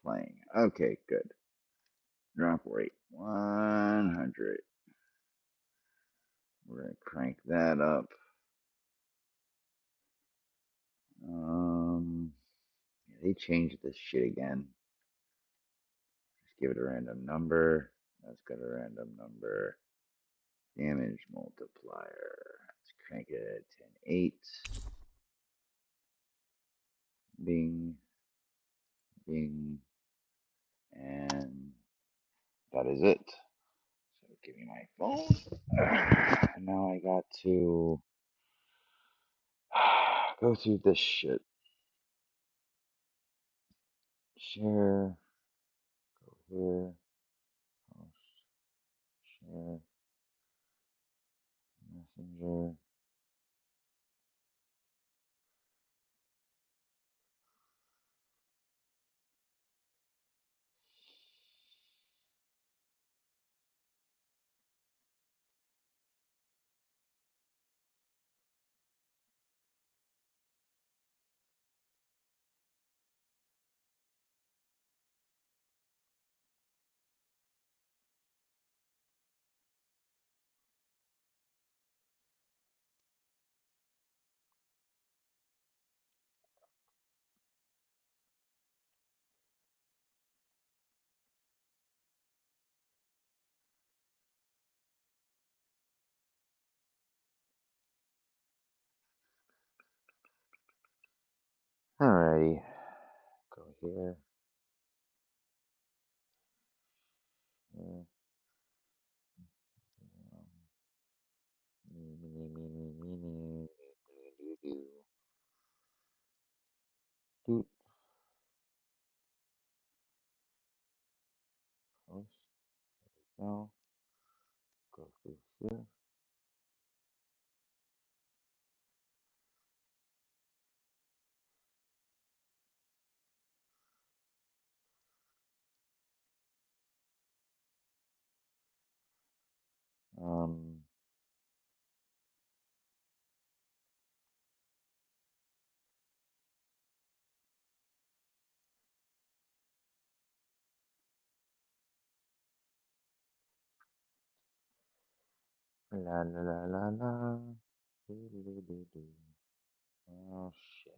Playing. Okay, good. Drop rate 100. We're gonna crank that up. They changed this shit again. Just give it a random number. Let's get a random number. Damage multiplier. Let's crank it at 10.8. Bing. Bing. And that is it. So give me my phone. Now I got to go through this shit. Share. Go here. Share. Messenger. Alrighty. Go here. Here. Doot. Post. No. Go through here. Um. La la la la la. Do do do do. Oh shit.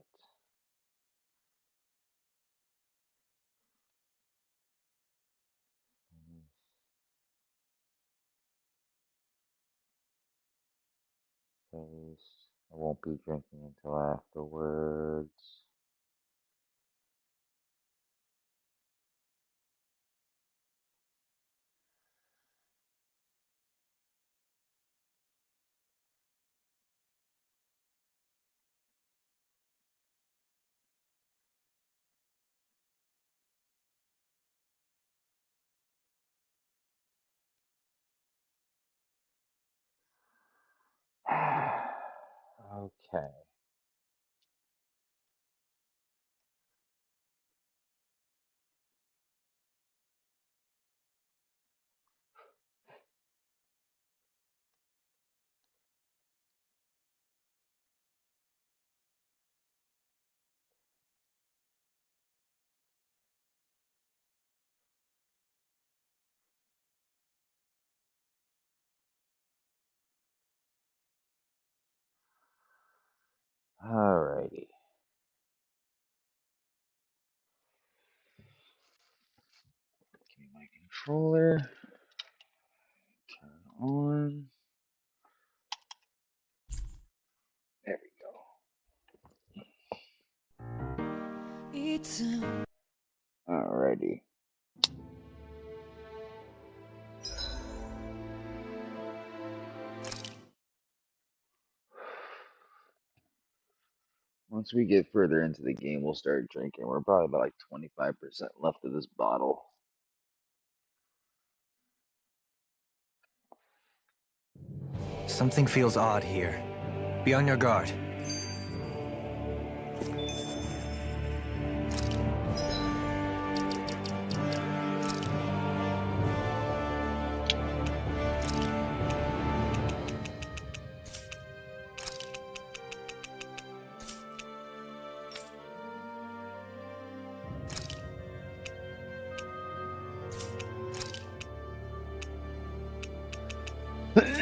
Face. I won't be drinking until afterwards. Okay. Alrighty. Give me my controller. Turn on. There we go. Alrighty. Once we get further into the game, we'll start drinking. We're probably about like 25% left of this bottle. Something feels odd here. Be on your guard. Thank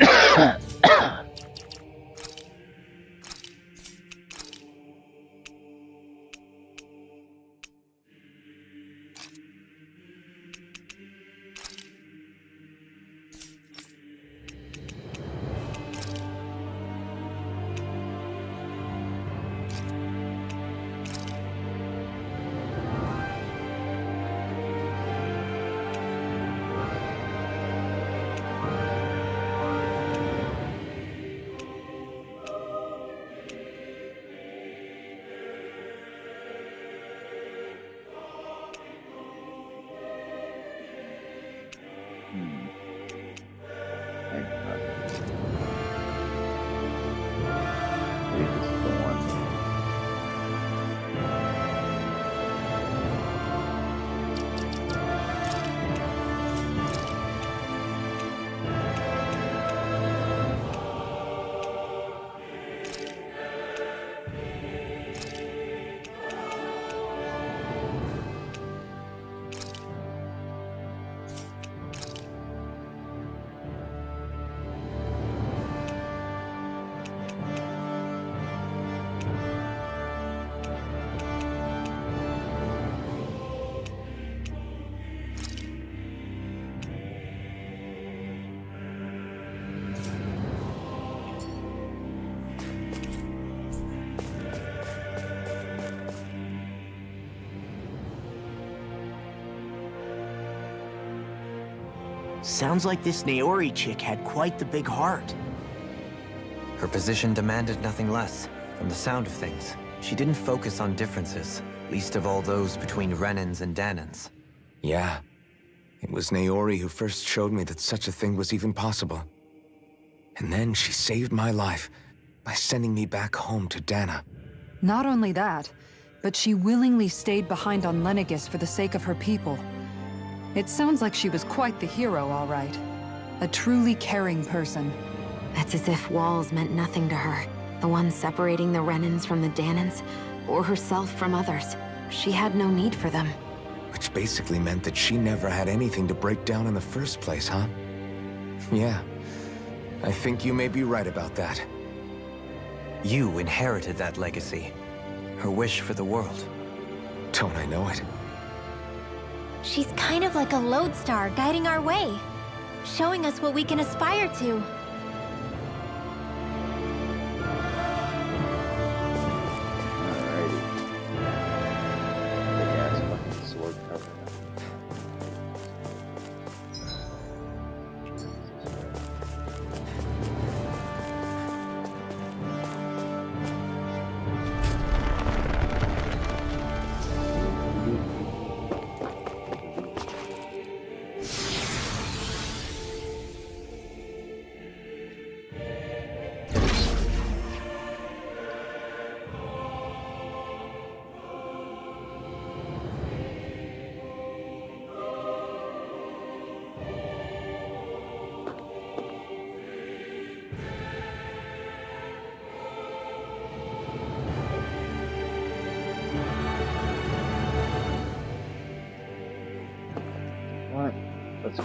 God. Maybe this is the one. Sounds like this Naori chick had quite the big heart. Her position demanded nothing less. From the sound of things, she didn't focus on differences, least of all those between Renans and Danans. Yeah. It was Naori who first showed me that such a thing was even possible. And then she saved my life by sending me back home to Dana. Not only that, but she willingly stayed behind on Lenegis for the sake of her people. It sounds like she was quite the hero, all right. A truly caring person. It's as if walls meant nothing to her. The ones separating the Renans from the Danans, or herself from others. She had no need for them. Which basically meant that she never had anything to break down in the first place, huh? Yeah. I think you may be right about that. You inherited that legacy. Her wish for the world. Don't I know it? She's kind of like a lodestar guiding our way, showing us what we can aspire to. Alrighty. Big ass fucking sword cover. What? Let's.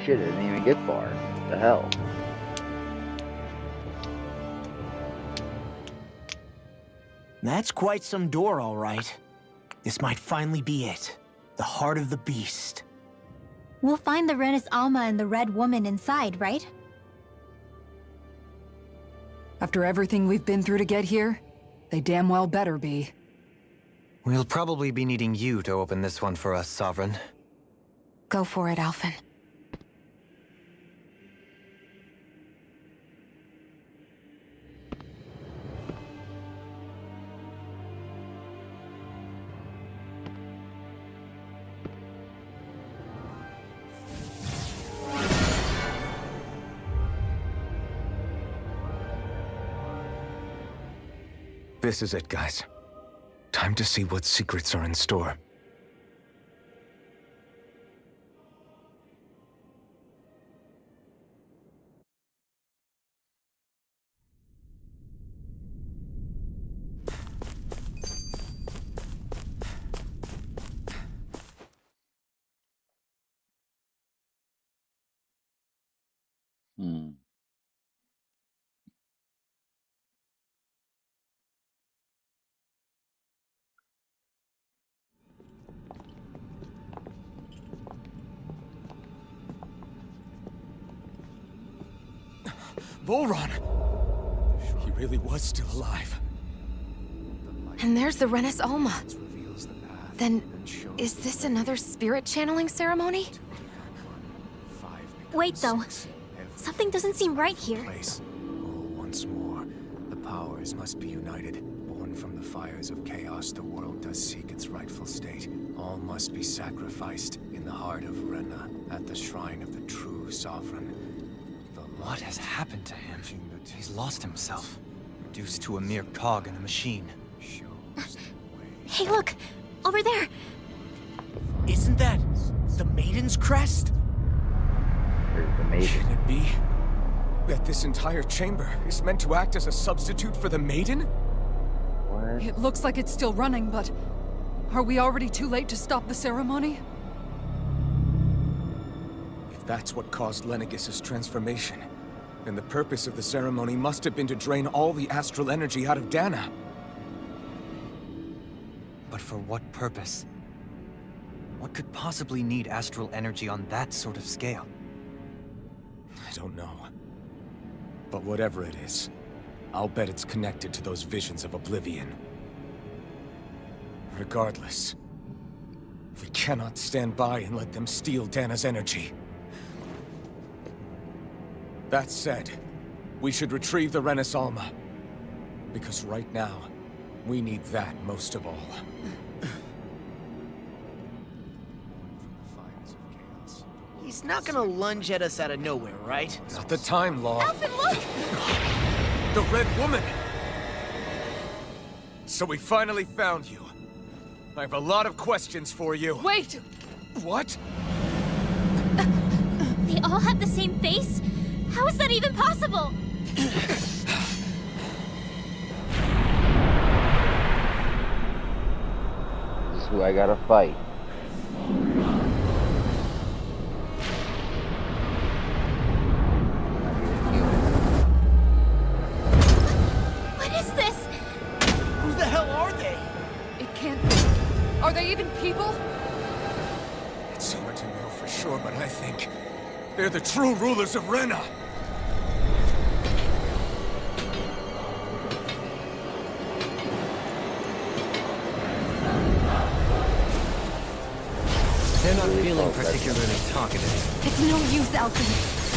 Shit, it didn't even get far. What the hell? That's quite some door, all right. This might finally be it. The heart of the beast. We'll find the Renis Alma and the Red Woman inside, right? After everything we've been through to get here, they damn well better be. We'll probably be needing you to open this one for us, Sovereign. Go for it, Alphen. This is it, guys. Time to see what secrets are in store. Hmm. Volron! He really was still alive. And there's the Renis Alma. Then, is this another spirit channeling ceremony? Wait, though. Something doesn't seem right here. Once more, the powers must be united. Born from the fires of chaos, the world does seek its rightful state. All must be sacrificed in the heart of Rena, at the shrine of the true sovereign. What has happened to him? He's lost himself, reduced to a mere cog in the machine. Hey, look! Over there! Isn't that the Maiden's crest? There's the maiden. Can it be that this entire chamber is meant to act as a substitute for the Maiden? What? It looks like it's still running, but are we already too late to stop the ceremony? If that's what caused Lenegis' transformation, then the purpose of the ceremony must have been to drain all the astral energy out of Dana. But for what purpose? What could possibly need astral energy on that sort of scale? I don't know. But whatever it is, I'll bet it's connected to those visions of oblivion. Regardless, we cannot stand by and let them steal Dana's energy. That said, we should retrieve the Renis Alma. Because right now, we need that most of all. He's not gonna lunge at us out of nowhere, right? Not the time, Law. Alphen, look! The Red Woman! So we finally found you. I have a lot of questions for you. Wait! What? They all have the same face? How is that even possible? This is who I gotta fight. What is this? Who the hell are they? It can't be. Are they even people? It's hard to know for sure, but I think they're the true rulers of Rena. They're not feeling particularly talkative. It's no use, Alphen.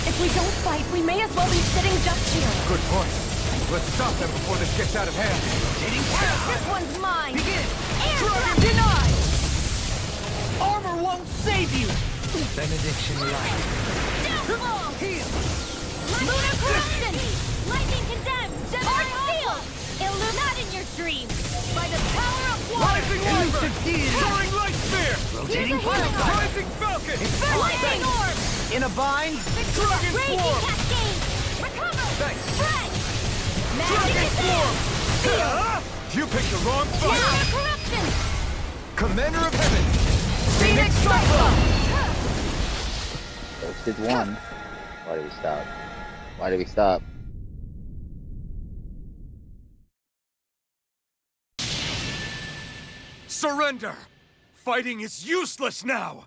If we don't fight, we may as well be sitting just here. Good point. Let's stop them before this gets out of hand. This one's mine! Begin! Air Dragon thrust! denied! Armor won't save you! Benediction light. Downfall! Heal! Lunar corruption! Lightning condemned! Arc field! Not in your dreams! By the power of water! Rising Wyvern! Soaring Light Spear! Rotating Here's a healing Fireball! Rising Falcon! Lightning orb! In a bind? Dragon Raging Swarm! cascade! Recover! Thanks. Spread! Magic Dragon Assist! Seal! You picked the wrong fight! Lunar corruption! Commander of Heaven! Phoenix Cyclone! Posted one. Why did we stop? Why did we stop? Surrender! Fighting is useless now!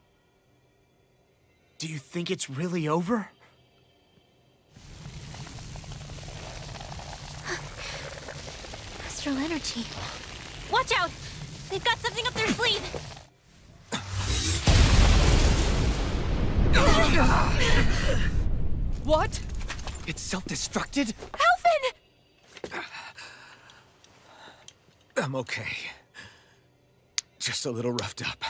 Do you think it's really over? Astral energy. Watch out! They've got something up their sleeve! What? It's self-destructed? Alphen! I'm okay. Just a little roughed up.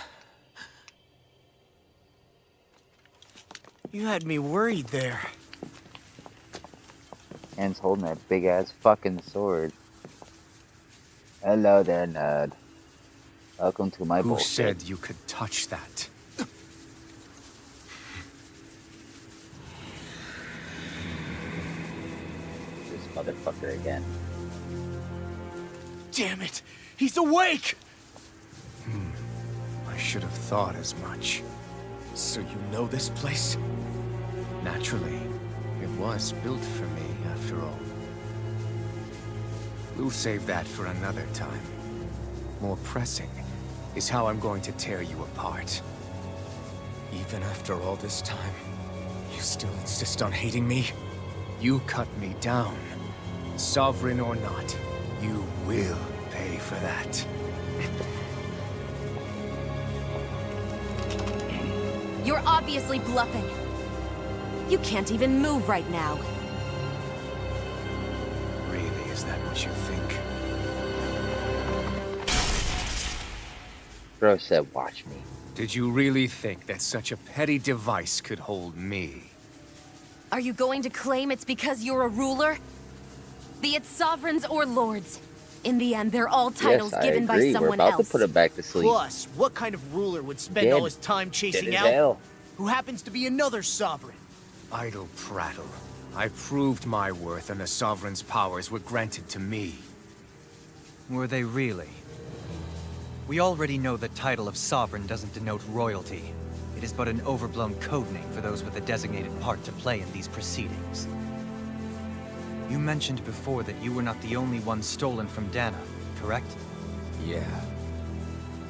You had me worried there. Hand's holding that big ass fucking sword. Hello there, nerd. Welcome to my Who bullshit. said you could touch that? This motherfucker again. Damn it! He's awake! I should have thought as much. So you know this place? Naturally, it was built for me, after all. We'll save that for another time. More pressing is how I'm going to tear you apart. Even after all this time, you still insist on hating me? You cut me down. Sovereign or not, you will pay for that. You're obviously bluffing. You can't even move right now. Really, is that what you think? Bro said, watch me. Did you really think that such a petty device could hold me? Are you going to claim it's because you're a ruler? Be it sovereigns or lords. In the end, they're all titles Yes, I given agree. by someone We're about else. to put him back to sleep. Plus, what kind of ruler would spend Dead. all his time chasing Dead as Alphen, hell. who happens to be another sovereign? Idle prattle. I proved my worth and the Sovereign's powers were granted to me. Were they really? We already know the title of Sovereign doesn't denote royalty. It is but an overblown codename for those with a designated part to play in these proceedings. You mentioned before that you were not the only one stolen from Dana, correct? Yeah.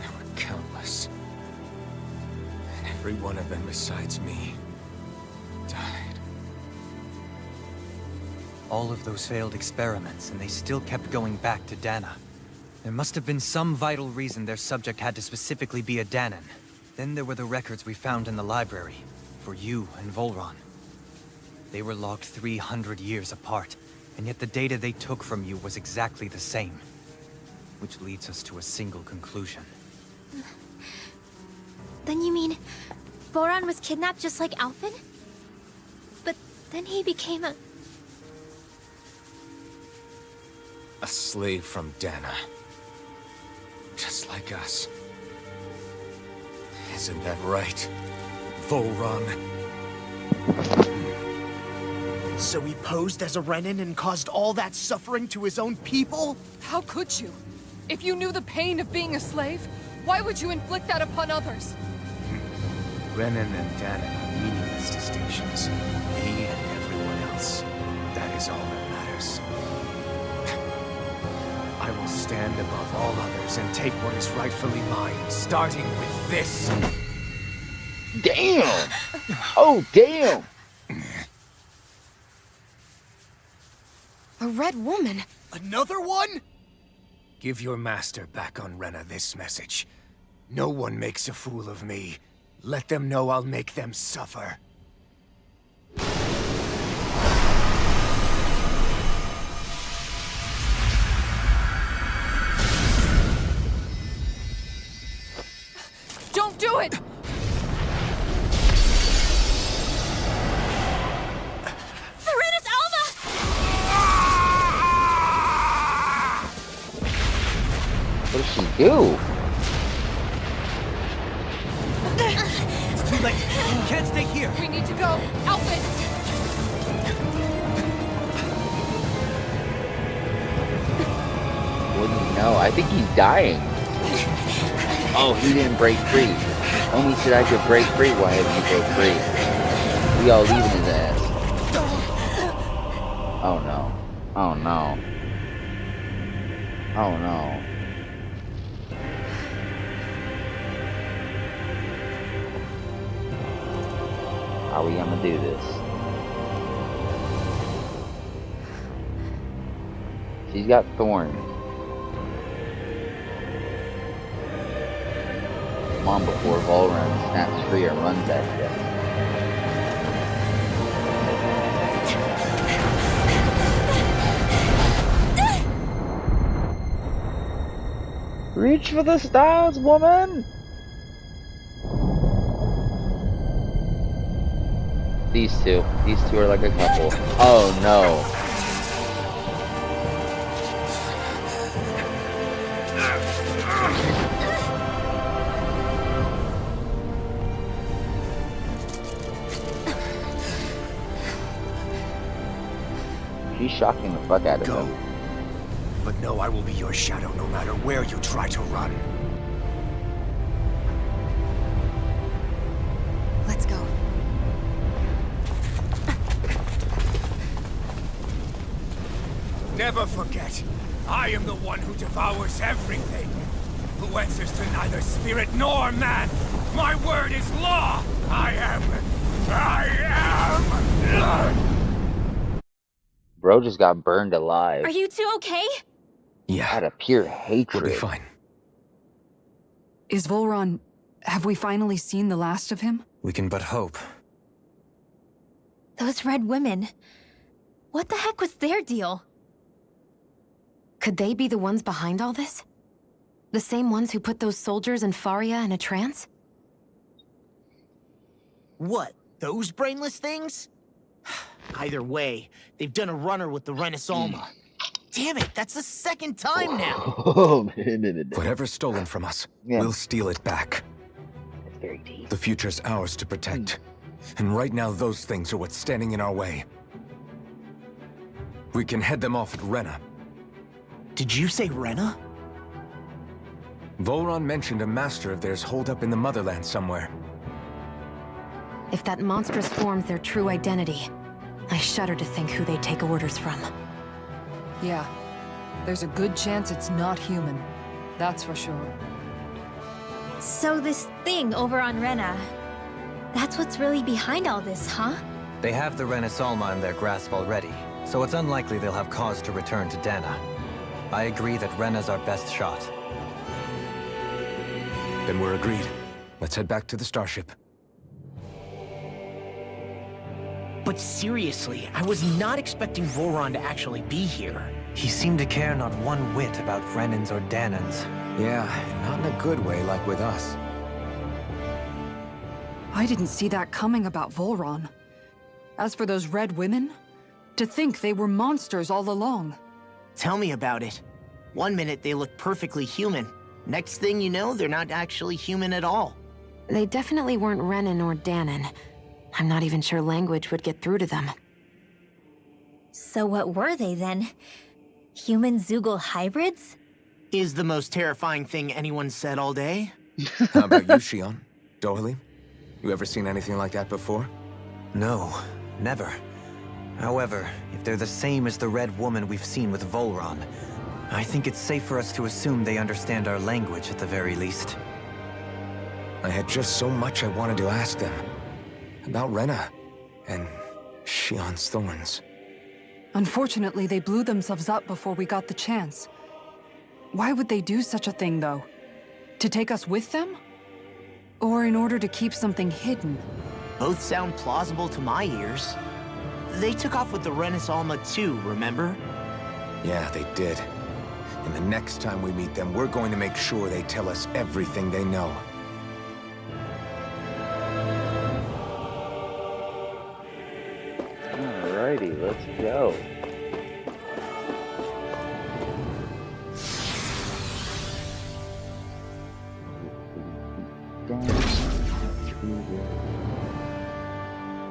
There were countless. And every one of them besides me died. All of those failed experiments, and they still kept going back to Dana. There must have been some vital reason their subject had to specifically be a Danan. Then there were the records we found in the library, for you and Volron. They were logged 300 years apart, and yet the data they took from you was exactly the same. Which leads us to a single conclusion. Then you mean Voron was kidnapped just like Alphen? But then he became a... A slave from Dana. Just like us. Isn't that right, Volron? So he posed as a Renin and caused all that suffering to his own people? How could you? If you knew the pain of being a slave, why would you inflict that upon others? Renan and Danan are meaningless distinctions. Me and everyone else. That is all that matters. I will stand above all others and take what is rightfully mine, starting with this. Damn! Oh, damn! a red woman. Another one? Give your master back on Renna this message. No one makes a fool of me. Let them know I'll make them suffer. Don't do it! Serenus Alva! What does she do? It's too late. You can't stay here. We need to go. Alphen! Wouldn't you know? I think he's dying. Oh, he didn't break free. Homie said I could break free. Why haven't you broke free? We all leaving his ass. Oh no. Oh no. Oh no. How are we gonna do this? She's got thorns. Come on before Volron snaps free and runs at you. Reach for the stars, woman! These two are like a couple. Oh no. She's shocking the fuck out of Go. him. But no, I will be your shadow no matter where you try to run. Let's go. Never forget, I am the one who devours everything. Who answers to neither spirit nor man. My word is law. I am. Bro just got burned alive Are you two okay? Yeah, out of pure we'll hatred. be fine. Is Volron... Have we finally seen the last of him? We can but hope. Those red women. What the heck was their deal? Could they be the ones behind all this? The same ones who put those soldiers and Faria in a trance? What, those brainless things? Either way, they've done a runner with the Renaissance. Damn it, that's the second time now! Oh, man. Whatever's stolen from us, Yeah. we'll steal it back. It's very deep. The future's ours to protect. And right now, those things are what's standing in our way. We can head them off at Rena. Did you say Rena? Volron mentioned a master of theirs holed up in the motherland somewhere. If that monstrous form's their true identity, I shudder to think who they take orders from. Yeah. There's a good chance it's not human. That's for sure. So this thing over on Rena, that's what's really behind all this, huh? They have the Renaissance in their grasp already, so it's unlikely they'll have cause to return to Dana. I agree that Rena's our best shot. Then we're agreed. Let's head back to the starship. But seriously, I was not expecting Volron to actually be here. He seemed to care not one whit about Renans or Danans. Yeah, not in a good way like with us. I didn't see that coming about Volron. As for those red women, to think they were monsters all along. Tell me about it. One minute they look perfectly human. Next thing you know, they're not actually human at all. They definitely weren't Renan or Danan. I'm not even sure language would get through to them. So what were they then? Human Zoogle hybrids? Is the most terrifying thing anyone said all day? How about you, Shion? Dohalim? You ever seen anything like that before? No, never. However, if they're the same as the red woman we've seen with Volron, I think it's safe for us to assume they understand our language at the very least. I had just so much I wanted to ask them. About Rena, and Shion's thorns. Unfortunately, they blew themselves up before we got the chance. Why would they do such a thing, though? To take us with them? Or in order to keep something hidden? Both sound plausible to my ears. They took off with the Renaissance too, remember? Yeah, they did. And the next time we meet them, we're going to make sure they tell us everything they know. Alrighty, let's go.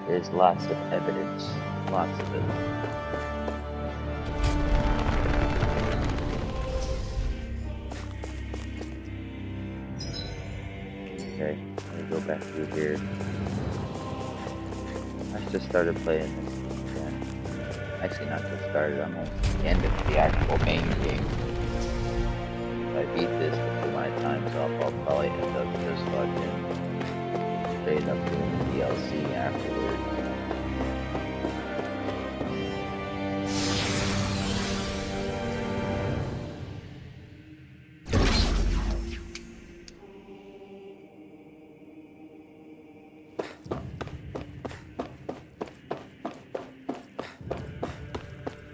There's lots of evidence. Lots of it. Okay, let me go back through here. I just started playing this again. Actually, not just started, I'm at the end of the actual main game. If I beat this before my time's up, I'll probably end up just fucking straight up doing the DLC afterwards.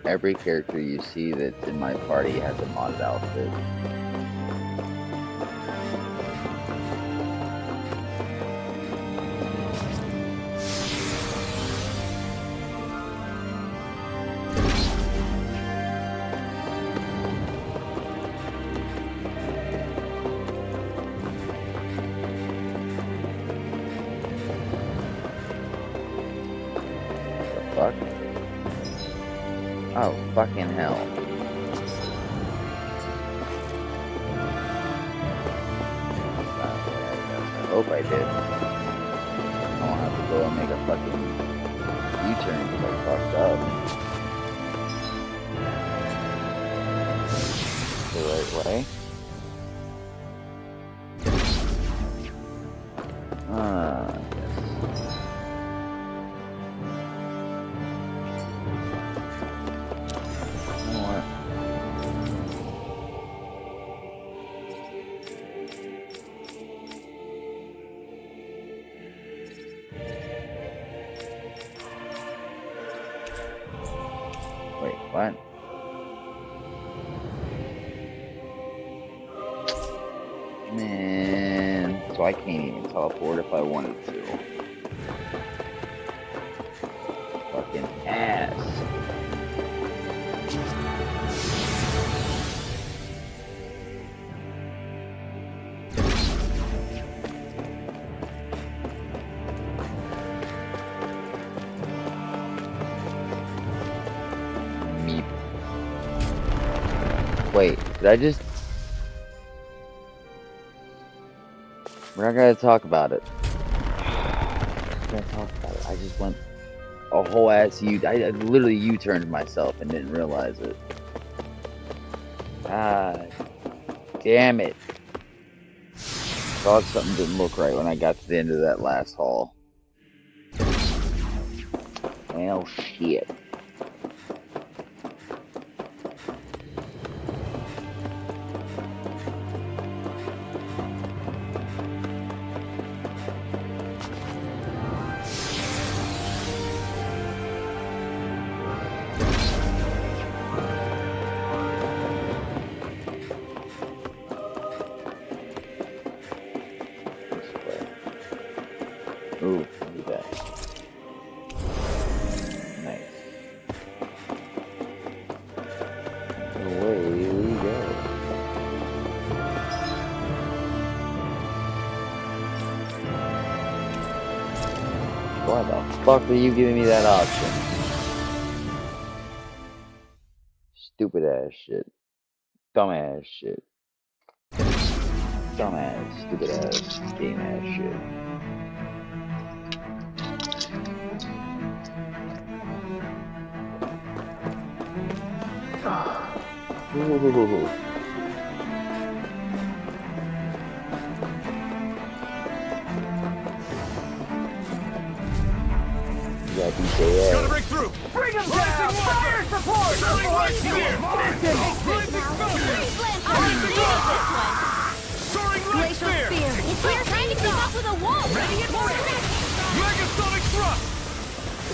Every character you see that's in my party has a modded outfit. The fuck? Oh, fucking hell. I hope I did. I don't have to go and make a fucking U-turn because I fucked up. way. You know what? Wait, what? Man, so I can't even teleport if I wanted to. Fucking ass. Meep. Wait, did I just... We're not gonna talk about it. We're gonna talk about it. I just went a whole ass I literally U-turned myself and didn't realize it. God damn it. Thought something didn't look right when I got to the end of that last hall. Well, shit. Ooh, look at that. Nice. Away we go. Why the fuck are you giving me that option? Stupid ass shit. Dumbass shit. Dumbass, stupid ass, game ass shit. Ooh. Yeah, DJ. Gotta break through! Bring him down! Fire support! Soaring light spear! Soaring light spear! It's like trying to keep up with a wall. Ready and ready! Megasonic thrust!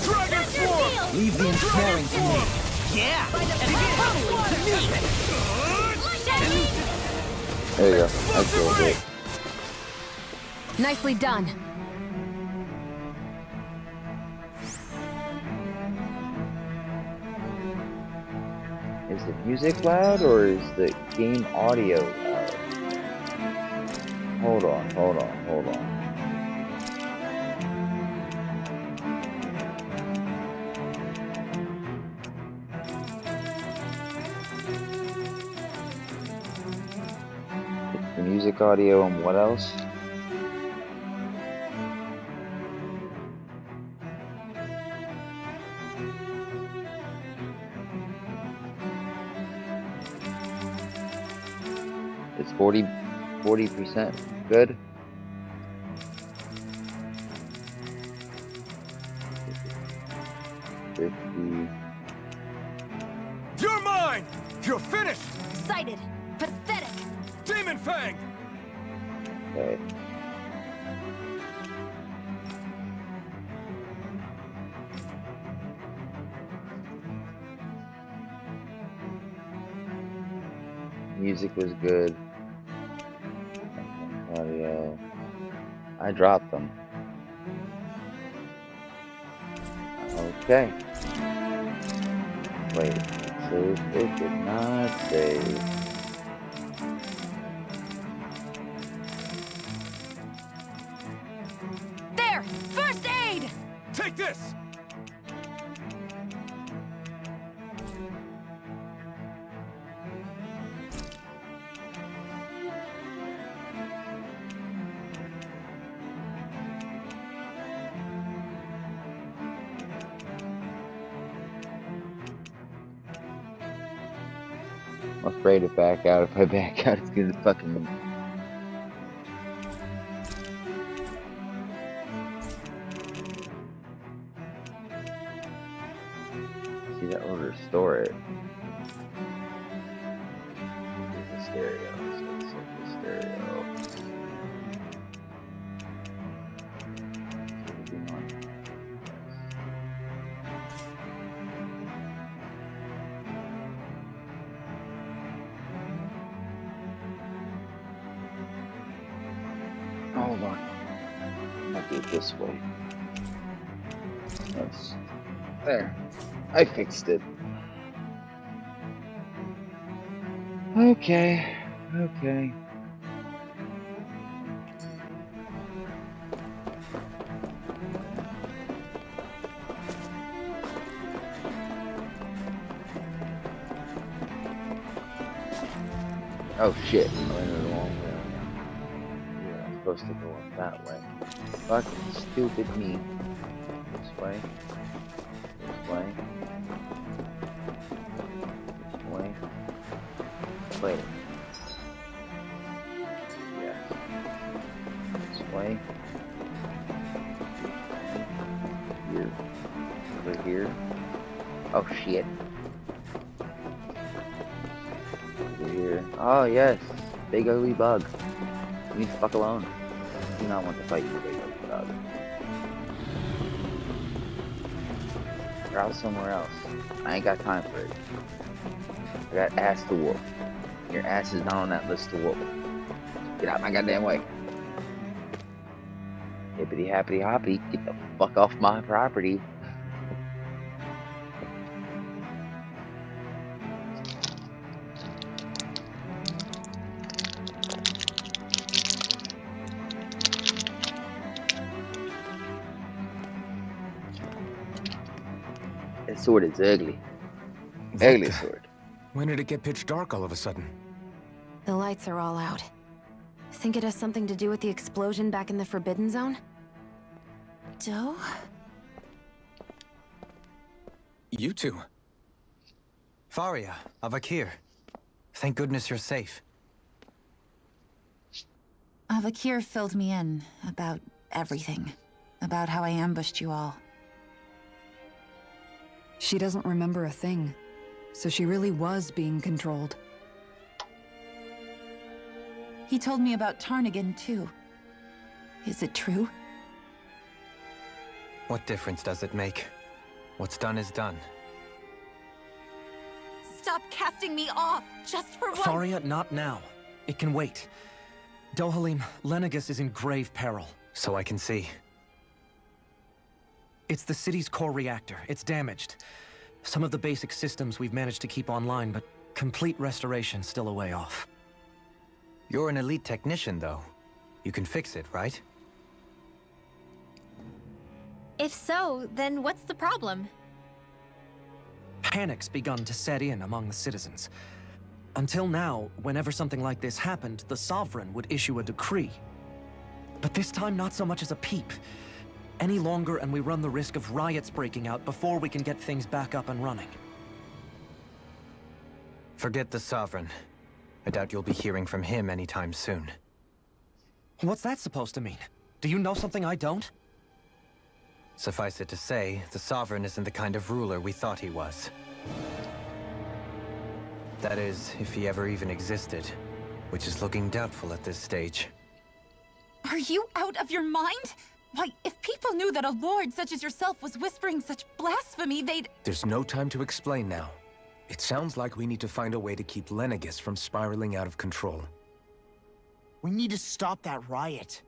Dragon swarm! Leave the ensnaring to me. Yeah! There you go. That's real good. Nicely done. Is the music loud or is the game audio loud? Hold on. It's the music audio and what else? It's 40% good. 50. You're mine! You're finished! Excited. Pathetic. Demon Fang! Okay. Music was good. Audio. I dropped them. Okay. Wait, save. It did not save. There! First aid! Take this! I'm afraid to back out. If I back out, it's gonna fucking. See, that will restore it. Here's the stereo. So let's set the stereo. Everything on. Hold on. I'll do it this way. That's there. I fixed it. Okay. Okay. Oh shit. I went the wrong way. Yeah, I'm supposed to go up that way. Fucking stupid me. This way. This way. This way. Wait. Yes. This way. Here. Over here. Oh shit. Over here. Oh yes. Big ugly bug. Leave me the fuck alone. I do not want to fight you, big ugly bug. Or out somewhere else. I ain't got time for it. I got ass to whoop. Your ass is not on that list to whoop. Get out my goddamn way. Hippity happity hoppity. Get the fuck off my property. That sword is ugly. Ugly sword. When did it get pitch dark all of a sudden? The lights are all out. Think it has something to do with the explosion back in the Forbidden Zone? Doe? You two. Faria, Avakir. Thank goodness you're safe. Avakir filled me in about everything. About how I ambushed you all. She doesn't remember a thing, so she really was being controlled. He told me about Tarnigan, too. Is it true? What difference does it make? What's done is done. Stop casting me off, just for once! Faria, not now. It can wait. Dohalim, Lenegis is in grave peril. So I can see. It's the city's core reactor. It's damaged. Some of the basic systems we've managed to keep online, but complete restoration's still a way off. You're an elite technician, though. You can fix it, right? If so, then what's the problem? Panic's begun to set in among the citizens. Until now, whenever something like this happened, the Sovereign would issue a decree. But this time, not so much as a peep. Any longer, and we run the risk of riots breaking out before we can get things back up and running. Forget the Sovereign. I doubt you'll be hearing from him anytime soon. What's that supposed to mean? Do you know something I don't? Suffice it to say, the Sovereign isn't the kind of ruler we thought he was. That is, if he ever even existed, which is looking doubtful at this stage. Are you out of your mind? Why, if people knew that a lord such as yourself was whispering such blasphemy, they'd... There's no time to explain now. It sounds like we need to find a way to keep Lenegis from spiraling out of control. We need to stop that riot.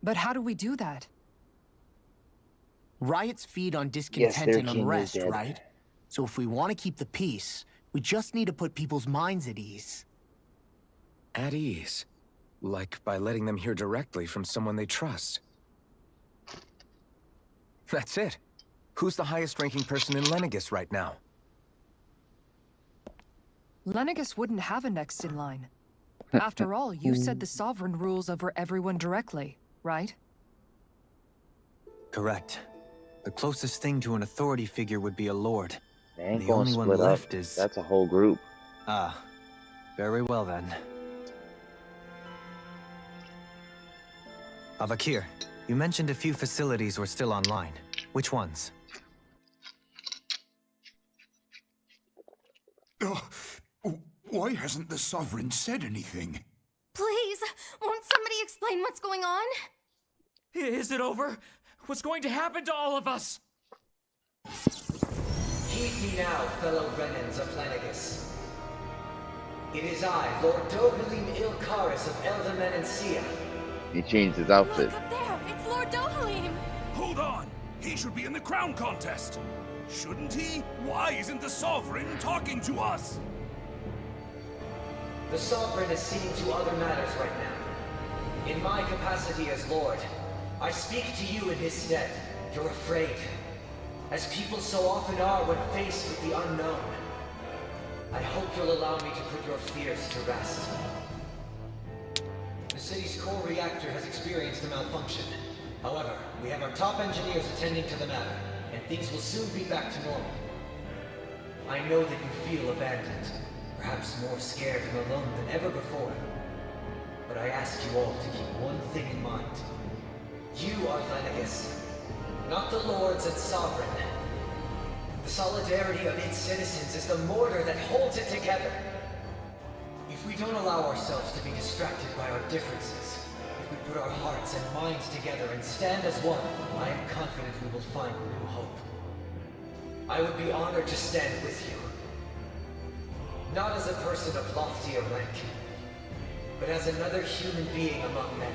But how do we do that? Riots feed on discontent their and king is unrest, dead. right? So if we want to keep the peace, we just need to put people's minds at ease. At ease? Like by letting them hear directly from someone they trust. That's it. Who's the highest-ranking person in Lenegis right now? Lenegis wouldn't have a next in line. After all, you said the Sovereign rules over everyone directly, right? Correct. The closest thing to an authority figure would be a lord. They ain't The gonna only one split up. left is... That's a whole group. Ah, Very well then. Avakir, you mentioned a few facilities were still online. Which ones? Why hasn't the Sovereign said anything? Please, won't somebody explain what's going on? Is it over? What's going to happen to all of us? Heed me now, fellow Renans of Lenegus. It is I, Lord Dohalim Ilkaris of Eldaman and Sia. He changed his outfit. Look up there, it's Lord Dohalim! Hold on! He should be in the crown contest! Shouldn't he? Why isn't the Sovereign talking to us? The Sovereign is seeing to other matters right now. In my capacity as Lord, I speak to you in his stead. You're afraid, as people so often are when faced with the unknown. I hope you'll allow me to put your fears to rest. The city's core reactor has experienced a malfunction. However, we have our top engineers attending to the matter, and things will soon be back to normal. I know that you feel abandoned, perhaps more scared and alone than ever before. But I ask you all to keep one thing in mind. You are Lenegus, not the Lords and Sovereign. The solidarity of its citizens is the mortar that holds it together. If we don't allow ourselves to be distracted by our differences, if we put our hearts and minds together and stand as one, I am confident we will find new hope. I would be honored to stand with you. Not as a person of loftier rank, but as another human being among many.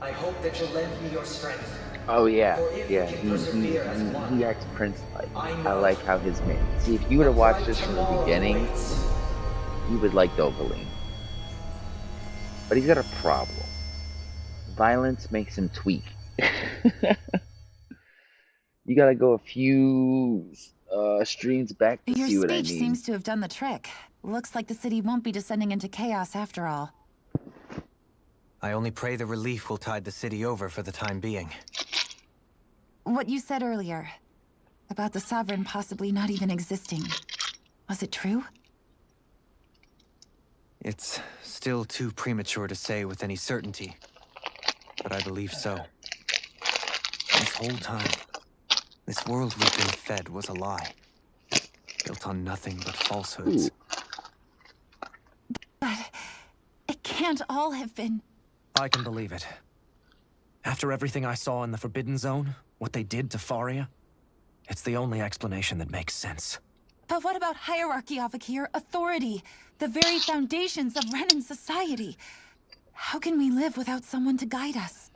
I hope that you'll lend me your strength. Oh yeah, For if yeah. we can persevere as one, He acts Prince-like. I I know like how his man. See, if you would have watched this from the beginning, you would like Dohalim. But he's got a problem. Violence makes him tweak. You gotta go a few streams back to Your see what I speech mean. seems to have done the trick. Looks like the city won't be descending into chaos after all. I only pray the relief will tide the city over for the time being. What you said earlier, about the Sovereign possibly not even existing, was it true? It's still too premature to say with any certainty, but I believe so. This whole time, this world we've been fed was a lie, built on nothing but falsehoods. But it can't all have been... I can believe it. After everything I saw in the Forbidden Zone, what they did to Faria, it's the only explanation that makes sense. But what about hierarchy, Avakir? Authority? The very foundations of Renan society? How can we live without someone to guide us?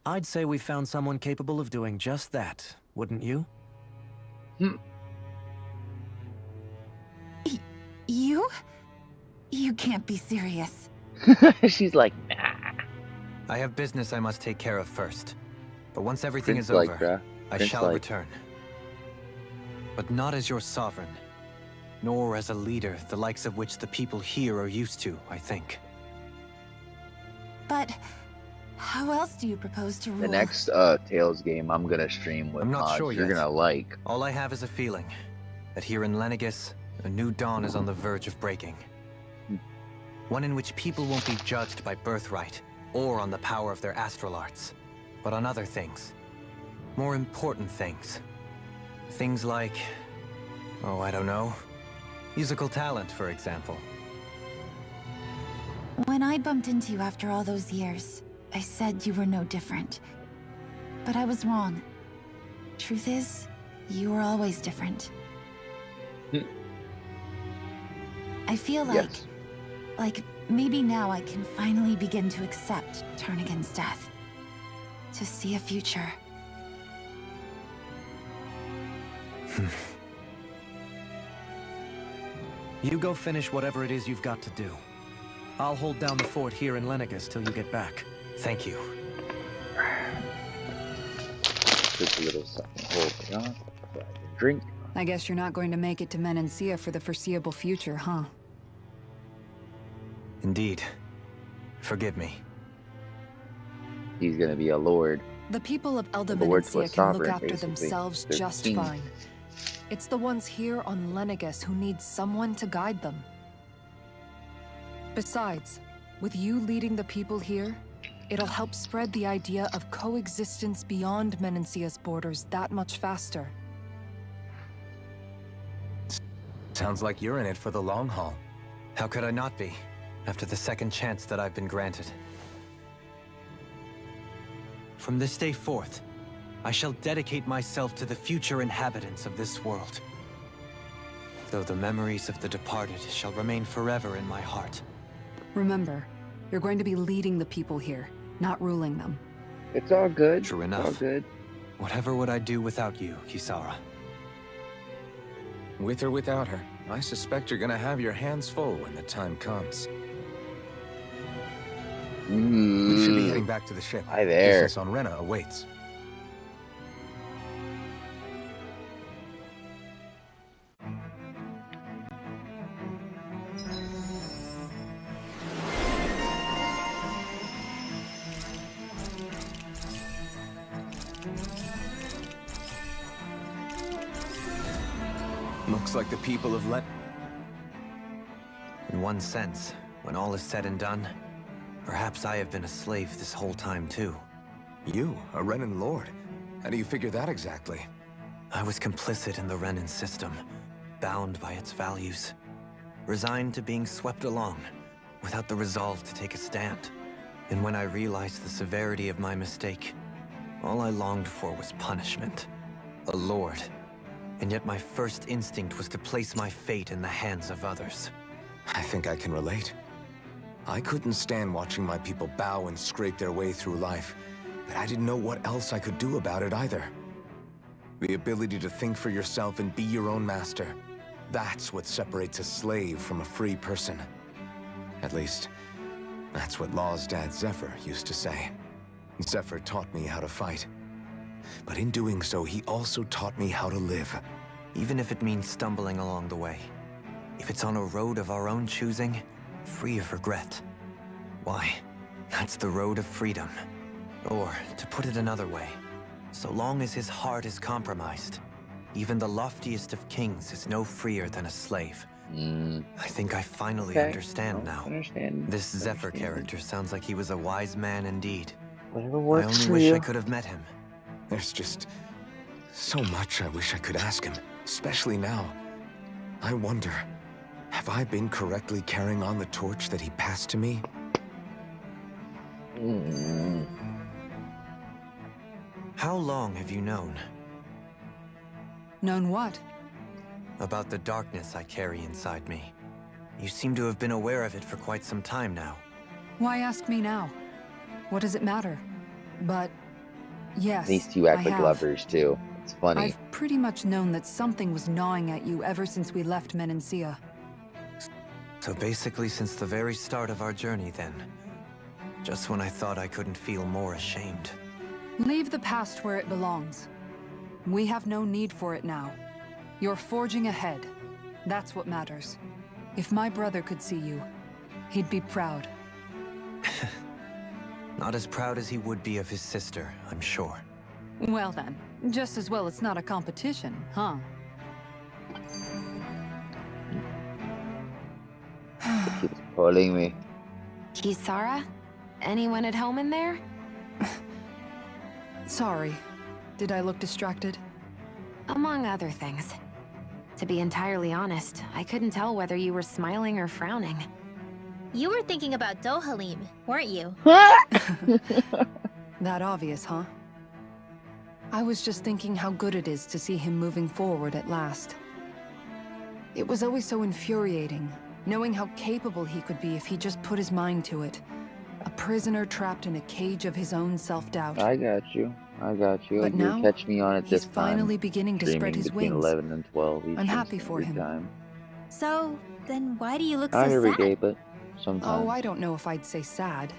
I'd say we found someone capable of doing just that, wouldn't you? You? You can't be serious. She's like, nah. I have business I must take care of first. But once everything is Prince-like, over, bruh. I shall Prince-like. return. But not as your sovereign, nor as a leader the likes of which the people here are used to, I think. But how else do you propose to rule? The next Tales game I'm gonna stream with I'm not mods sure you're yet. gonna like. All I have is a feeling that here in Lenegus, a new dawn is on the verge of breaking. One in which people won't be judged by birthright or on the power of their astral arts, but on other things. More important things. Things like, oh, I don't know, musical talent, for example. When I bumped into you after all those years, I said you were no different. But I was wrong. Truth is, you were always different. I feel Yes. like maybe now I can finally begin to accept Turnigan's death. To see a future. You go finish whatever it is you've got to do. I'll hold down the fort here in Lenegus till you get back. Thank you. Just a little something. Hold it on. Grab a drink. I guess you're not going to make it to Menancia for the foreseeable future, huh? Indeed. Forgive me. He's gonna be a lord. The people of Lord to a Menancia can look sovereign, after basically. themselves They're just kings. fine. It's the ones here on Lenegus who need someone to guide them. Besides, with you leading the people here, it'll help spread the idea of coexistence beyond Menancia's borders that much faster. Sounds like you're in it for the long haul. How could I not be, after the second chance that I've been granted? From this day forth, I shall dedicate myself to the future inhabitants of this world. Though the memories of the departed shall remain forever in my heart. Remember, you're going to be leading the people here, not ruling them. It's all good. True It's enough. all good. Whatever would I do without you, Kisara? With or without her, I suspect you're gonna have your hands full when the time comes. We should be heading back to the ship. Hi there. Business on Renna awaits. Looks like the people have let... In one sense, when all is said and done, perhaps I have been a slave this whole time too. You, a Renan lord? How do you figure that exactly? I was complicit in the Renan system, bound by its values, resigned to being swept along, without the resolve to take a stand. And when I realized the severity of my mistake, all I longed for was punishment. A lord. And yet my first instinct was to place my fate in the hands of others. I think I can relate. I couldn't stand watching my people bow and scrape their way through life, but I didn't know what else I could do about it either. The ability to think for yourself and be your own master, that's what separates a slave from a free person. At least, that's what Law's dad Zephyr used to say. Zephyr taught me how to fight. But in doing so, he also taught me how to live. Even if it means stumbling along the way. If it's on a road of our own choosing, free of regret. Why, that's the road of freedom. Or, to put it another way, so long as his heart is compromised, even the loftiest of kings is no freer than a slave. I think I finally understand now. This Zephyr character sounds like he was a wise man indeed. Whatever I works only for wish you. I could have met him. There's just so much I wish I could ask him, especially now. I wonder, have I been correctly carrying on the torch that he passed to me? How long have you known? Known what? About the darkness I carry inside me. You seem to have been aware of it for quite some time now. Why ask me now? What does it matter? But, yes, These two act I like have. lovers too. It's funny. I've pretty much known that something was gnawing at you ever since we left Menancia. So basically since the very start of our journey then. Just when I thought I couldn't feel more ashamed. Leave the past where it belongs. We have no need for it now. You're forging ahead. That's what matters. If my brother could see you, he'd be proud. Not as proud as he would be of his sister, I'm sure. Well then, just as well it's not a competition, huh? It keeps pulling me. Kisara? Anyone at home in there? Sorry. Did I look distracted? Among other things. To be entirely honest, I couldn't tell whether you were smiling or frowning. You were thinking about Dohalim, weren't you? That obvious, huh? I was just thinking how good it is to see him moving forward at last. It was always so infuriating, knowing how capable he could be if he just put his mind to it. A prisoner trapped in a cage of his own self-doubt. I got you. I got you. But You'll now, catch me on it this he's time. finally beginning to spread his Streaming between wings. 11 and 12 each I'm happy and for every him. time. So, then why do you look Not so every sad? day, but sometimes. Oh, I don't know if I'd say sad.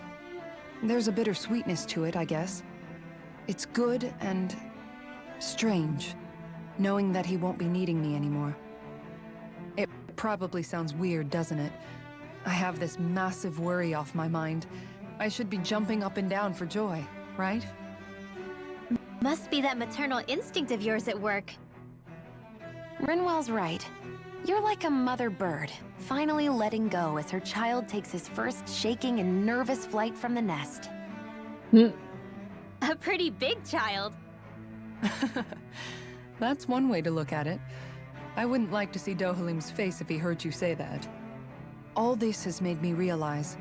There's a bittersweetness to it, I guess. It's good and strange, knowing that he won't be needing me anymore. It probably sounds weird, doesn't it? I have this massive worry off my mind. I should be jumping up and down for joy, right? Must be that maternal instinct of yours at work. Rinwell's right. You're like a mother bird, finally letting go as her child takes his first shaking and nervous flight from the nest. A pretty big child. That's one way to look at it. I wouldn't like to see Dohalim's face if he heard you say that. All this has made me realize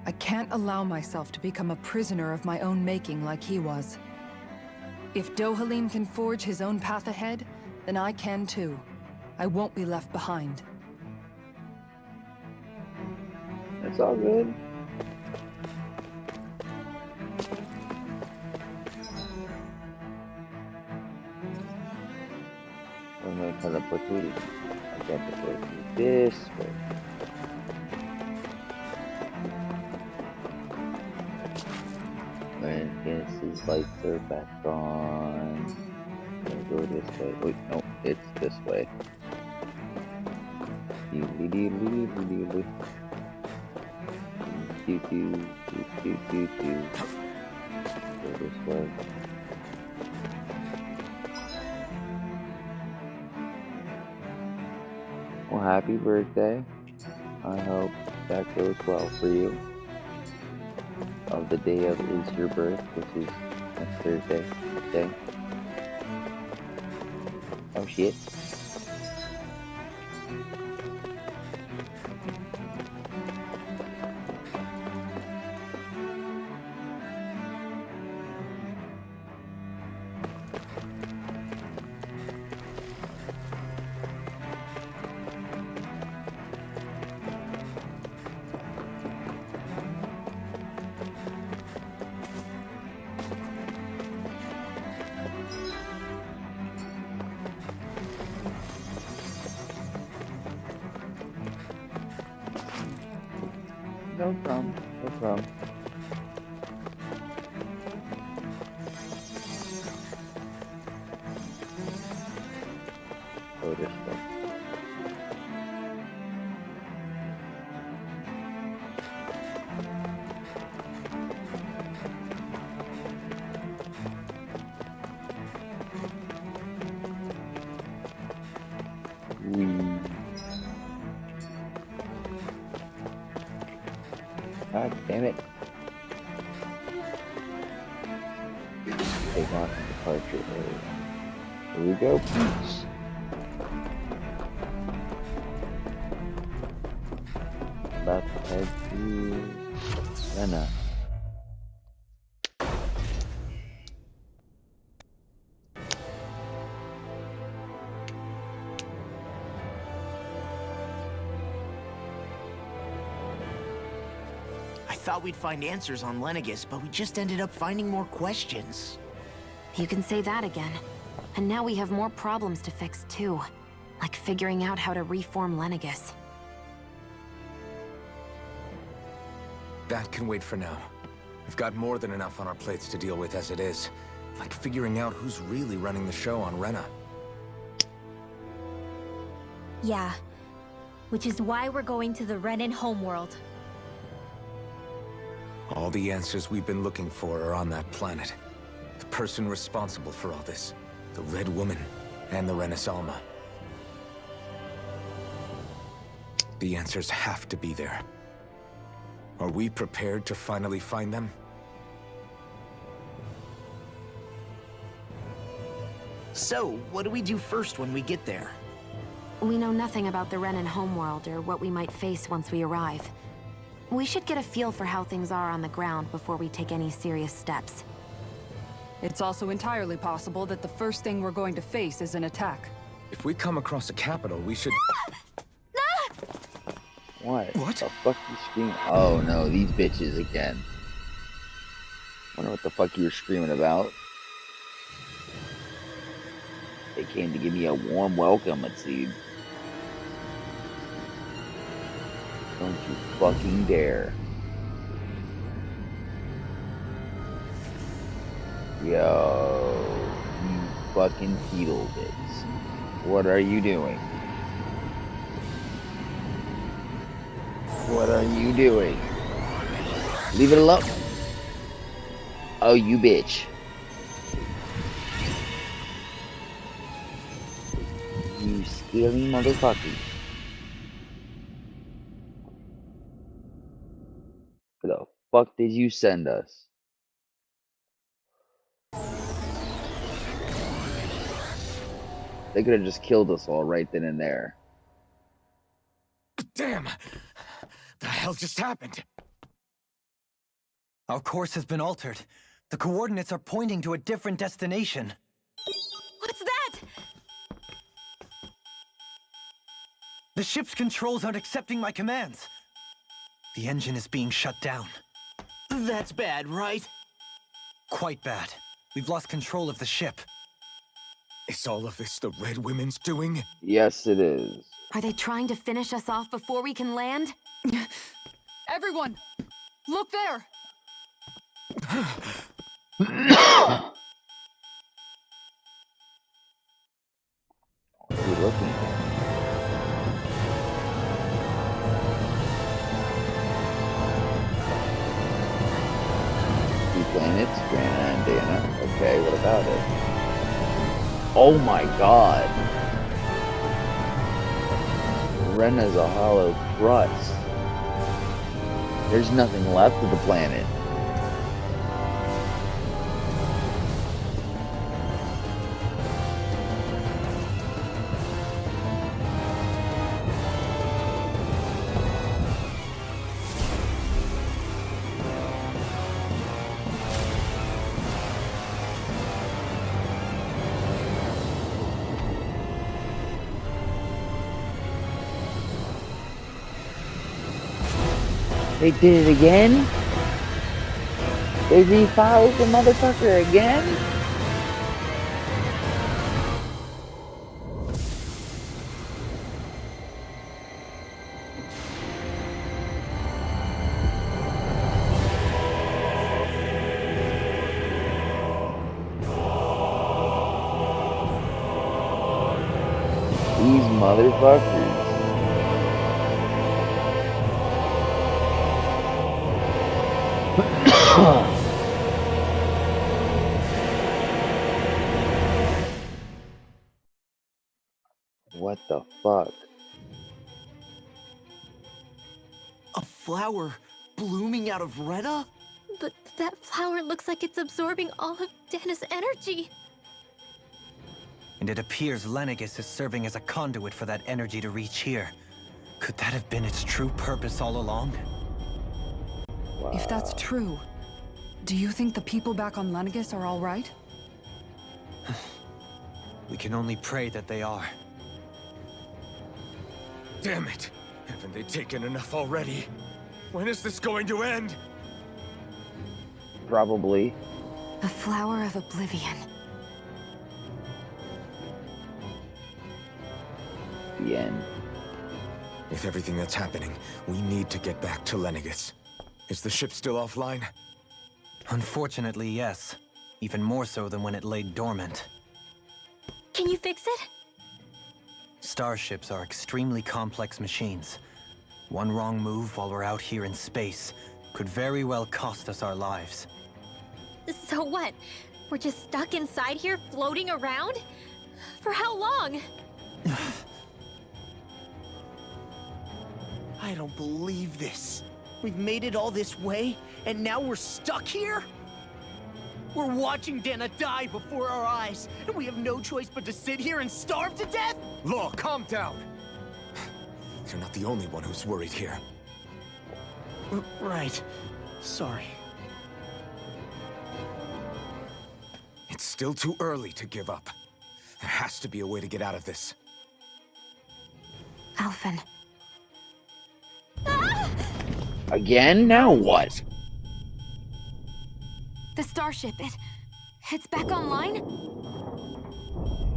I can't allow myself to become a prisoner of my own making like he was. If Dohalim can forge his own path ahead, then I can too. I won't be left behind. It's all good. I'm gonna kind of put it. I got to put it this way. And guess his lights are back on. Gonna go this way. Wait, no, it's this way. Go this way. Well, happy birthday. I hope that goes well for you. Of the day of is your birth, which is next Thursday. Okay. Oh shit. No problem, no problem. Go this way. God damn it. Take off the departure area. Here we go, peeps. About to head to Rena. I thought we'd find answers on Lenegis, but we just ended up finding more questions. You can say that again. And now we have more problems to fix too. Like figuring out how to reform Lenegis. That can wait for now. We've got more than enough on our plates to deal with as it is. Like figuring out who's really running the show on Rena. Yeah. Which is why we're going to the Renan homeworld. All the answers we've been looking for are on that planet. The person responsible for all this. The Red Woman and the Renaissance. The answers have to be there. Are we prepared to finally find them? So, what do we do first when we get there? We know nothing about the Renan homeworld or what we might face once we arrive. We should get a feel for how things are on the ground before we take any serious steps. It's also entirely possible that the first thing we're going to face is an attack. If we come across a capital, we should... What? What? The fuck you screaming? Oh no, these bitches again. Wonder what the fuck you were screaming about. They came to give me a warm welcome, it seemed. Don't you fucking dare. Yo, you fucking fetal bits. What are you doing? What are you doing? Leave it alone. Oh, you bitch. You scaly motherfucker. fuck did you send us? They could have just killed us all right then and there. Damn! The hell just happened? Our course has been altered. The coordinates are pointing to a different destination. What's that? The ship's controls aren't accepting my commands. The engine is being shut down. That's bad, right? Quite bad. We've lost control of the ship. Is all of this the Red Women's doing? Yes, it is. Are they trying to finish us off before we can land? Everyone! Look there! What are you looking at? Two planets, Grana and Dana. Okay, what about it? Oh my god! Renna's a hollow crust. There's nothing left of the planet. They did it again? They refouled the motherfucker again? These motherfuckers. What the fuck? A flower blooming out of Rena? But that flower looks like it's absorbing all of Dana's energy. And it appears Lenegis is serving as a conduit for that energy to reach here. Could that have been its true purpose all along? Wow. If that's true, do you think the people back on Lenegis are all right? We can only pray that they are. Damn it! Haven't they taken enough already? When is this going to end? Probably. A flower of oblivion. The end. With everything that's happening, we need to get back to Lenegis. Is the ship still offline? Unfortunately, yes. Even more so than when it lay dormant. Can you fix it? Starships are extremely complex machines. One wrong move while we're out here in space could very well cost us our lives. So what? We're just stuck inside here, floating around? For how long? I don't believe this. We've made it all this way, and now we're stuck here? We're watching Dana die before our eyes, and we have no choice but to sit here and starve to death? Law, calm down! You're not the only one who's worried here. Right. Sorry. It's still too early to give up. There has to be a way to get out of this. Alphen. Again? Now what? The starship, it's back online?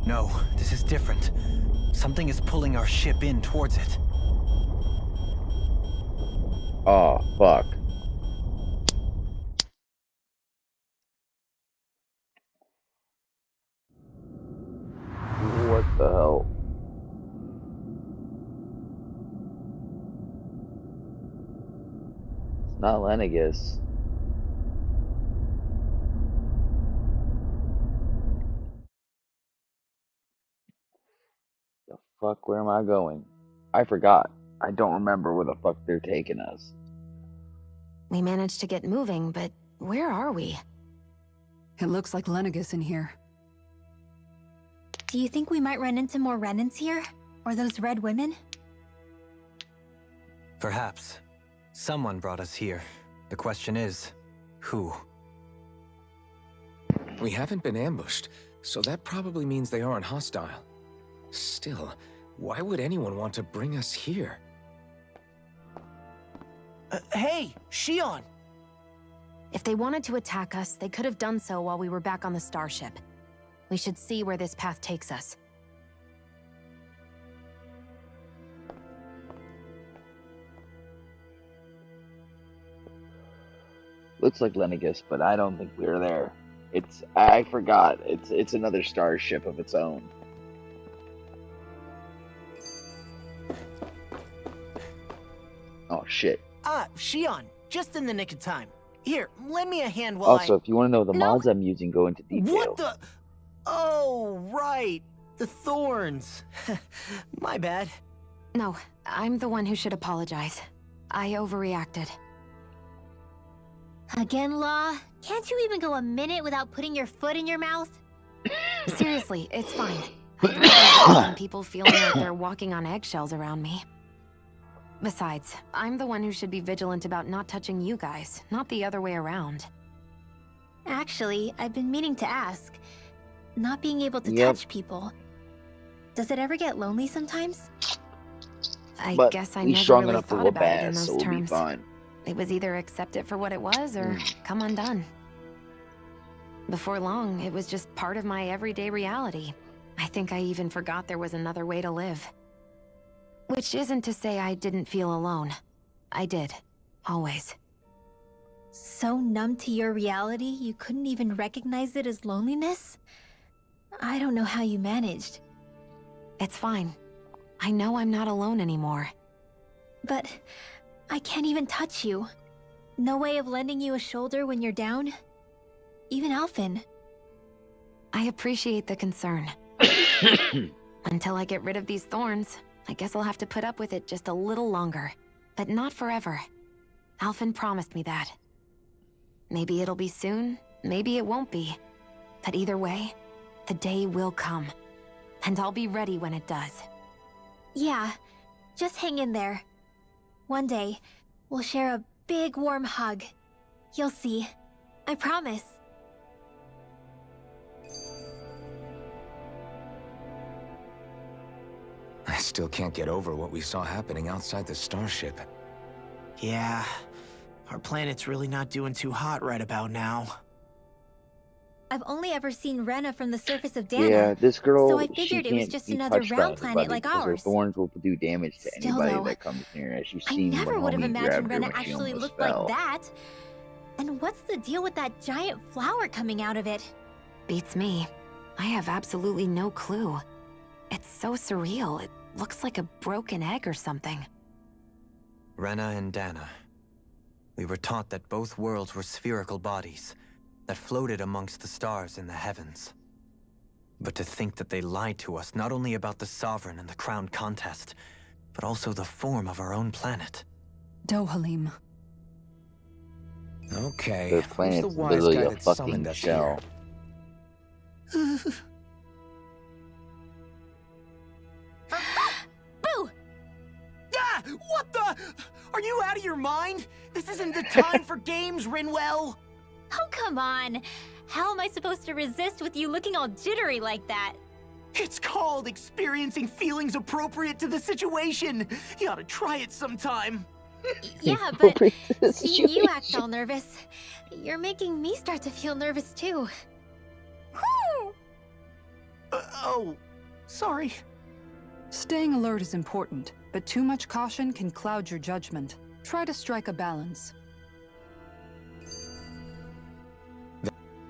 No, this is different. Something is pulling our ship in towards it. Oh, fuck. What the hell? It's not Lenegis. The fuck, where am I going? I forgot. I don't remember where the fuck they're taking us. We managed to get moving, but where are we? It looks like Lenegis in here. Do you think we might run into more Renans here? Or those red women? Perhaps. Someone brought us here. The question is, who? We haven't been ambushed, so that probably means they aren't hostile. Still, why would anyone want to bring us here? Hey, Shion! If they wanted to attack us, they could have done so while we were back on the starship. We should see where this path takes us. Looks like Lenegis, but I don't think we were there. I forgot. It's another starship of its own. Oh shit. Shion, just in the nick of time. Here, lend me a hand while Also, if you want to know the mods I'm using, go into detail. What the? Oh, right. The thorns. My bad. No, I'm the one who should apologize. I overreacted. Again, Law? Can't you even go a minute without putting your foot in your mouth? Seriously, it's fine. I'd rather than people feeling like they're walking on eggshells around me. Besides, I'm the one who should be vigilant about not touching you guys, not the other way around. Actually, I've been meaning to ask. Not being able to Yep. touch people. Does it ever get lonely sometimes? I But guess I he's never strong really enough to thought whoop about it in ass, those so we'll be terms. fine. It was either accept it for what it was or come undone. Before long, it was just part of my everyday reality. I think I even forgot there was another way to live. Which isn't to say I didn't feel alone. I did. Always. So numb to your reality, you couldn't even recognize it as loneliness? I don't know how you managed. It's fine. I know I'm not alone anymore. But I can't even touch you. No way of lending you a shoulder when you're down? Even Alphen. I appreciate the concern. Until I get rid of these thorns, I guess I'll have to put up with it just a little longer. But not forever. Alphen promised me that. Maybe it'll be soon, maybe it won't be. But either way, the day will come. And I'll be ready when it does. Yeah, just hang in there. One day, we'll share a big warm hug. You'll see. I promise. I still can't get over what we saw happening outside the starship. Yeah, our planet's really not doing too hot right about now. I've only ever seen Rena from the surface of Dana. Yeah, this girl, so I she figured it was can't just be another touched by round planet anybody like because her ours. thorns will do damage to Still, anybody though, that comes near her. She's I seen never when would have homie imagined grabbed her Rena when she actually almost looked fell. like that. And what's the deal with that giant flower coming out of it? Beats me. I have absolutely no clue. It's so surreal. It looks like a broken egg or something. Rena and Dana. We were taught that both worlds were spherical bodies that floated amongst the stars in the heavens. But to think that they lied to us not only about the Sovereign and the Crown contest, but also the form of our own planet. Dohalim. Okay, Their who's the planet's wise literally guy a that fucking summoned us shell. here? Boo! Ah! What the? Are you out of your mind? This isn't the time for games, Rinwell! Oh, come on. How am I supposed to resist with you looking all jittery like that? It's called experiencing feelings appropriate to the situation. You ought to try it sometime. Yeah, but seeing you act all nervous, you're making me start to feel nervous too. Oh, sorry. Staying alert is important, but too much caution can cloud your judgment. Try to strike a balance.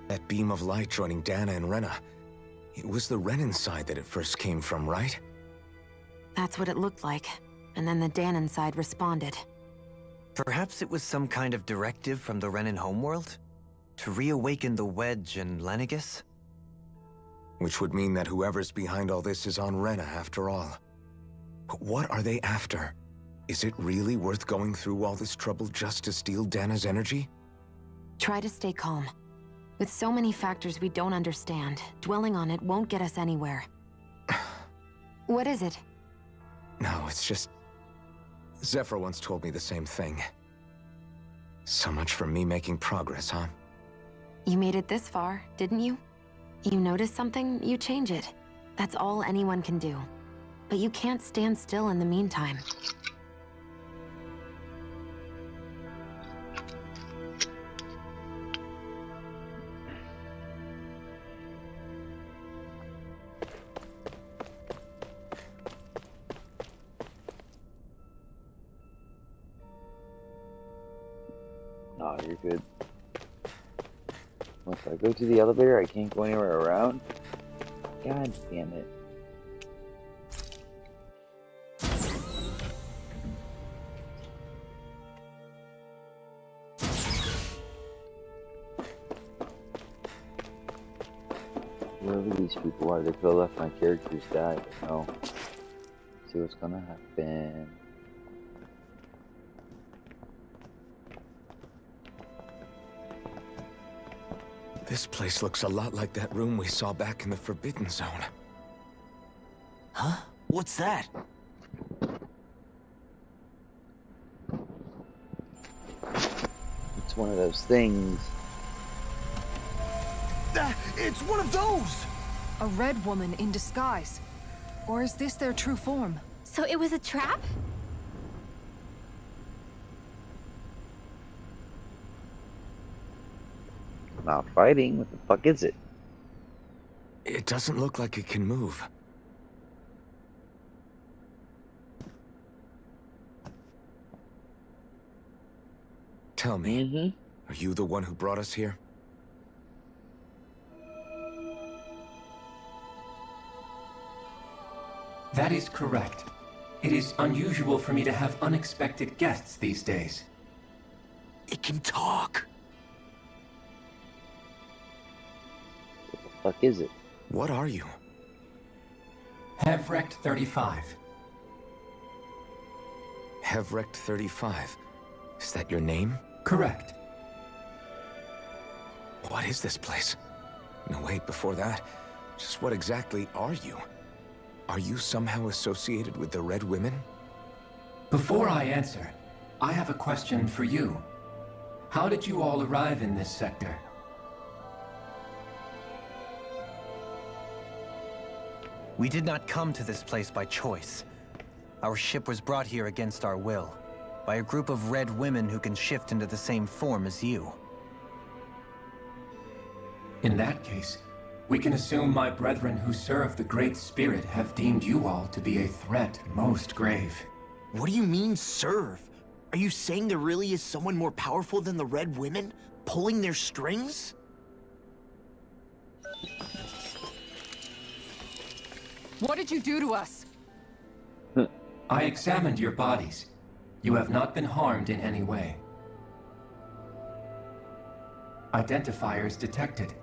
That beam of light joining Dana and Rena. It was the Renan side that it first came from, right? That's what it looked like. And then the Danon side responded. Perhaps it was some kind of directive from the Renan homeworld? To reawaken the Wedge and Lenegis? Which would mean that whoever's behind all this is on Rena after all. But what are they after? Is it really worth going through all this trouble just to steal Dana's energy? Try to stay calm. With so many factors we don't understand, dwelling on it won't get us anywhere. What is it? No, it's just... Zephyr once told me the same thing. So much for me making progress, huh? You made it this far, didn't you? You notice something, you change it. That's all anyone can do. But you can't stand still in the meantime. Oh, you're good. Once I go to the elevator, I can't go anywhere around. God damn it. Whoever these people are, they could have left my characters die, but no. See what's gonna happen. This place looks a lot like that room we saw back in the Forbidden Zone. Huh? What's that? It's one of those things. It's one of those! A red woman in disguise. Or is this their true form? So it was a trap? Not fighting. What the fuck is it? It doesn't look like it can move. Tell me, are you the one who brought us here? That is correct. It is unusual for me to have unexpected guests these days. It can talk. What the fuck is it? What are you? Hevrect 35. Hevrect 35. Is that your name? Correct. What is this place? No, wait, before that, just what exactly are you? Are you somehow associated with the Red Women? Before I answer, I have a question for you. How did you all arrive in this sector? We did not come to this place by choice. Our ship was brought here against our will, by a group of red women who can shift into the same form as you. In that case, we can assume my brethren who serve the Great Spirit have deemed you all to be a threat most grave. What do you mean, serve? Are you saying there really is someone more powerful than the Red Women, pulling their strings? What did you do to us? I examined your bodies. You have not been harmed in any way. Identifiers detected.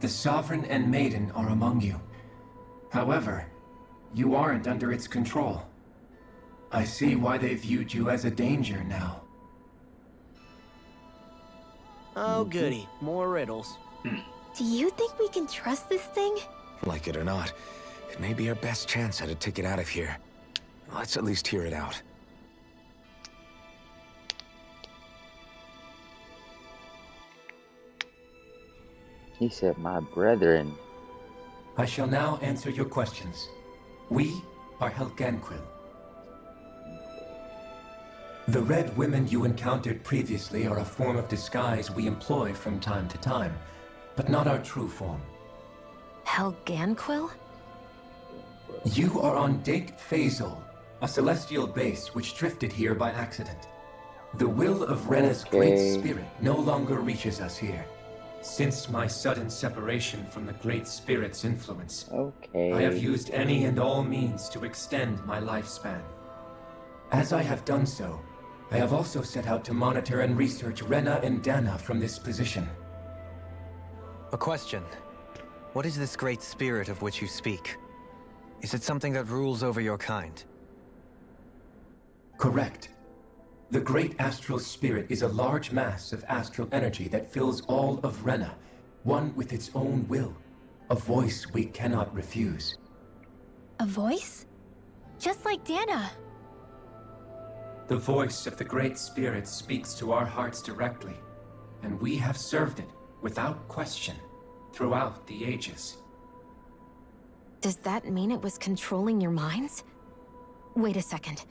The Sovereign and Maiden are among you. However, you aren't under its control. I see why they viewed you as a danger now. Oh goody, more riddles. Do you think we can trust this thing? Like it or not, it may be our best chance at a ticket out of here. Let's at least hear it out. He said, my brethren. I shall now answer your questions. We are Helganquil. The Red Women you encountered previously are a form of disguise we employ from time to time, but not our true form. Helganquil? You are on Dake Phasal, a celestial base which drifted here by accident. The will of Rena's great spirit no longer reaches us here. Since my sudden separation from the Great Spirit's influence, I have used any and all means to extend my lifespan. As I have done so, I have also set out to monitor and research Rena and Dana from this position. A question. What is this great spirit of which you speak? Is it something that rules over your kind? Correct. The Great Astral Spirit is a large mass of astral energy that fills all of Rena, one with its own will, a voice we cannot refuse. A voice? Just like Dana. The voice of the Great Spirit speaks to our hearts directly, and we have served it, without question, throughout the ages. Does that mean it was controlling your minds? Wait a second.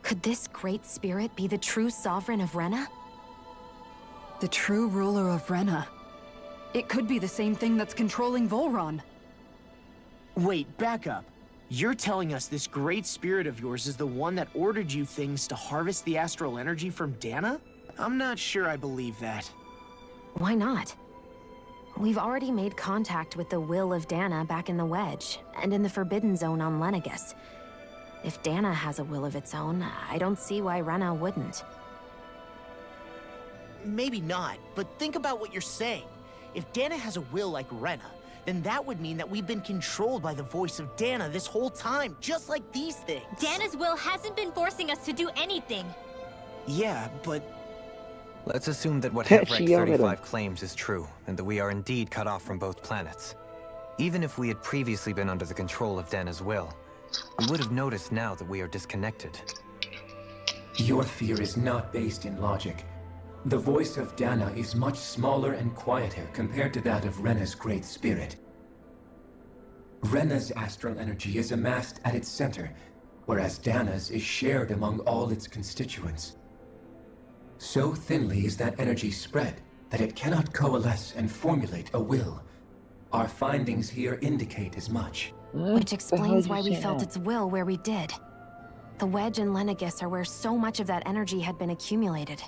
Could this Great Spirit be the true sovereign of Rena? The true ruler of Rena. It could be the same thing that's controlling Volron. Wait, back up. You're telling us this great spirit of yours is the one that ordered you things to harvest the astral energy from Dana? I'm not sure I believe that. Why not? We've already made contact with the will of Dana back in the Wedge, and in the Forbidden Zone on Lenegus. If Dana has a will of its own, I don't see why Rena wouldn't. Maybe not, but think about what you're saying. If Dana has a will like Rena, then that would mean that we've been controlled by the voice of Dana this whole time, just like these things. Dana's will hasn't been forcing us to do anything. Yeah, but... Let's assume that what She Hevrek yelled at him. 35 claims is true, and that we are indeed cut off from both planets. Even if we had previously been under the control of Dana's will, we would have noticed now that we are disconnected. Your fear is not based in logic. The voice of Dana is much smaller and quieter compared to that of Rena's Great Spirit. Rena's astral energy is amassed at its center, whereas Dana's is shared among all its constituents. So thinly is that energy spread that it cannot coalesce and formulate a will. Our findings here indicate as much. Which explains why we felt its will where we did. The Wedge and Lenegus are where so much of that energy had been accumulated.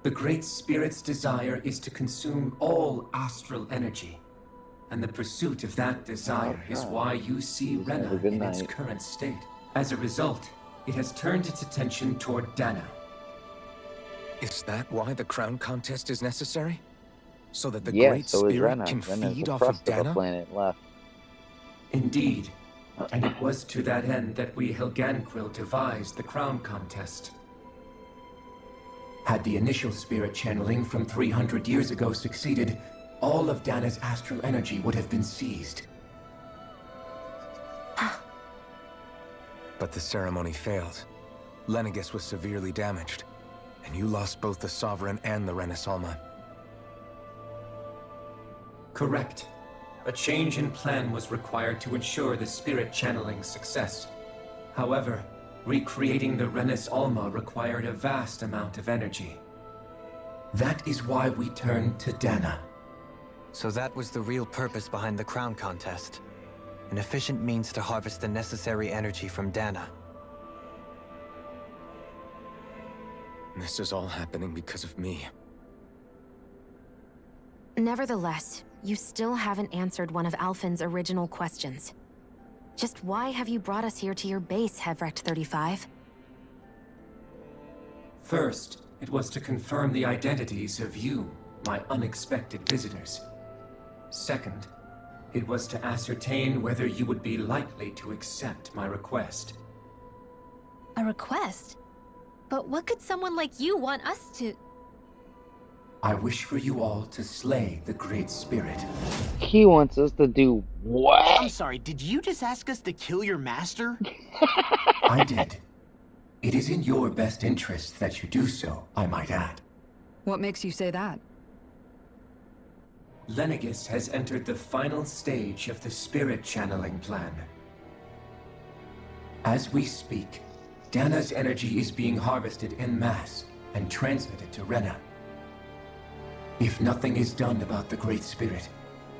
The Great Spirit's desire is to consume all astral energy. And the pursuit of that desire is why you see Rena in its current state. As a result, it has turned its attention toward Dana. Is that why the crown contest is necessary? So that the Yeah, Great so is Spirit Rena. can Rena's feed the off of crust of the Dana? planet left. Indeed. And it was to that end that we Helganquil devised the crown contest. Had the initial spirit channeling from 300 years ago succeeded, all of Dana's astral energy would have been seized. But the ceremony failed. Lenegus was severely damaged, and you lost both the Sovereign and the Renasalma. Correct. A change in plan was required to ensure the spirit channeling's success. However, recreating the Renis Alma required a vast amount of energy. That is why we turned to Dana. So that was the real purpose behind the crown contest. An efficient means to harvest the necessary energy from Dana. This is all happening because of me. Nevertheless, you still haven't answered one of Alphen's original questions. Just why have you brought us here to your base, Hevrek 35? First, it was to confirm the identities of you, my unexpected visitors. Second, it was to ascertain whether you would be likely to accept my request. A request? But what could someone like you want us to... I wish for you all to slay the Great Spirit. He wants us to do what? I'm sorry, did you just ask us to kill your master? I did. It is in your best interest that you do so, I might add. What makes you say that? Lenegus has entered the final stage of the spirit channeling plan. As we speak, Dana's energy is being harvested en masse and transmitted to Rena. If nothing is done about the Great Spirit,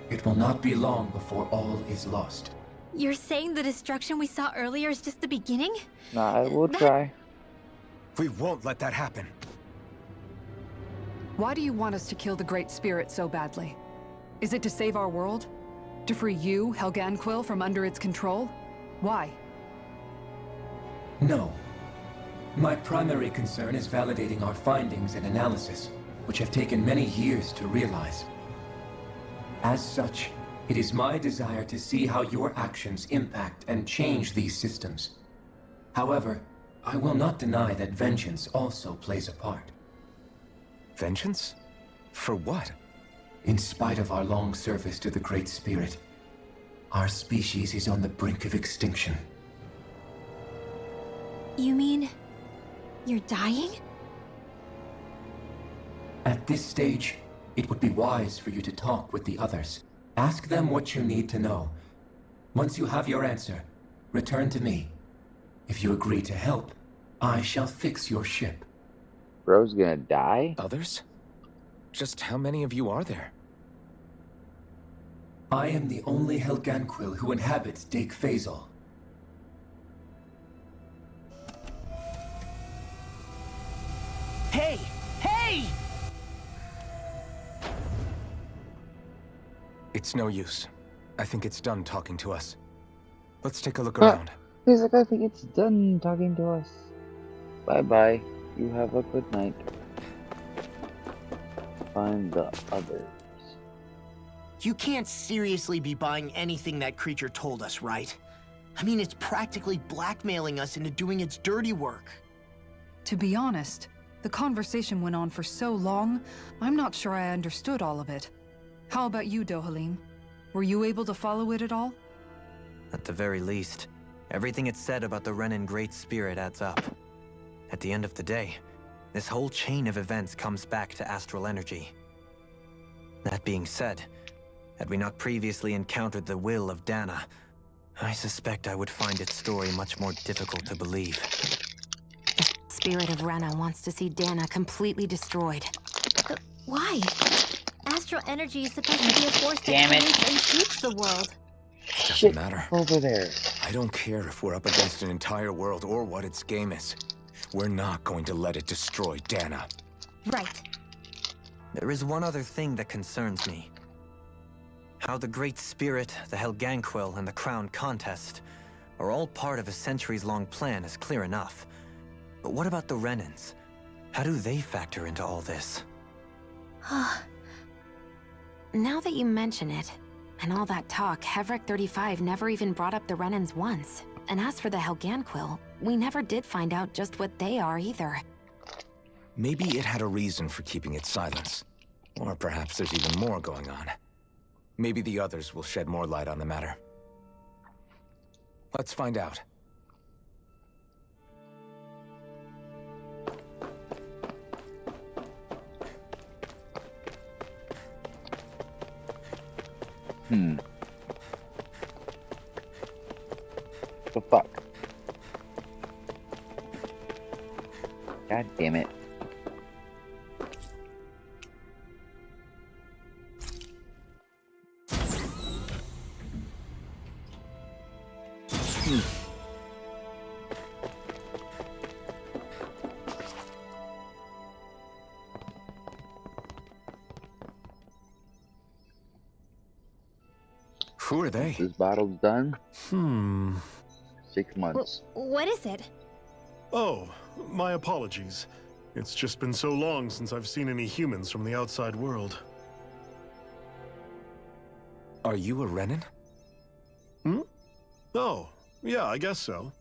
it will not be long before all is lost. You're saying the destruction we saw earlier is just the beginning? Nah, I will try. We won't let that happen. Why do you want us to kill the Great Spirit so badly? Is it to save our world? To free you, Helganquil, from under its control? Why? No. My primary concern is validating our findings and analysis, which have taken many years to realize. As such, it is my desire to see how your actions impact and change these systems. However, I will not deny that vengeance also plays a part. Vengeance? For what? In spite of our long service to the Great Spirit, our species is on the brink of extinction. You mean... you're dying? At this stage, it would be wise for you to talk with the others. Ask them what you need to know. Once you have your answer, return to me. If you agree to help, I shall fix your ship. Bro's gonna die? Others? Just how many of you are there? I am the only Helganquil who inhabits Dake Faisal. Hey! Hey! It's no use. I think it's done talking to us. Let's take a look around. He's like, I think it's done talking to us. Bye-bye. You have a good night. Find the others. You can't seriously be buying anything that creature told us, right? I mean, it's practically blackmailing us into doing its dirty work. To be honest, the conversation went on for so long, I'm not sure I understood all of it. How about you, Dohalim? Were you able to follow it at all? At the very least, everything it said about the Renan Great Spirit adds up. At the end of the day, this whole chain of events comes back to astral energy. That being said, had we not previously encountered the will of Dana, I suspect I would find its story much more difficult to believe. The spirit of Rena wants to see Dana completely destroyed. But why? Astral energy is supposed to be a force that Damn it. creates and shapes the world. It doesn't matter. Over there. I don't care if we're up against an entire world or what its game is. We're not going to let it destroy Dana. Right. There is one other thing that concerns me. How the Great Spirit, the Helganquil, and the Crown Contest are all part of a centuries-long plan is clear enough. But what about the Renans? How do they factor into all this? Now that you mention it, and all that talk, Hevrek 35 never even brought up the Renans once. And as for the Helganquil, we never did find out just what they are either. Maybe it had a reason for keeping its silence. Or perhaps there's even more going on. Maybe the others will shed more light on the matter. Let's find out. The fuck? God damn it. Who are they? This battle's done. 6 W months. what is it? Oh, my apologies. It's just been so long since I've seen any humans from the outside world. Are you a Renan? Oh, yeah, I guess so.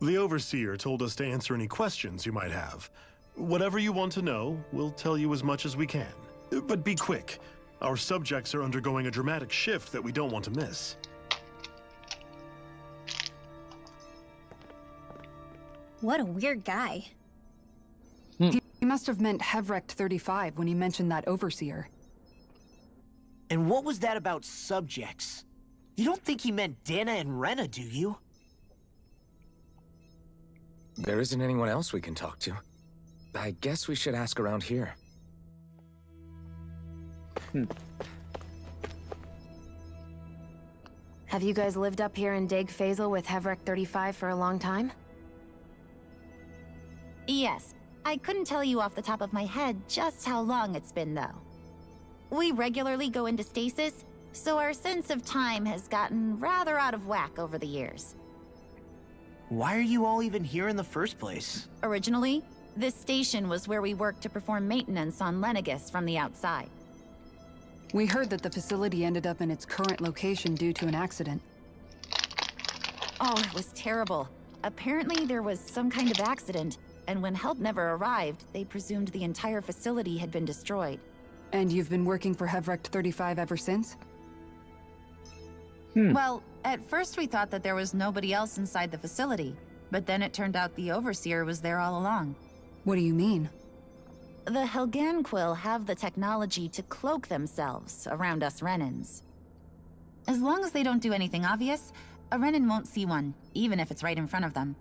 The Overseer told us to answer any questions you might have. Whatever you want to know, we'll tell you as much as we can. But be quick. Our subjects are undergoing a dramatic shift that we don't want to miss. What a weird guy. He must have meant Hevrek 35 when he mentioned that Overseer. And what was that about subjects? You don't think he meant Dana and Rena, do you? There isn't anyone else we can talk to. I guess we should ask around here. Have you guys lived up here in Dake Faisal with Hevrek 35 for a long time? Yes. I couldn't tell you off the top of my head just how long it's been, though. We regularly go into stasis, so our sense of time has gotten rather out of whack over the years. Why are you all even here in the first place? Originally, this station was where we worked to perform maintenance on Lenegis from the outside. We heard that the facility ended up in its current location due to an accident. Oh, it was terrible. Apparently there was some kind of accident, and when help never arrived, they presumed the entire facility had been destroyed. And you've been working for Hevrecht 35 ever since? Well, at first we thought that there was nobody else inside the facility, but then it turned out the Overseer was there all along. What do you mean? The Helganquil have the technology to cloak themselves around us Renans. As long as they don't do anything obvious, a Renan won't see one, even if it's right in front of them.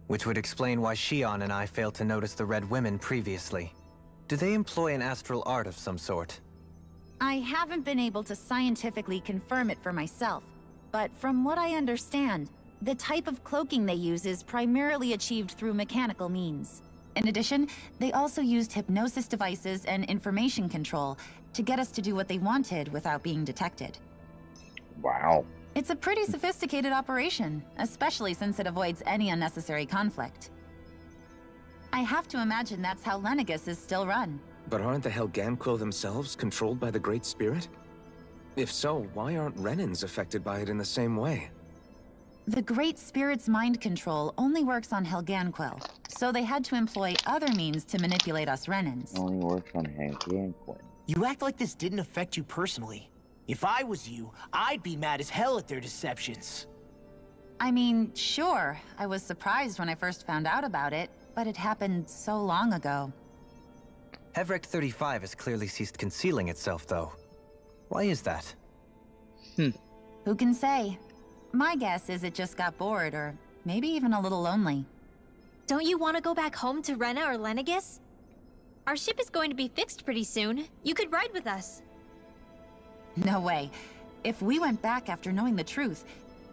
Which would explain why Shion and I failed to notice the Red Women previously. Do they employ an astral art of some sort? I haven't been able to scientifically confirm it for myself, but from what I understand, the type of cloaking they use is primarily achieved through mechanical means. In addition, they also used hypnosis devices and information control to get us to do what they wanted without being detected. Wow. It's a pretty sophisticated operation, especially since it avoids any unnecessary conflict. I have to imagine that's how Lenegis is still run. But aren't the Helganquil themselves controlled by the Great Spirit? If so, why aren't Renans affected by it in the same way? The Great Spirit's mind control only works on Helganquil, so they had to employ other means to manipulate us Renans. Only works on Helganquil. You act like this didn't affect you personally. If I was you, I'd be mad as hell at their deceptions. I mean, sure, I was surprised when I first found out about it, but it happened so long ago. Hevrecht 35 has clearly ceased concealing itself, though. Why is that? Who can say? My guess is it just got bored, or maybe even a little lonely. Don't you want to go back home to Rena or Lenegis? Our ship is going to be fixed pretty soon. You could ride with us. No way. If we went back after knowing the truth,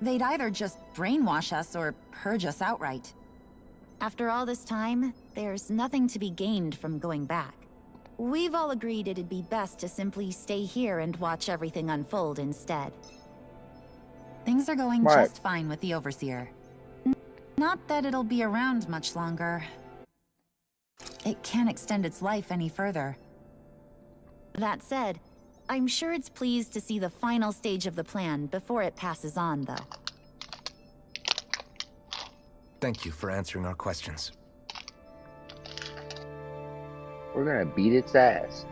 they'd either just brainwash us or purge us outright. After all this time, there's nothing to be gained from going back. We've all agreed it'd be best to simply stay here and watch everything unfold instead. Things are going just fine with the Overseer. Not that it'll be around much longer. It can't extend its life any further. That said, I'm sure it's pleased to see the final stage of the plan before it passes on, though. Thank you for answering our questions. We're gonna beat its ass.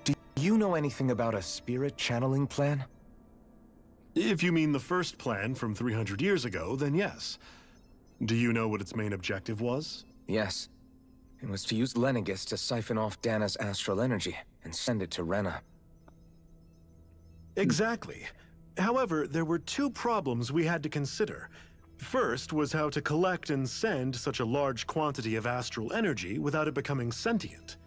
Do you know anything about a spirit channeling plan? If you mean the first plan from 300 years ago, then yes. Do you know what its main objective was? Yes. It was to use Lenegis to siphon off Dana's astral energy and send it to Rena. Exactly. However, there were two problems we had to consider. First was how to collect and send such a large quantity of astral energy without it becoming sentient.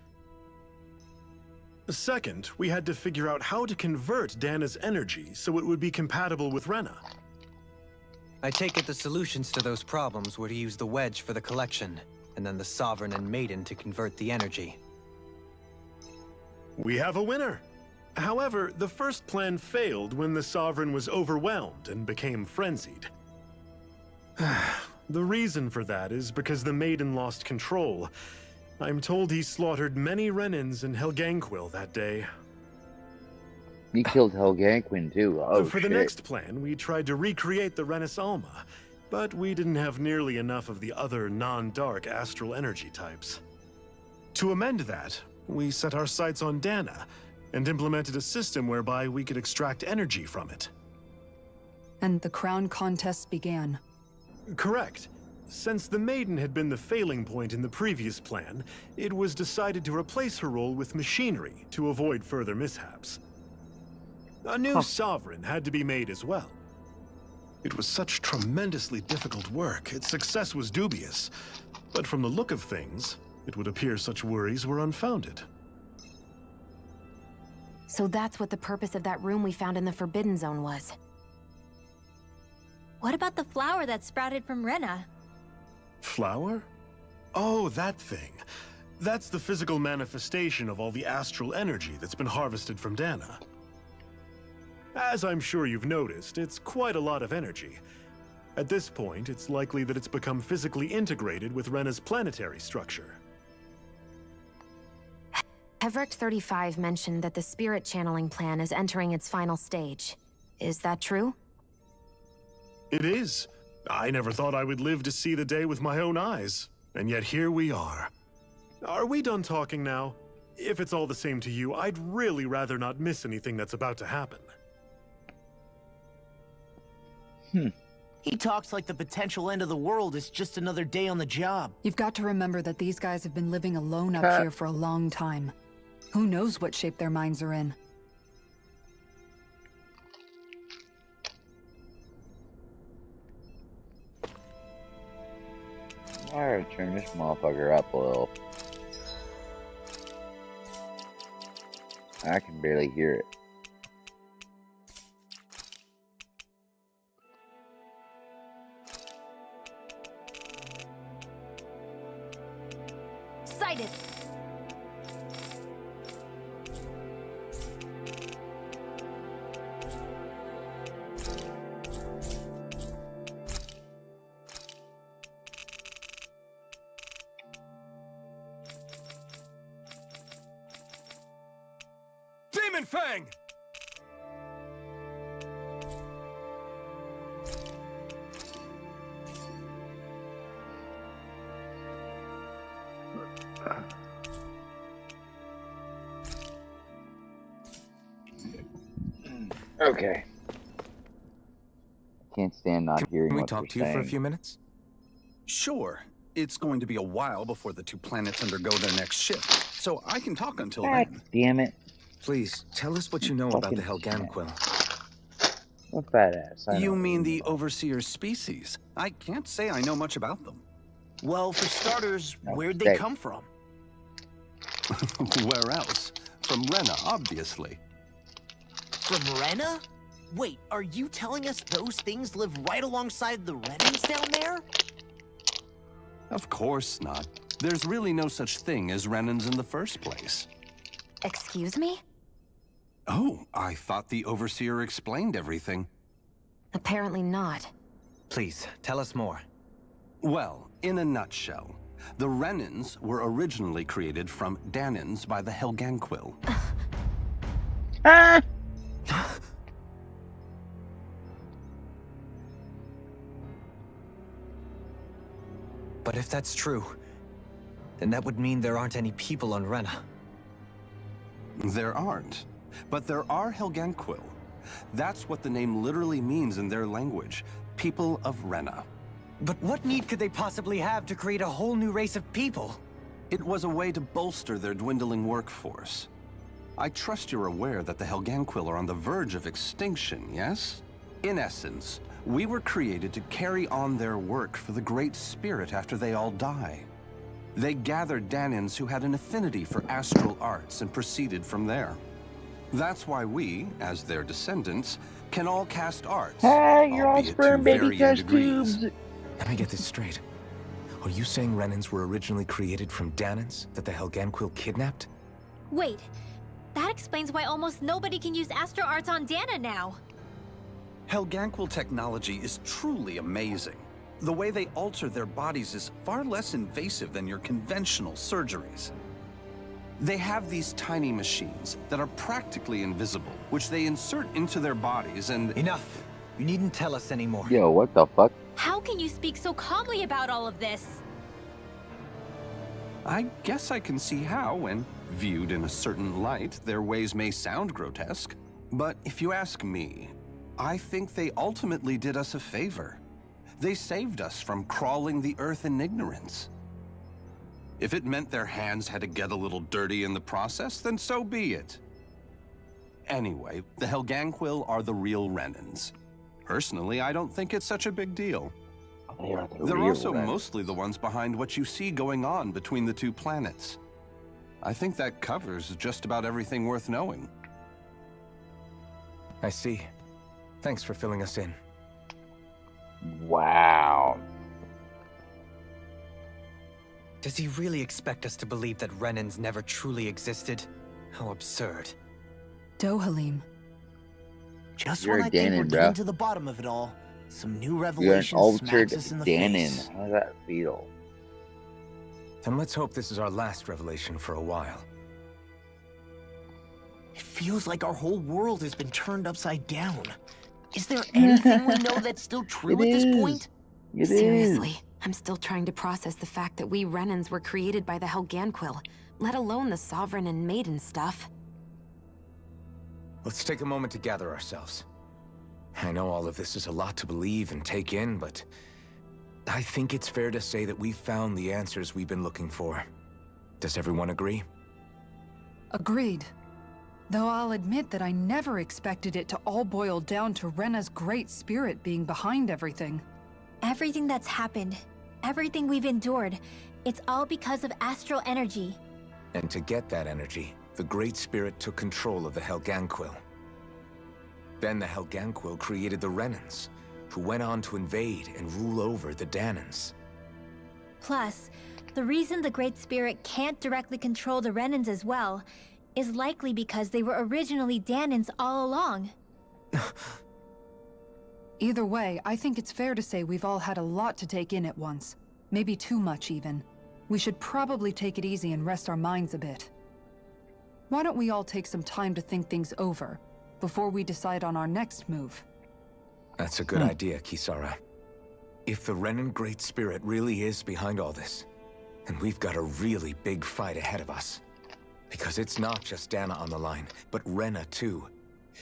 Second, we had to figure out how to convert Dana's energy so it would be compatible with Rena. I take it the solutions to those problems were to use the wedge for the collection, and then the Sovereign and Maiden to convert the energy. We have a winner! However, the first plan failed when the Sovereign was overwhelmed and became frenzied. The reason for that is because the Maiden lost control. I'm told he slaughtered many Renans and Helganquil that day. You killed Helganquin too. Oh, For the next plan, we tried to recreate the Renis Alma, but we didn't have nearly enough of the other non-dark astral energy types. To amend that, we set our sights on Dana, and implemented a system whereby we could extract energy from it. And the crown contest began. Correct. Since the Maiden had been the failing point in the previous plan, it was decided to replace her role with machinery to avoid further mishaps. A new Sovereign had to be made as well. It was such tremendously difficult work, its success was dubious. But from the look of things, it would appear such worries were unfounded. So that's what the purpose of that room we found in the Forbidden Zone was. What about the flower that sprouted from Rena? Flower? Oh, that thing. That's the physical manifestation of all the astral energy that's been harvested from Dana. As I'm sure you've noticed, it's quite a lot of energy. At this point, it's likely that it's become physically integrated with Rena's planetary structure. Hevrek 35 mentioned that the spirit channeling plan is entering its final stage. Is that true? It is. I never thought I would live to see the day with my own eyes, and yet here we are. Are we done talking now? If it's all the same to you, I'd really rather not miss anything that's about to happen. He talks like the potential end of the world is just another day on the job. You've got to remember that these guys have been living alone up here for a long time. Who knows what shape their minds are in? Alright, turn this motherfucker up a little. I can barely hear it. Sighted. Demon Fang! Okay. Can't stand not hearing Can we what talk they're to you for a saying. few minutes? Sure. It's going to be a while before the two planets undergo their next shift, so I can talk until God then. damn it. Please, tell us what you know about the Helganquil. What badass. I You know. mean the Overseer species? I can't say I know much about them. Well, for starters, where'd they thanks. come from? Where else? From Rena, obviously. From Rena? Wait, are you telling us those things live right alongside the Renans down there? Of course not. There's really no such thing as Renans in the first place. Excuse me? Oh, I thought the Overseer explained everything. Apparently not. Please, tell us more. Well, in a nutshell, the Renans were originally created from Danans by the Helganquil. Ah! But if that's true, then that would mean there aren't any people on Rena. There aren't. But there are Helganquil. That's what the name literally means in their language. People of Rena. But what need could they possibly have to create a whole new race of people? It was a way to bolster their dwindling workforce. I trust you're aware that the Helganquil are on the verge of extinction, yes? In essence, we were created to carry on their work for the Great Spirit after they all die. They gathered Danans who had an affinity for astral arts and proceeded from there. That's why we, as their descendants, can all cast arts, Hey, you're all albeit to sperm baby varying test degrees. tubes. Let me get this straight. Are you saying Renans were originally created from Danans that the Helganquil kidnapped? Wait, that explains why almost nobody can use Astro Arts on Dana now. Helganquil technology is truly amazing. The way they alter their bodies is far less invasive than your conventional surgeries. They have these tiny machines that are practically invisible, which they insert into their bodies and... Enough! You needn't tell us anymore. Yo, what the fuck? How can you speak so calmly about all of this? I guess I can see how, when viewed in a certain light, their ways may sound grotesque. But if you ask me, I think they ultimately did us a favor. They saved us from crawling the earth in ignorance. If it meant their hands had to get a little dirty in the process, then so be it. Anyway, the Helganquil are the real Renans. Personally, I don't think it's such a big deal. They're also mostly the ones behind what you see going on between the two planets. I think that covers just about everything worth knowing. I see. Thanks for filling us in. Wow. Does he really expect us to believe that Renans never truly existed? How absurd. Dohalim. Just You're when a I think we're Danon, getting bruh. to the bottom of it all, some new You're an revelation altered smacks us in the Danon. face. How does that feel? Then let's hope this is our last revelation for a while. It feels like our whole world has been turned upside down. Is there anything we know that's still true at this point? Seriously, I'm still trying to process the fact that we Renans were created by the Helganquil, let alone the Sovereign and Maiden stuff. Let's take a moment to gather ourselves. I know all of this is a lot to believe and take in, but I think it's fair to say that we've found the answers we've been looking for. Does everyone agree? Agreed. Though I'll admit that I never expected it to all boil down to Rena's great spirit being behind everything. Everything that's happened, everything we've endured, it's all because of astral energy. And to get that energy, the Great Spirit took control of the Helganquil. Then the Helganquil created the Renans, who went on to invade and rule over the Danans. Plus, the reason the Great Spirit can't directly control the Renans as well is likely because they were originally Danans all along. Either way, I think it's fair to say we've all had a lot to take in at once. Maybe too much, even. We should probably take it easy and rest our minds a bit. Why don't we all take some time to think things over, before we decide on our next move? That's a good idea, Kisara. If the Renan Great Spirit really is behind all this, then we've got a really big fight ahead of us. Because it's not just Dana on the line, but Rena too.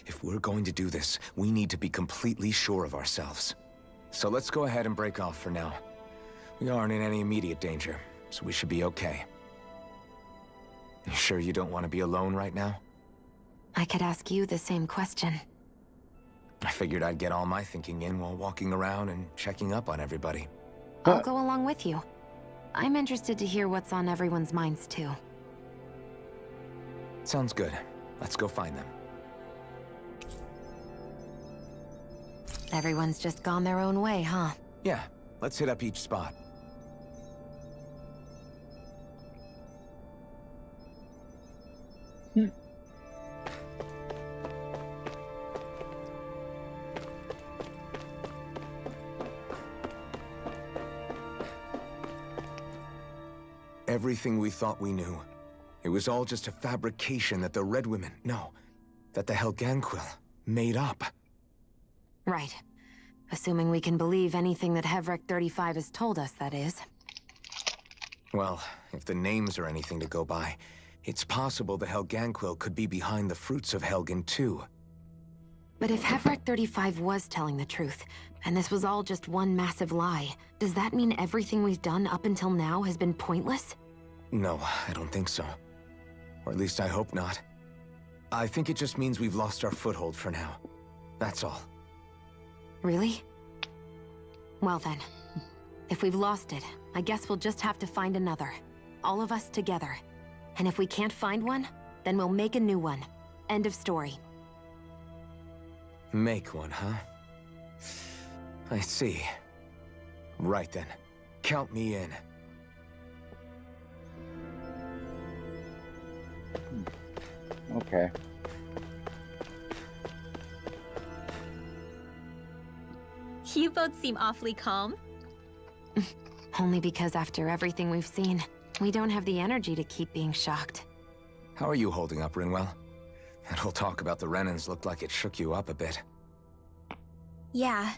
If we're going to do this, we need to be completely sure of ourselves. So let's go ahead and break off for now. We aren't in any immediate danger, so we should be okay. You sure you don't want to be alone right now? I could ask you the same question. I figured I'd get all my thinking in while walking around and checking up on everybody. I'll go along with you. I'm interested to hear what's on everyone's minds too. Sounds good. Let's go find them. Everyone's just gone their own way, huh? Yeah, let's hit up each spot. Everything we thought we knew. It was all just a fabrication that the Red Women, no, that the Helganquil made up. Right. Assuming we can believe anything that Hevrek 35 has told us, that is. Well, if the names are anything to go by, it's possible the Helganquil could be behind the fruits of Helgen too. But if Hevrek 35 was telling the truth, and this was all just one massive lie, does that mean everything we've done up until now has been pointless? No, I don't think so. Or at least I hope not. I think it just means we've lost our foothold for now. That's all. Really? Well then, if we've lost it, I guess we'll just have to find another. All of us together. And if we can't find one, then we'll make a new one. End of story. Make one, huh? I see. Right then. Count me in. Okay. You both seem awfully calm. Only because after everything we've seen, we don't have the energy to keep being shocked. How are you holding up, Rinwell? That whole talk about the Renans looked like it shook you up a bit. Yeah.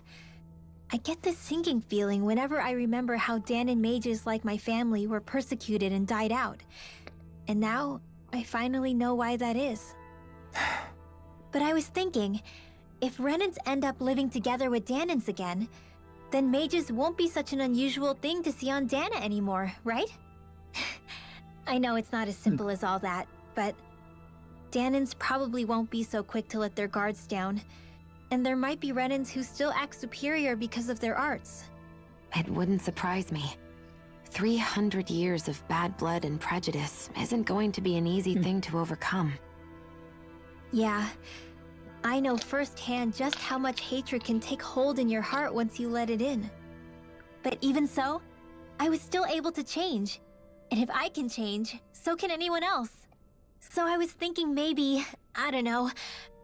I get this sinking feeling whenever I remember how Danan mages like my family were persecuted and died out. And now, I finally know why that is. But I was thinking, if Renans end up living together with Danans again, then mages won't be such an unusual thing to see on Dana anymore, right? I know it's not as simple as all that, but Danans probably won't be so quick to let their guards down. And there might be Renans who still act superior because of their arts. It wouldn't surprise me. 300 years of bad blood and prejudice isn't going to be an easy thing to overcome. Yeah. I know firsthand just how much hatred can take hold in your heart once you let it in. But even so, I was still able to change. And if I can change, so can anyone else. So I was thinking maybe, I don't know,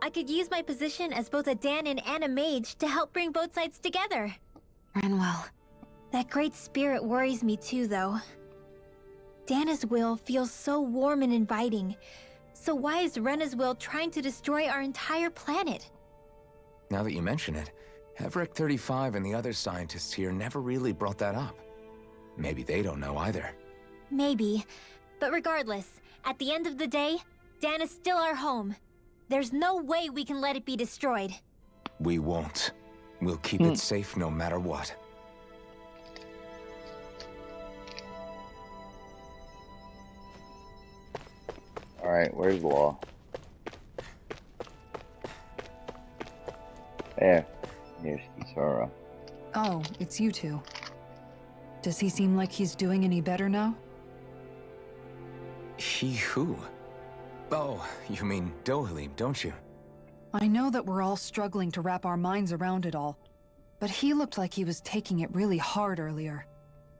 I could use my position as both a Danan and a mage to help bring both sides together. Rinwell. That great spirit worries me too, though. Dana's will feels so warm and inviting, So why is Rena's will trying to destroy our entire planet? Now that you mention it, Everett 35 and the other scientists here never really brought that up. Maybe they don't know either. Maybe. But regardless, at the end of the day, Dan is still our home. There's no way we can let it be destroyed. We won't. We'll keep it safe no matter what. Alright, where's Law? There. Here's Kisara. Oh, it's you two. Does he seem like he's doing any better now? He who? Oh, you mean Dohalim, don't you? I know that we're all struggling to wrap our minds around it all, but he looked like he was taking it really hard earlier.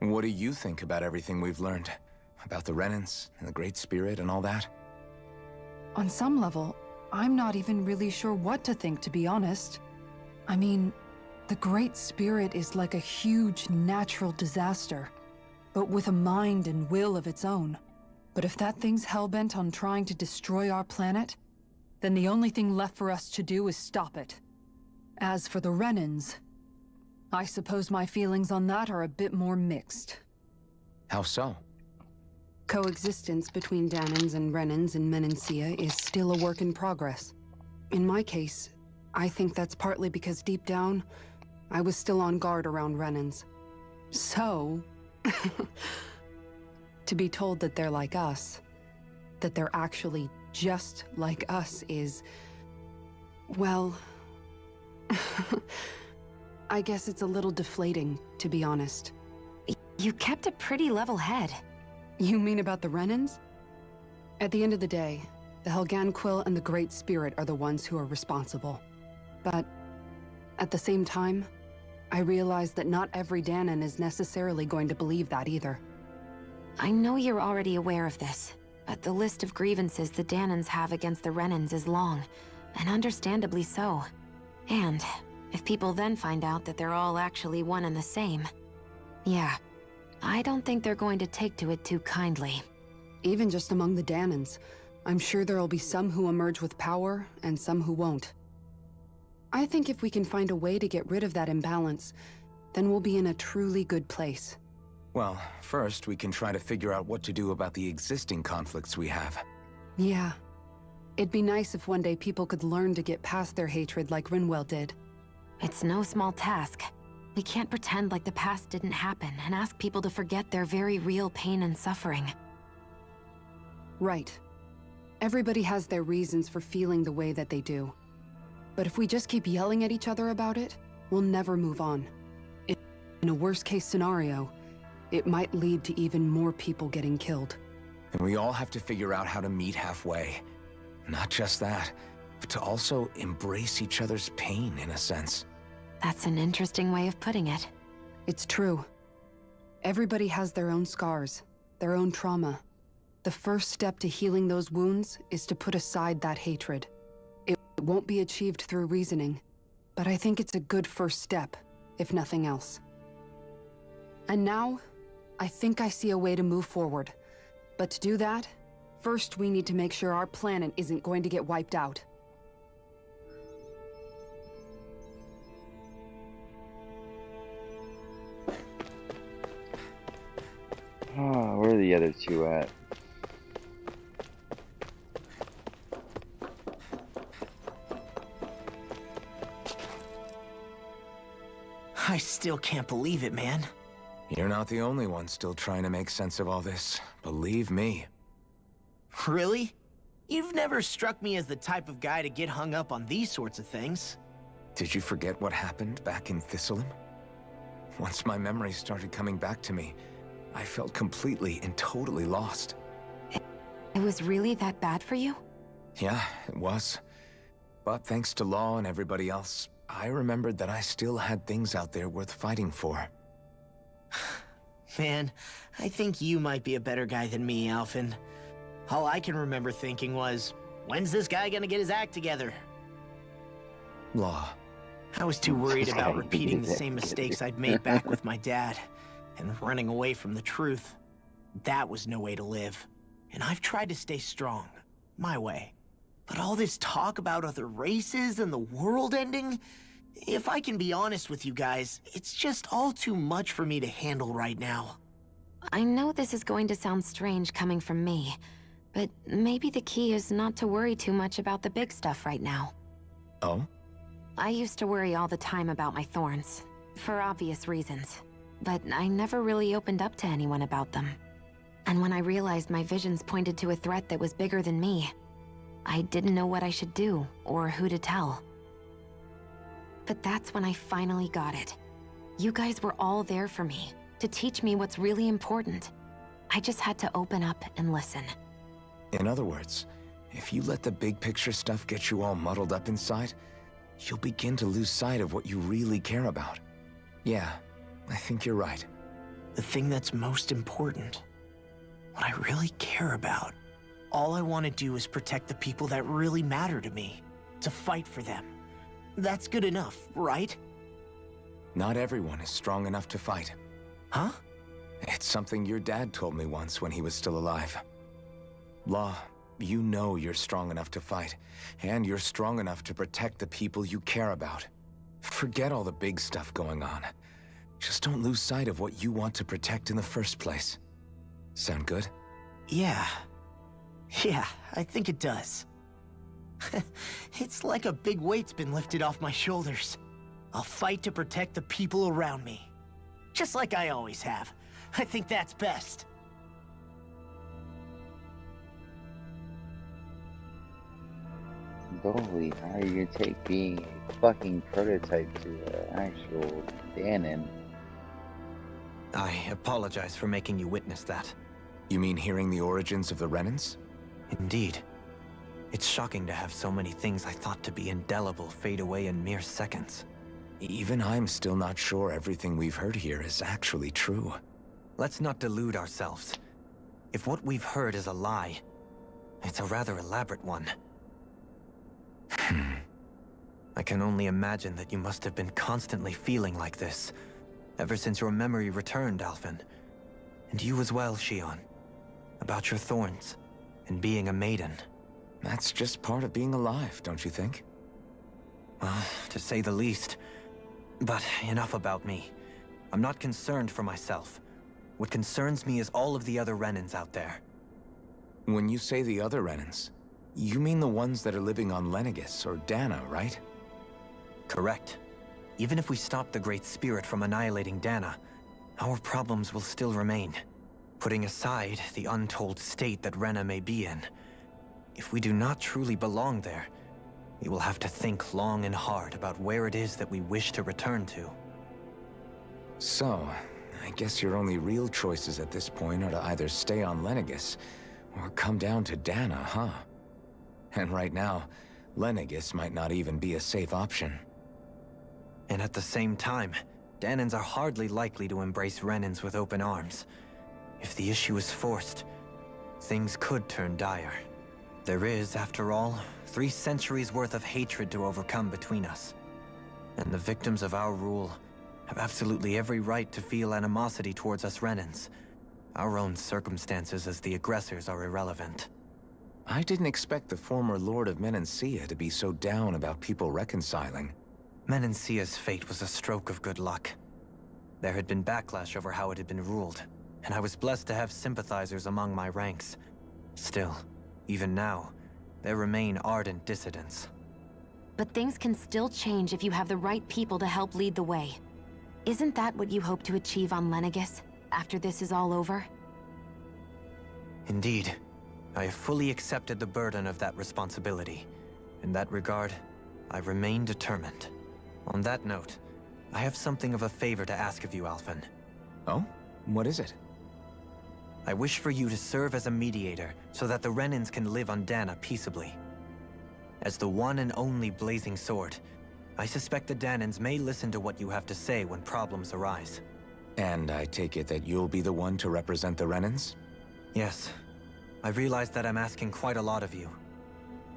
What do you think about everything we've learned? About the Renans and the Great Spirit and all that? On some level, I'm not even really sure what to think, to be honest. I mean, the Great Spirit is like a huge natural disaster, but with a mind and will of its own. But if that thing's hellbent on trying to destroy our planet, then the only thing left for us to do is stop it. As for the Renans, I suppose my feelings on that are a bit more mixed. How so? Coexistence between Danans and Renans in Menancia is still a work in progress. In my case, I think that's partly because deep down, I was still on guard around Renans. So, to be told that they're like us, that they're actually just like us is, well, I guess it's a little deflating, to be honest. You kept a pretty level head. You mean about the Renans? At the end of the day, the Helgan Quill and the Great Spirit are the ones who are responsible. But at the same time, I realize that not every Danan is necessarily going to believe that either. I know you're already aware of this, but the list of grievances the Danans have against the Renans is long, and understandably so. And if people then find out that they're all actually one and the same, yeah, I don't think they're going to take to it too kindly. Even just among the Danans, I'm sure there'll be some who emerge with power and some who won't. I think if we can find a way to get rid of that imbalance, then we'll be in a truly good place. Well, first we can try to figure out what to do about the existing conflicts we have. Yeah. It'd be nice if one day people could learn to get past their hatred like Rinwell did. It's no small task. We can't pretend like the past didn't happen and ask people to forget their very real pain and suffering. Right. Everybody has their reasons for feeling the way that they do. But if we just keep yelling at each other about it, we'll never move on. In a worst-case scenario, it might lead to even more people getting killed. And we all have to figure out how to meet halfway. Not just that, but to also embrace each other's pain, in a sense. That's an interesting way of putting it. It's true. Everybody has their own scars, their own trauma. The first step to healing those wounds is to put aside that hatred. It won't be achieved through reasoning, but I think it's a good first step, if nothing else. And now, I think I see a way to move forward. But to do that, first we need to make sure our planet isn't going to get wiped out. Oh, where are the other two at? I still can't believe it, man. You're not the only one still trying to make sense of all this. Believe me. Really? You've never struck me as the type of guy to get hung up on these sorts of things. Did you forget what happened back in Dohalim? Once my memories started coming back to me, I felt completely and totally lost. It was really that bad for you? Yeah, it was. But thanks to Law and everybody else, I remembered that I still had things out there worth fighting for. Man, I think you might be a better guy than me, Alphen. All I can remember thinking was, when's this guy gonna get his act together? Law. I was too worried about repeating the same mistakes I'd made back with my dad, and running away from the truth. That was no way to live. And I've tried to stay strong, my way. But all this talk about other races and the world ending, if I can be honest with you guys, it's just all too much for me to handle right now. I know this is going to sound strange coming from me, but maybe the key is not to worry too much about the big stuff right now. Oh? I used to worry all the time about my thorns, for obvious reasons, but I never really opened up to anyone about them. And when I realized my visions pointed to a threat that was bigger than me, I didn't know what I should do or who to tell. But that's when I finally got it. You guys were all there for me, to teach me what's really important. I just had to open up and listen. In other words, if you let the big picture stuff get you all muddled up inside, you'll begin to lose sight of what you really care about. Yeah, I think you're right. The thing that's most important, what I really care about, all I want to do is protect the people that really matter to me, to fight for them. That's good enough, right? Not everyone is strong enough to fight. Huh? It's something your dad told me once when he was still alive. Law, you know you're strong enough to fight, and you're strong enough to protect the people you care about. Forget all the big stuff going on. Just don't lose sight of what you want to protect in the first place. Sound good? Yeah, I think it does. It's like a big weight's been lifted off my shoulders. I'll fight to protect the people around me. Just like I always have. I think that's best. Dolly, how are you gonna take being a fucking prototype to an actual Danon? I apologize for making you witness that. You mean hearing the origins of the Renans? Indeed. It's shocking to have so many things I thought to be indelible fade away in mere seconds. Even I'm still not sure everything we've heard here is actually true. Let's not delude ourselves. If what we've heard is a lie, it's a rather elaborate one. I can only imagine that you must have been constantly feeling like this, ever since your memory returned, Alphen. And you as well, Shion. About your thorns, and being a maiden. That's just part of being alive, don't you think? Well, to say the least. But enough about me. I'm not concerned for myself. What concerns me is all of the other Renans out there. When you say the other Renans, you mean the ones that are living on Lenegis or Dana, right? Correct. Even if we stop the Great Spirit from annihilating Dana, our problems will still remain. Putting aside the untold state that Rena may be in, if we do not truly belong there, we will have to think long and hard about where it is that we wish to return to. So, I guess your only real choices at this point are to either stay on Lenegis or come down to Dana, huh? And right now, Lenegis might not even be a safe option. And at the same time, Danans are hardly likely to embrace Renans with open arms. If the issue is forced, things could turn dire. There is, after all, 3 centuries worth of hatred to overcome between us. And the victims of our rule have absolutely every right to feel animosity towards us Renans. Our own circumstances as the aggressors are irrelevant. I didn't expect the former Lord of Menancia to be so down about people reconciling. Menancia's fate was a stroke of good luck. There had been backlash over how it had been ruled, and I was blessed to have sympathizers among my ranks. Still, even now, there remain ardent dissidents. But things can still change if you have the right people to help lead the way. Isn't that what you hope to achieve on Lenegis, after this is all over? Indeed. I have fully accepted the burden of that responsibility. In that regard, I remain determined. On that note, I have something of a favor to ask of you, Alphen. Oh? What is it? I wish for you to serve as a mediator so that the Renans can live on Dana peaceably. As the one and only Blazing Sword, I suspect the Danans may listen to what you have to say when problems arise. And I take it that you'll be the one to represent the Renans? Yes. I realize that I'm asking quite a lot of you.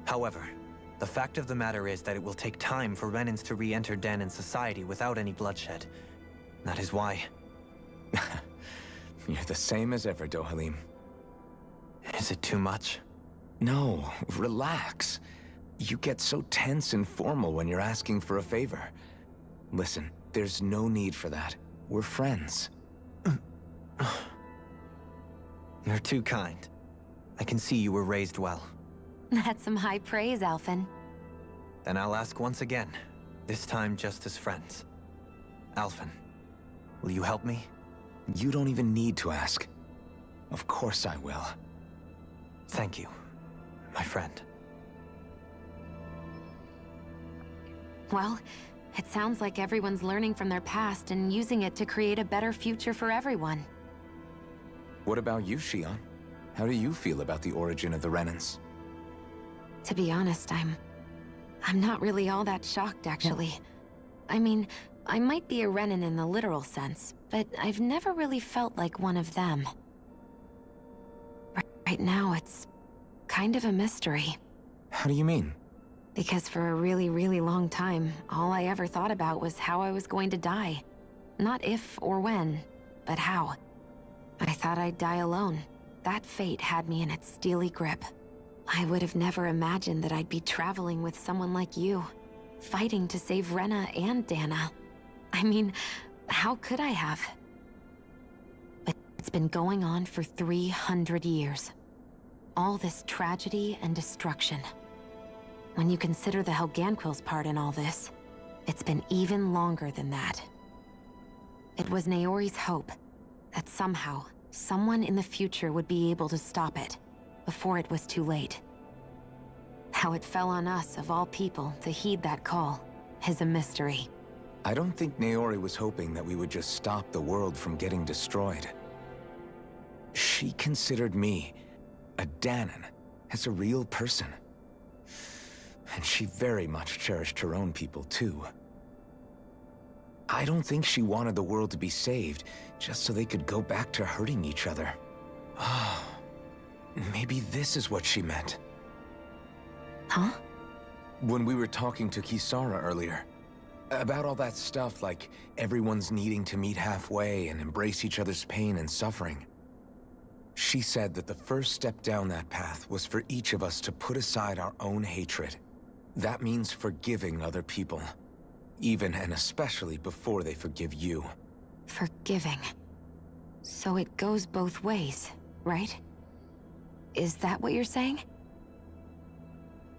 However, the fact of the matter is that it will take time for Renans to re-enter Danan society without any bloodshed. That is why... You're the same as ever, Dohalim. Is it too much? No, relax. You get so tense and formal when you're asking for a favor. Listen, there's no need for that. We're friends. You're too kind. I can see you were raised well. That's some high praise, Alphen. Then I'll ask once again, this time just as friends. Alphen, will you help me? You don't even need to ask. Of course I will. Thank you, my friend. Well, it sounds like everyone's learning from their past and using it to create a better future for everyone. What about you, Shion? How do you feel about the origin of the Renans? To be honest, I'm not really all that shocked, actually. I mean, I might be a Renan in the literal sense, but I've never really felt like one of them. Right now, it's kind of a mystery. How do you mean? Because for a really, really long time, all I ever thought about was how I was going to die. Not if or when, but how. I thought I'd die alone. That fate had me in its steely grip. I would have never imagined that I'd be traveling with someone like you, fighting to save Rena and Dana. I mean, how could I have? But it's been going on for 300 years. All this tragedy and destruction. When you consider the Helganquil's part in all this, it's been even longer than that. It was Naori's hope that somehow, someone in the future would be able to stop it, before it was too late. How it fell on us, of all people, to heed that call, is a mystery. I don't think Naori was hoping that we would just stop the world from getting destroyed. She considered me, a Danan, as a real person. And she very much cherished her own people, too. I don't think she wanted the world to be saved, just so they could go back to hurting each other. Ah, maybe this is what she meant. Huh? When we were talking to Kisara earlier, about all that stuff like everyone's needing to meet halfway and embrace each other's pain and suffering. She said that the first step down that path was for each of us to put aside our own hatred. That means forgiving other people, even and especially before they forgive you. Forgiving. So it goes both ways, right? Is that what you're saying?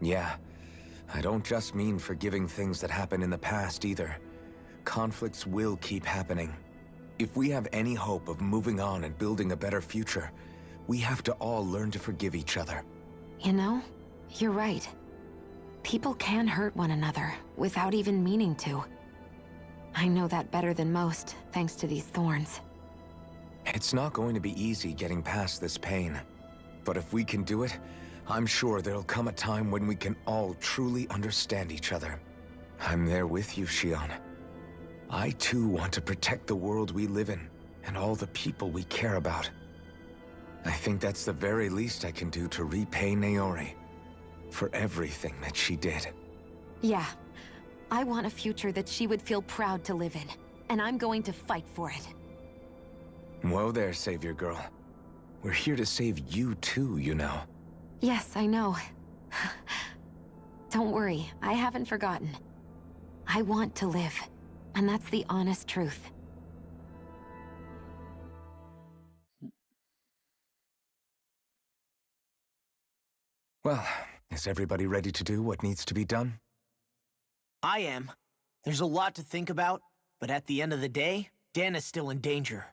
Yeah. I don't just mean forgiving things that happened in the past either. Conflicts will keep happening. If we have any hope of moving on and building a better future, we have to all learn to forgive each other. You know, you're right. People can hurt one another without even meaning to. I know that better than most, thanks to these thorns. It's not going to be easy getting past this pain. But if we can do it, I'm sure there'll come a time when we can all truly understand each other. I'm there with you, Shion. I too want to protect the world we live in, and all the people we care about. I think that's the very least I can do to repay Naori for everything that she did. Yeah. I want a future that she would feel proud to live in, and I'm going to fight for it. Whoa there, Savior Girl. We're here to save you too, you know. Yes, I know. Don't worry, I haven't forgotten. I want to live, and that's the honest truth. Well, is everybody ready to do what needs to be done? I am. There's a lot to think about, but at the end of the day, Dana's still in danger.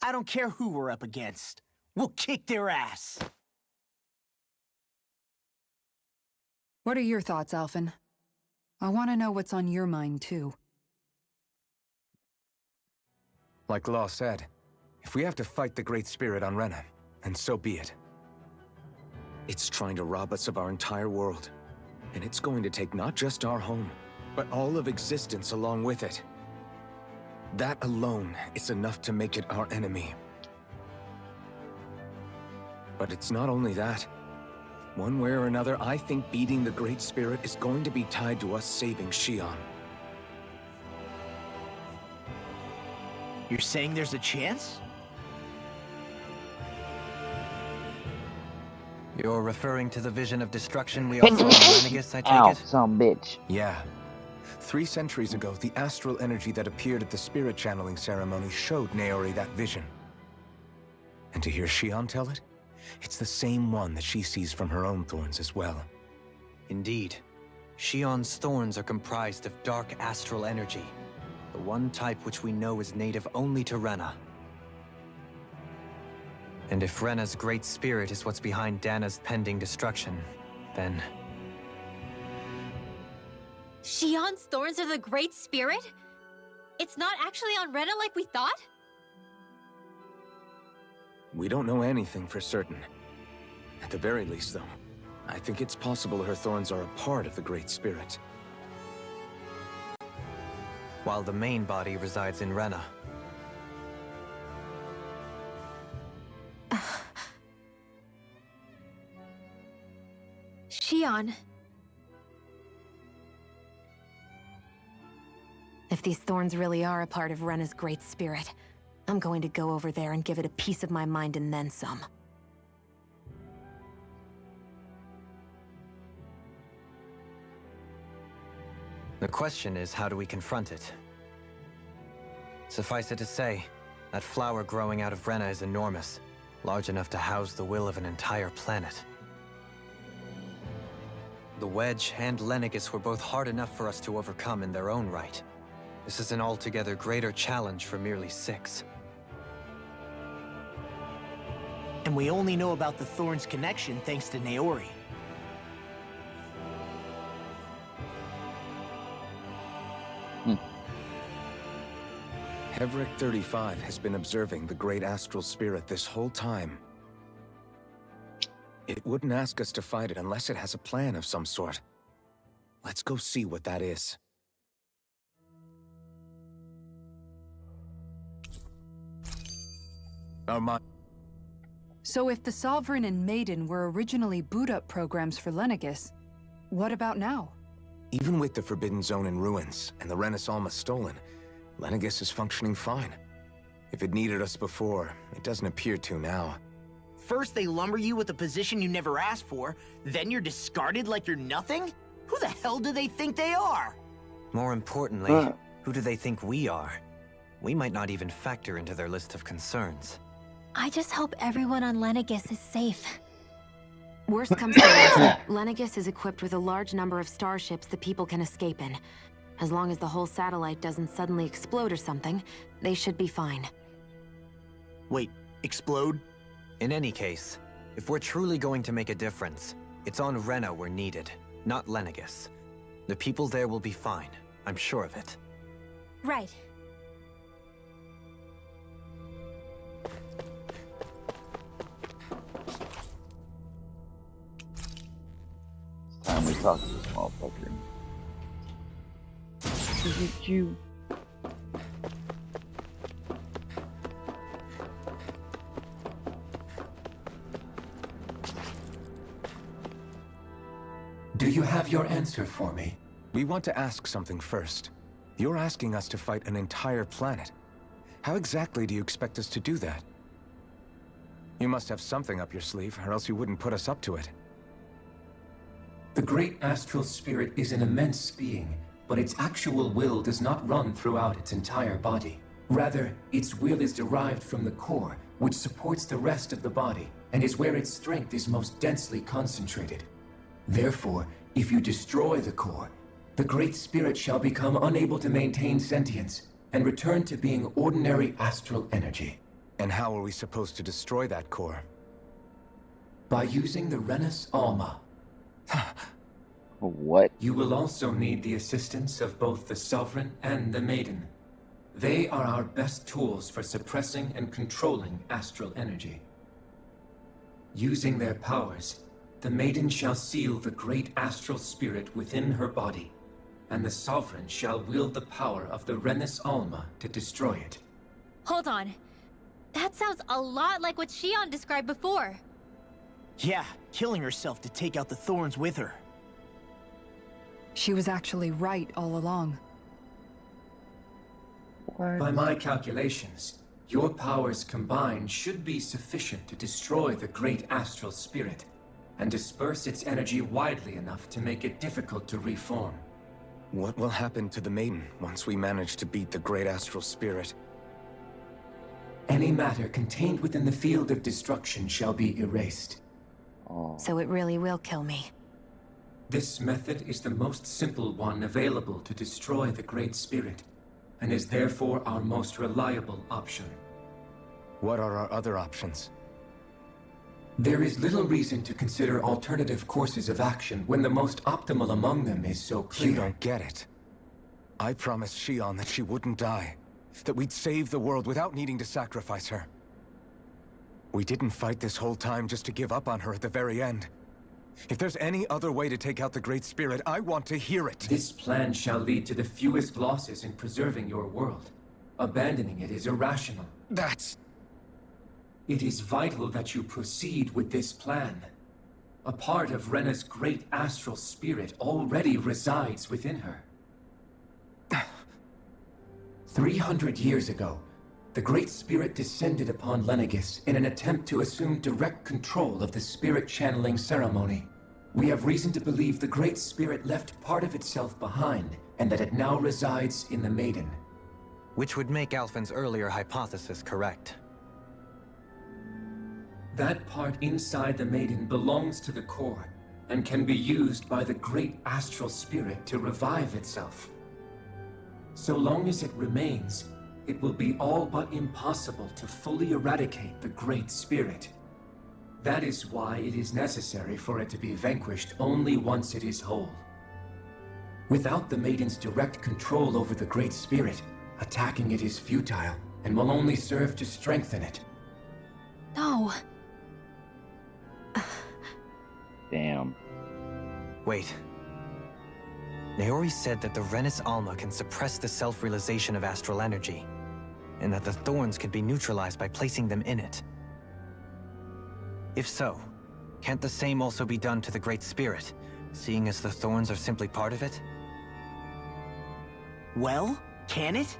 I don't care who we're up against. We'll kick their ass. What are your thoughts, Alphen? I want to know what's on your mind, too. Like Law said, if we have to fight the Great Spirit on Rena, then so be it. It's trying to rob us of our entire world. And it's going to take not just our home, but all of existence along with it. That alone is enough to make it our enemy. But it's not only that. One way or another, I think beating the Great Spirit is going to be tied to us saving Shion. You're saying there's a chance? You're referring to the vision of destruction we all saw in Renegus, I take Ow, it? some bitch. Yeah. 3 centuries ago, the astral energy that appeared at the spirit channeling ceremony showed Naori that vision. And to hear Shion tell it, it's the same one that she sees from her own thorns as well. Indeed. Shion's thorns are comprised of dark astral energy, the one type which we know is native only to Rena. And if Rena's great spirit is what's behind Dana's pending destruction, then... Shion's thorns are the Great Spirit? It's not actually on Rena like we thought? We don't know anything for certain. At the very least, though, I think it's possible her thorns are a part of the Great Spirit. While the main body resides in Rena. Shion. If these thorns really are a part of Rena's great spirit, I'm going to go over there and give it a piece of my mind and then some. The question is, how do we confront it? Suffice it to say, that flower growing out of Rena is enormous, large enough to house the will of an entire planet. The Wedge and Lenegis were both hard enough for us to overcome in their own right. This is an altogether greater challenge for merely 6. And we only know about the Thorns' connection thanks to Naori. Hevric 35 has been observing the great astral spirit this whole time. It wouldn't ask us to fight it unless it has a plan of some sort. Let's go see what that is. So if the Sovereign and Maiden were originally boot-up programs for Lenegis, what about now? Even with the Forbidden Zone in ruins and the Renis Alma stolen, Lenegis is functioning fine. If it needed us before, it doesn't appear to now. First they lumber you with a position you never asked for, then you're discarded like you're nothing? Who the hell do they think they are? More importantly, who do they think we are? We might not even factor into their list of concerns. I just hope everyone on Lenegis is safe. Worst comes to worst, Lenegis is equipped with a large number of starships the people can escape in. As long as the whole satellite doesn't suddenly explode or something, they should be fine. Wait, explode? In any case, if we're truly going to make a difference, it's on Rena we're needed, not Lenegis. The people there will be fine, I'm sure of it. Right. Time we talk to this motherfucker. Is it you? Do you have your answer for me? We want to ask something first. You're asking us to fight an entire planet. How exactly do you expect us to do that? You must have something up your sleeve, or else you wouldn't put us up to it. The great astral spirit is an immense being, but its actual will does not run throughout its entire body. Rather, its will is derived from the core, which supports the rest of the body, and is where its strength is most densely concentrated. Therefore, if you destroy the core, the Great Spirit shall become unable to maintain sentience, and return to being ordinary astral energy. And how are we supposed to destroy that core? By using the Renis Alma. What? You will also need the assistance of both the Sovereign and the Maiden. They are our best tools for suppressing and controlling astral energy. Using their powers, the Maiden shall seal the great astral spirit within her body, and the Sovereign shall wield the power of the Renis Alma to destroy it. Hold on. That sounds a lot like what Shion described before. Yeah, killing herself to take out the Thorns with her. She was actually right all along. By my calculations, your powers combined should be sufficient to destroy the great astral spirit, and disperse its energy widely enough to make it difficult to reform. What will happen to the maiden once we manage to beat the great astral spirit? Any matter contained within the field of destruction shall be erased. So it really will kill me. This method is the most simple one available to destroy the Great Spirit, and is therefore our most reliable option. What are our other options? There is little reason to consider alternative courses of action when the most optimal among them is so clear. You don't get it. I promised Shion that she wouldn't die, that we'd save the world without needing to sacrifice her. We didn't fight this whole time just to give up on her at the very end. If there's any other way to take out the Great Spirit, I want to hear it. This plan shall lead to the fewest losses in preserving your world. Abandoning it is irrational. It is vital that you proceed with this plan. A part of Rena's great astral spirit already resides within her. 300 years ago, the Great Spirit descended upon Lenegis in an attempt to assume direct control of the spirit channeling ceremony. We have reason to believe the Great Spirit left part of itself behind, and that it now resides in the Maiden. Which would make Alphen's earlier hypothesis correct. That part inside the Maiden belongs to the core, and can be used by the great astral spirit to revive itself. So long as it remains, it will be all but impossible to fully eradicate the Great Spirit. That is why it is necessary for it to be vanquished only once it is whole. Without the Maiden's direct control over the Great Spirit, attacking it is futile, and will only serve to strengthen it. No. Damn. Wait. Naori said that the Renis Alma can suppress the self-realization of astral energy, and that the thorns could be neutralized by placing them in it. If so, can't the same also be done to the Great Spirit, seeing as the thorns are simply part of it? Well, can it?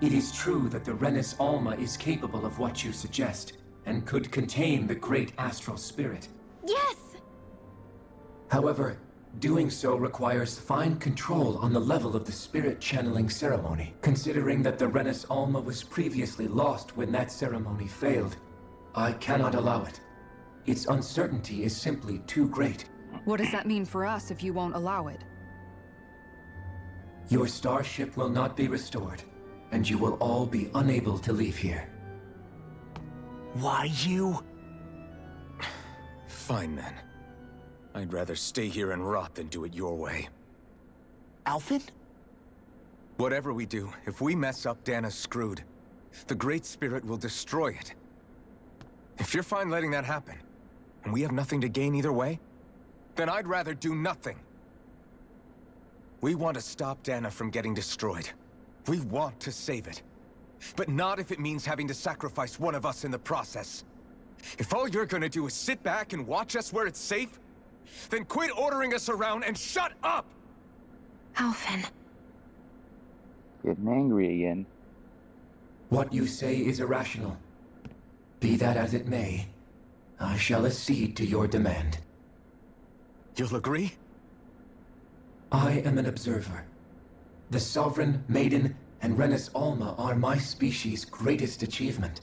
It is true that the Renis Alma is capable of what you suggest, and could contain the great astral spirit. Yes! However, doing so requires fine control on the level of the spirit channeling ceremony, considering that the Renis Alma was previously lost when that ceremony failed. I cannot allow it. Its uncertainty is simply too great. What does that mean for us if you won't allow it? Your starship will not be restored, and you will all be unable to leave here. Why you? Fine then. I'd rather stay here and rot than do it your way. Alphen? Whatever we do, if we mess up, Dana's screwed. The Great Spirit will destroy it. If you're fine letting that happen, and we have nothing to gain either way, then I'd rather do nothing. We want to stop Dana from getting destroyed. We want to save it. But not if it means having to sacrifice one of us in the process. If all you're gonna do is sit back and watch us where it's safe, then quit ordering us around and shut up! Alphen. Getting angry again. What you say is irrational. Be that as it may, I shall accede to your demand. You'll agree? I am an observer. The Sovereign, Maiden, and Renis Alma are my species' greatest achievement.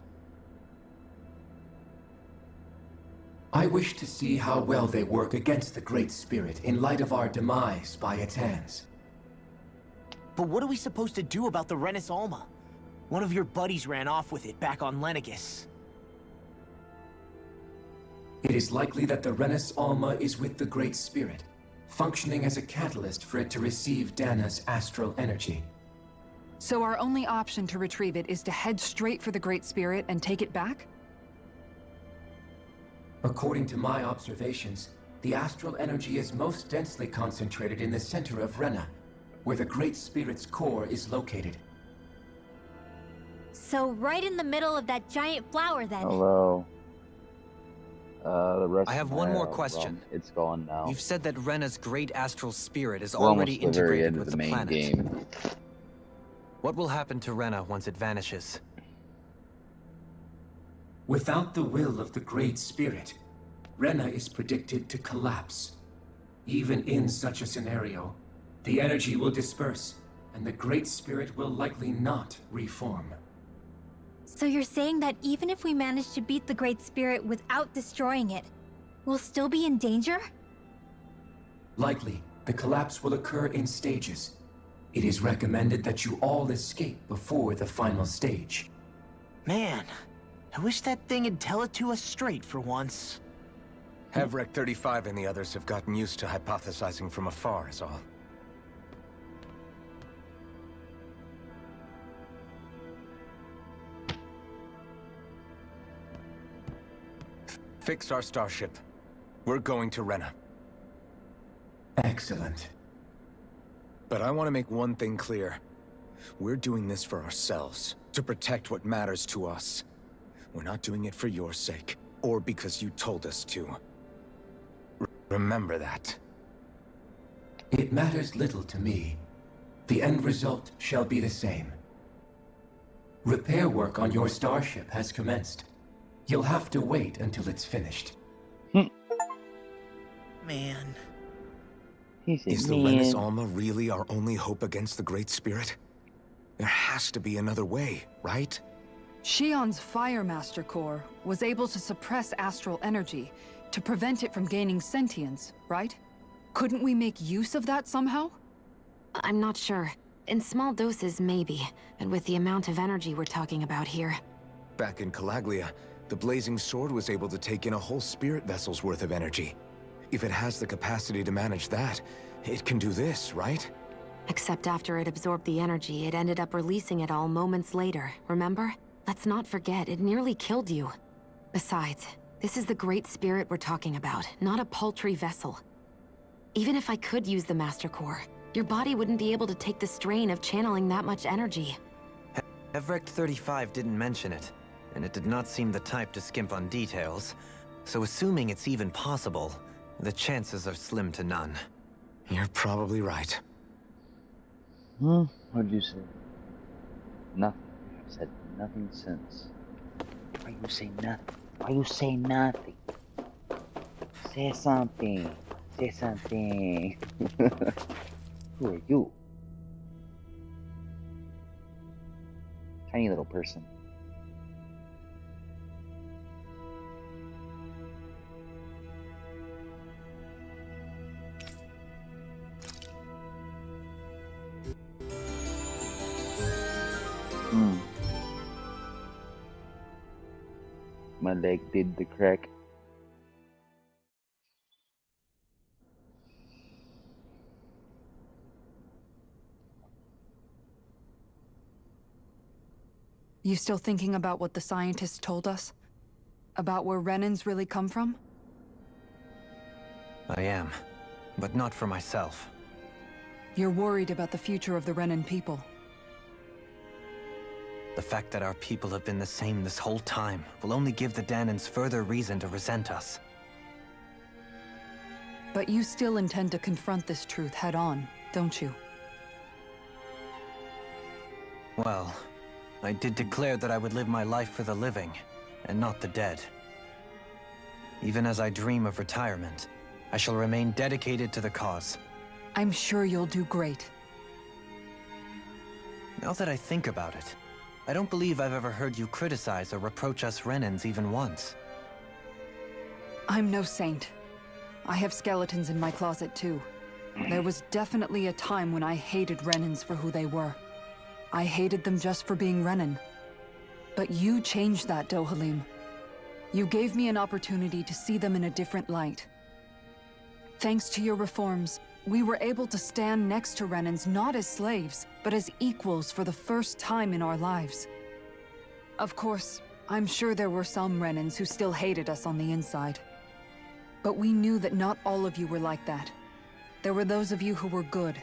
I wish to see how well they work against the Great Spirit in light of our demise by its hands. But what are we supposed to do about the Renis Alma? One of your buddies ran off with it back on Lenegis. It is likely that the Renis Alma is with the Great Spirit, functioning as a catalyst for it to receive Dana's astral energy. So our only option to retrieve it is to head straight for the Great Spirit and take it back? According to my observations, the astral energy is most densely concentrated in the center of Rena, where the Great Spirit's core is located. So right in the middle of that giant flower then. Hello. The rest I have of one my, more question. It's gone now. You've said that Rena's great astral spirit is We're already almost to the very integrated end with of the the main planet. game. What will happen to Rena once it vanishes? Without the will of the Great Spirit, Renna is predicted to collapse. Even in such a scenario, the energy will disperse, and the Great Spirit will likely not reform. So you're saying that even if we manage to beat the Great Spirit without destroying it, we'll still be in danger? Likely, the collapse will occur in stages. It is recommended that you all escape before the final stage. Man, I wish that thing would tell it to us straight for once. Havrek 35 and the others have gotten used to hypothesizing from afar, is all. Fix our starship. We're going to Renna. Excellent. But I want to make one thing clear. We're doing this for ourselves, to protect what matters to us. We're not doing it for your sake, or because you told us to. Remember that. It matters little to me. The end result shall be the same. Repair work on your starship has commenced. You'll have to wait until it's finished. Man. Is the Renna's Alma really our only hope against the Great Spirit? There has to be another way, right? Shion's Fire Master Core was able to suppress astral energy to prevent it from gaining sentience, right? Couldn't we make use of that somehow? I'm not sure. In small doses, maybe. And with the amount of energy we're talking about here. Back in Calaglia, the Blazing Sword was able to take in a whole spirit vessel's worth of energy. If it has the capacity to manage that, it can do this, right? Except after it absorbed the energy, it ended up releasing it all moments later, remember? Let's not forget, it nearly killed you. Besides, this is the Great Spirit we're talking about, not a paltry vessel. Even if I could use the Master Core, your body wouldn't be able to take the strain of channeling that much energy. Havrek 35 didn't mention it, and it did not seem the type to skimp on details. So assuming it's even possible, the chances are slim to none. You're probably right. What'd you say? Nothing. I've said nothing since. Why you say nothing? Why you say nothing? Say something. Say something. Who are you? Tiny little person. My leg did the crack. You still thinking about what the scientists told us? About where Renans really come from? I am, but not for myself. You're worried about the future of the Renan people. The fact that our people have been the same this whole time will only give the Danans further reason to resent us. But you still intend to confront this truth head-on, don't you? Well, I did declare that I would live my life for the living, and not the dead. Even as I dream of retirement, I shall remain dedicated to the cause. I'm sure you'll do great. Now that I think about it, I don't believe I've ever heard you criticize or reproach us Renans even once. I'm no saint. I have skeletons in my closet too. There was definitely a time when I hated Renans for who they were. I hated them just for being Renan. But you changed that, Dohalim. You gave me an opportunity to see them in a different light. Thanks to your reforms, we were able to stand next to Renans not as slaves, but as equals for the first time in our lives. Of course, I'm sure there were some Renans who still hated us on the inside. But we knew that not all of you were like that. There were those of you who were good,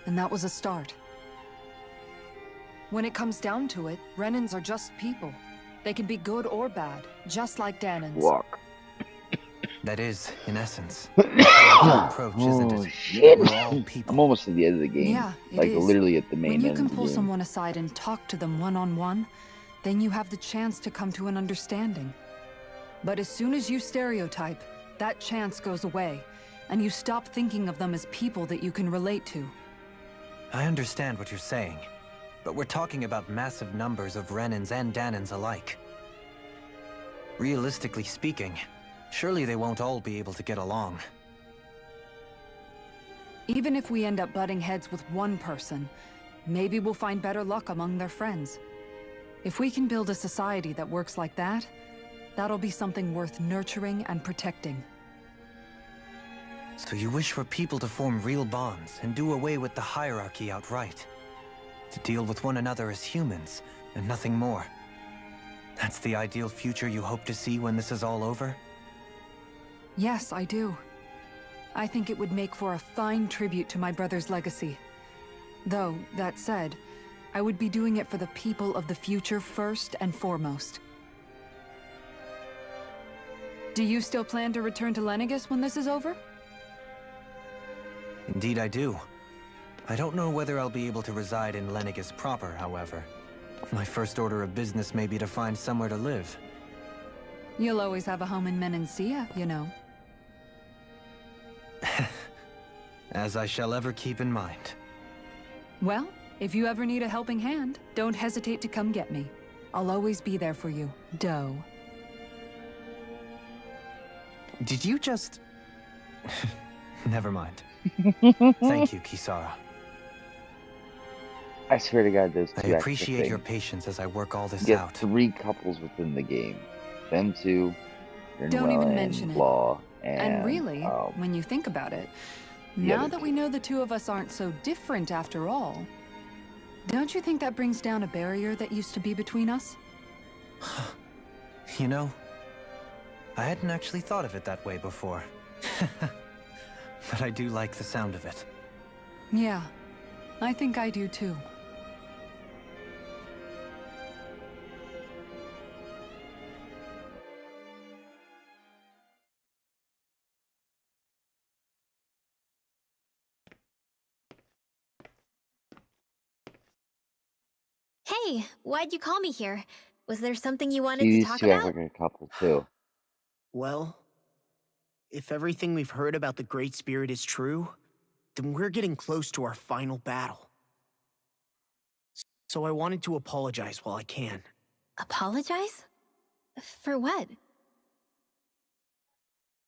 and that was a start. When it comes down to it, Renans are just people. They can be good or bad, just like Danans. Walk. That is, in essence, the approach, isn't it? Shit! We're all people. I'm almost at the end of the game. Yeah, it like is. literally at the main When you end can of the pull game. someone aside and talk to them one-on-one, then you have the chance to come to an understanding. But as soon as you stereotype, that chance goes away, and you stop thinking of them as people that you can relate to. I understand what you're saying, but we're talking about massive numbers of Renans and Danans alike. Realistically speaking, surely they won't all be able to get along. Even if we end up butting heads with one person, maybe we'll find better luck among their friends. If we can build a society that works like that, that'll be something worth nurturing and protecting. So you wish for people to form real bonds and do away with the hierarchy outright? To deal with one another as humans, and nothing more? That's the ideal future you hope to see when this is all over? Yes, I do. I think it would make for a fine tribute to my brother's legacy. Though, that said, I would be doing it for the people of the future first and foremost. Do you still plan to return to Lenegis when this is over? Indeed I do. I don't know whether I'll be able to reside in Lenegis proper, however. My first order of business may be to find somewhere to live. You'll always have a home in Menancia, you know. As I shall ever keep in mind. Well, if you ever need a helping hand, don't hesitate to come get me. I'll always be there for you, Doe. Did you just... Never mind. Thank you, Kisara. I swear to God, those two I extra appreciate your things. patience as I work all this You get out. 3 couples within the game. Them two, Don't even Rinwell mention and it. Law, And really, when you think about it, now other that we know the two of us aren't so different after all, don't you think that brings down a barrier that used to be between us? You know, I hadn't actually thought of it that way before. But I do like the sound of it. Yeah, I think I do too. Hey, why'd you call me here? Was there something you wanted See, to these talk two act about? like a couple too. Well, if everything we've heard about the Great Spirit is true, then we're getting close to our final battle. So I wanted to apologize while I can. Apologize? For what?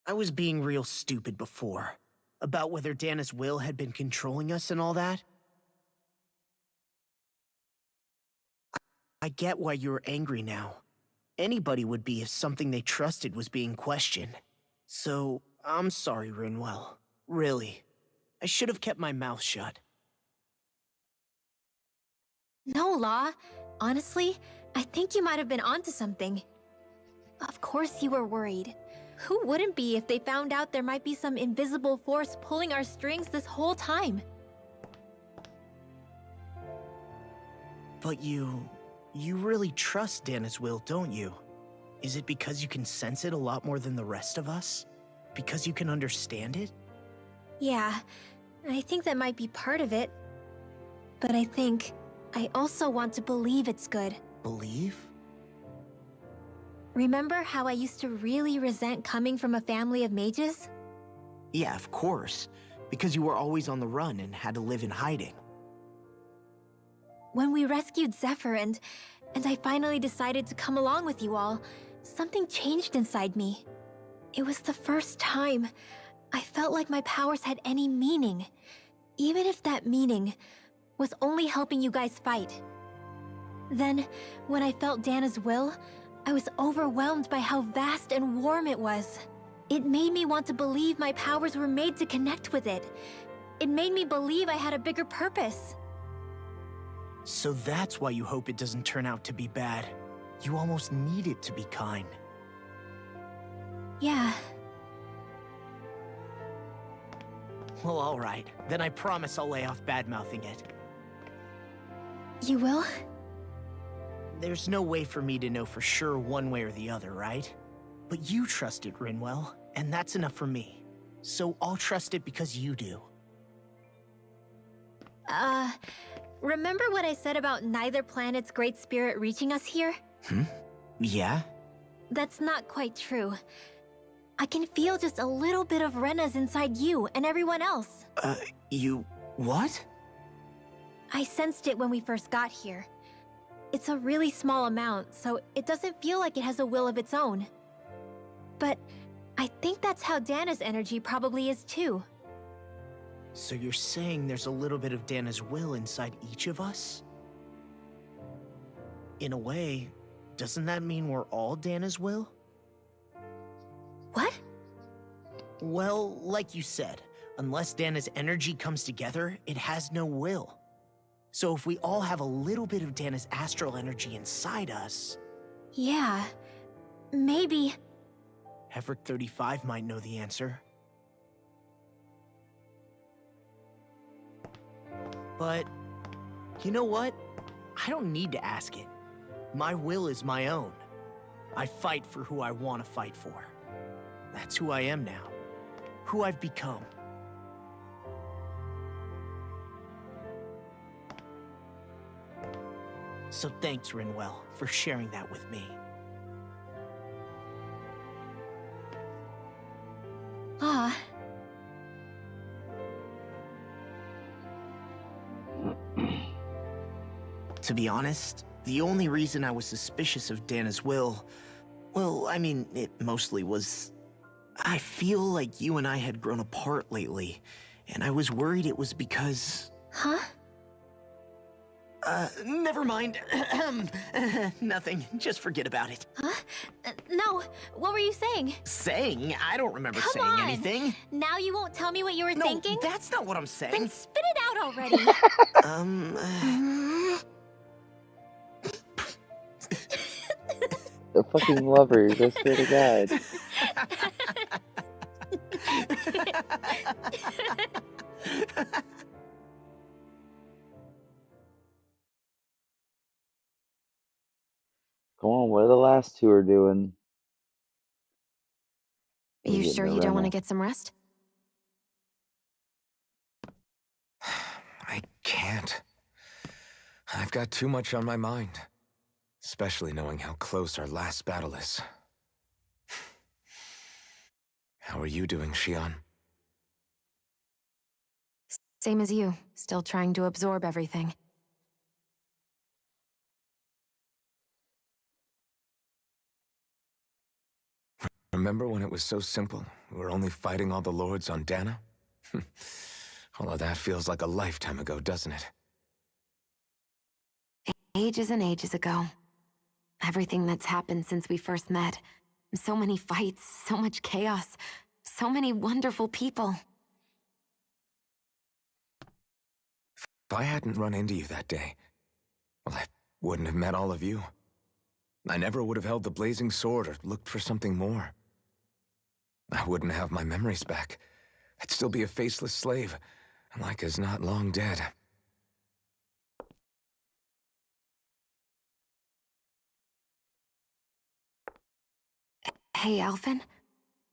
I was being real stupid before. About whether Dana's will had been controlling us and all that. I get why you're angry now. Anybody would be if something they trusted was being questioned. So, I'm sorry, Rinwell. Really. I should have kept my mouth shut. No, Law. Honestly, I think you might have been onto something. Of course you were worried. Who wouldn't be if they found out there might be some invisible force pulling our strings this whole time? But you really trust Dana's will, don't you? Is it because you can sense it a lot more than the rest of us? Because you can understand it? Yeah, I think that might be part of it. But I think I also want to believe it's good. Believe? Remember how I used to really resent coming from a family of mages? Yeah, of course. Because you were always on the run and had to live in hiding. When we rescued Zephyr and I finally decided to come along with you all, something changed inside me. It was the first time I felt like my powers had any meaning, even if that meaning was only helping you guys fight. Then, when I felt Dana's will, I was overwhelmed by how vast and warm it was. It made me want to believe my powers were made to connect with it. It made me believe I had a bigger purpose. So that's why you hope it doesn't turn out to be bad. You almost need it to be kind. Yeah. Well, alright. Then I promise I'll lay off bad-mouthing it. You will? There's no way for me to know for sure one way or the other, right? But you trust it, Rinwell, and that's enough for me. So I'll trust it because you do. Remember what I said about neither planet's great spirit reaching us here? Yeah? that's not quite true. I can feel just a little bit of Rena's inside you and everyone else. You... what? I sensed it when we first got here. It's a really small amount, so it doesn't feel like it has a will of its own. But I think that's how Dana's energy probably is too. So you're saying there's a little bit of Dana's will inside each of us? In a way, doesn't that mean we're all Dana's will? What? Well, like you said, unless Dana's energy comes together, it has no will. So if we all have a little bit of Dana's astral energy inside us... Yeah, maybe... Hefric 35 might know the answer. But, you know what? I don't need to ask it. My will is my own. I fight for who I want to fight for. That's who I am now. Who I've become. So thanks, Rinwell, for sharing that with me. Ah. To be honest, the only reason I was suspicious of Dana's will, well, I mean, it mostly was... I feel like you and I had grown apart lately, and I was worried it was because... Huh? Never mind. Nothing. Just forget about it. Huh? No, what were you saying? Saying? I don't remember saying Come on. anything. Now you won't tell me what you were thinking? No, that's not what I'm saying. Then spit it out already! The fucking lovers, I swear to God. Come on, what are the last two are doing? You sure you don't want to get some rest? I can't. I've got too much on my mind. Especially knowing how close our last battle is. How are you doing, Xion? Same as you, still trying to absorb everything. Remember when it was so simple? We were only fighting all the lords on Dana? All of that feels like a lifetime ago, doesn't it? Ages and ages ago. Everything that's happened since we first met. So many fights, so much chaos, so many wonderful people. If I hadn't run into you that day, well, I wouldn't have met all of you. I never would have held the blazing sword or looked for something more. I wouldn't have my memories back. I'd still be a faceless slave, like as not long dead. Hey, Alphen.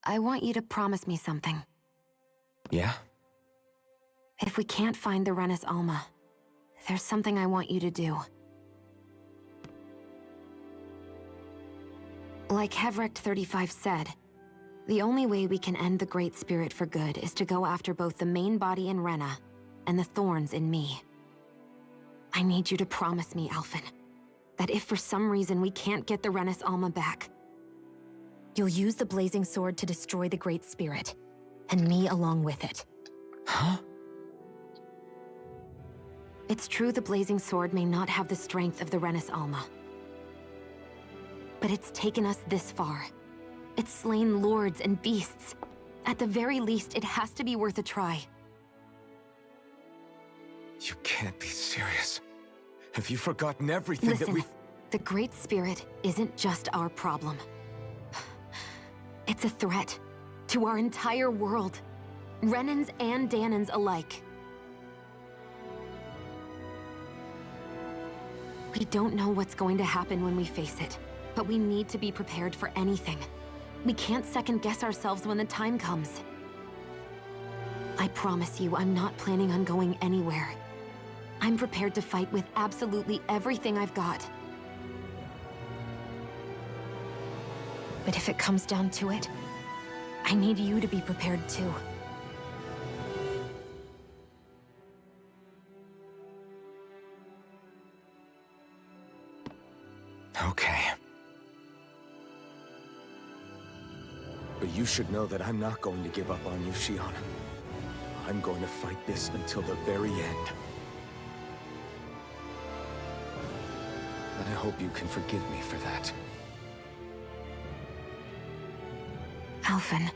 I want you to promise me something. Yeah? If we can't find the Renis Alma, there's something I want you to do. Like Hefric 35 said, the only way we can end the Great Spirit for good is to go after both the main body in Rena and the thorns in me. I need you to promise me, Alphen, that if for some reason we can't get the Renis Alma back, you'll use the blazing sword to destroy the Great Spirit, and me along with it. Huh? It's true the blazing sword may not have the strength of the Renis Alma. But it's taken us this far. It's slain lords and beasts. At the very least, it has to be worth a try. You can't be serious. Have you forgotten everything Listen, that we've... the Great Spirit isn't just our problem. It's a threat to our entire world. Renans and Danans alike. We don't know what's going to happen when we face it, but we need to be prepared for anything. We can't second-guess ourselves when the time comes. I promise you, I'm not planning on going anywhere. I'm prepared to fight with absolutely everything I've got. But if it comes down to it, I need you to be prepared too. Okay. But you should know that I'm not going to give up on you, Shion. I'm going to fight this until the very end. And I hope you can forgive me for that. Alphen.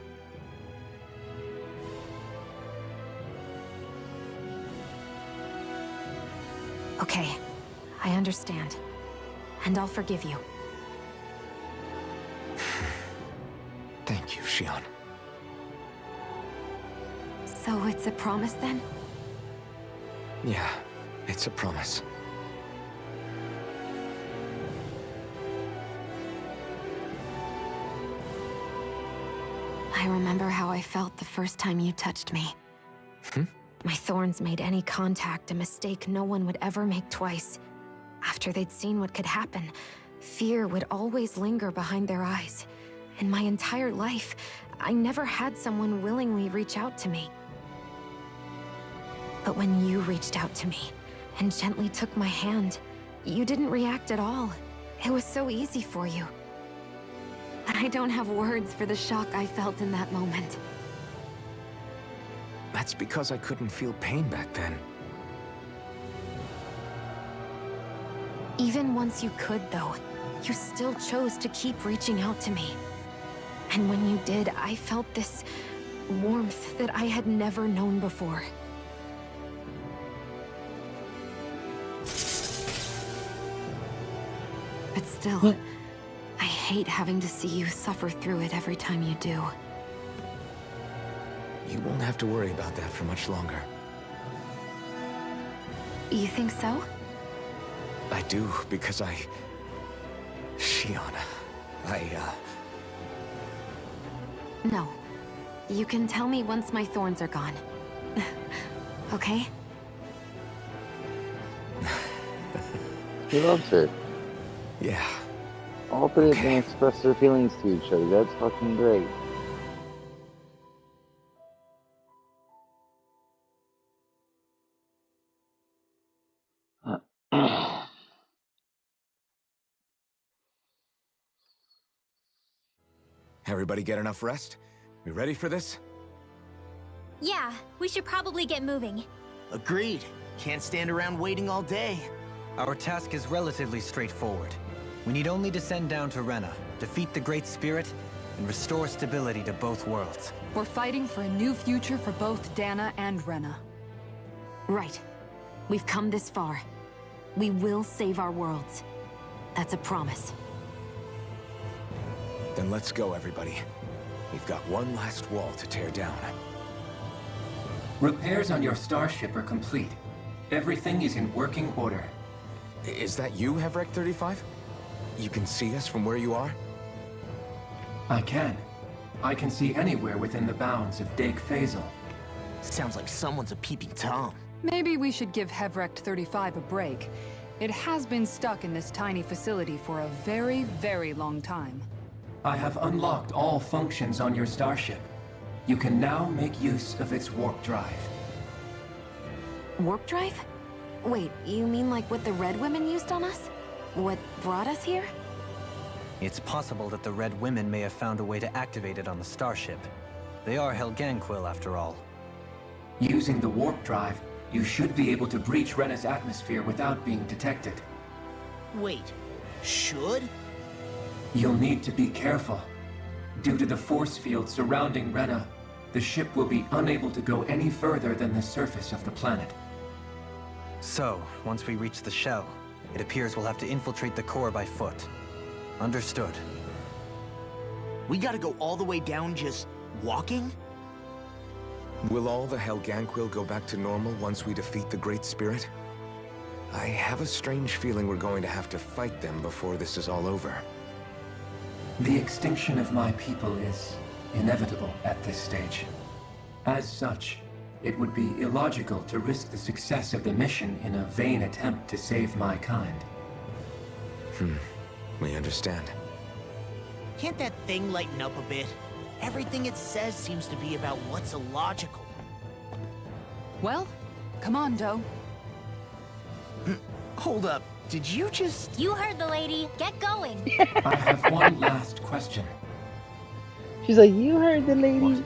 Okay, I understand. And I'll forgive you. Thank you, Shion. So it's a promise then? Yeah, it's a promise. I remember how I felt the first time you touched me. My thorns made any contact a mistake no one would ever make twice. After they'd seen what could happen, fear would always linger behind their eyes. In my entire life, I never had someone willingly reach out to me. But when you reached out to me and gently took my hand, you didn't react at all. It was so easy for you. I don't have words for the shock I felt in that moment. That's because I couldn't feel pain back then. Even once you could, though, you still chose to keep reaching out to me. And when you did, I felt this warmth that I had never known before. But still, I hate having to see you suffer through it every time you do. You won't have to worry about that for much longer. You think so? I do, because Shion, No. You can tell me once my thorns are gone. Okay? He loves it. Yeah. All three of them express their feelings to each other. That's fucking great. Everybody get enough rest? We ready for this? Yeah, we should probably get moving. Agreed. Can't stand around waiting all day. Our task is relatively straightforward. We need only to send down to Rena, defeat the Great Spirit, and restore stability to both worlds. We're fighting for a new future for both Dana and Rena. Right. We've come this far. We will save our worlds. That's a promise. Then let's go, everybody. We've got one last wall to tear down. Repairs on your starship are complete. Everything is in working order. Is that you, Hevrek 35? You can see us from where you are? I can. I can see anywhere within the bounds of Dake Faisal. Sounds like someone's a peeping Tom. Maybe we should give Hevrek 35 a break. It has been stuck in this tiny facility for a very, very long time. I have unlocked all functions on your starship. You can now make use of its warp drive. Warp drive? Wait, you mean like what the Red Women used on us? What brought us here? It's possible that the Red Women may have found a way to activate it on the starship. They are Helganquil, after all. Using the warp drive, you should be able to breach Rena's atmosphere without being detected. Wait, should? You'll need to be careful. Due to the force field surrounding Rena, the ship will be unable to go any further than the surface of the planet. So, once we reach the shell, it appears we'll have to infiltrate the core by foot. Understood. We gotta go all the way down just walking? Will all the Helganquil go back to normal once we defeat the Great Spirit? I have a strange feeling we're going to have to fight them before this is all over. The extinction of my people is inevitable at this stage. As such, it would be illogical to risk the success of the mission in a vain attempt to save my kind. We understand. Can't that thing lighten up a bit? Everything it says seems to be about what's illogical. Well, come on, Doe. Hold up, did you just... You heard the lady. Get going. I have one last question. She's like, you heard the lady. What?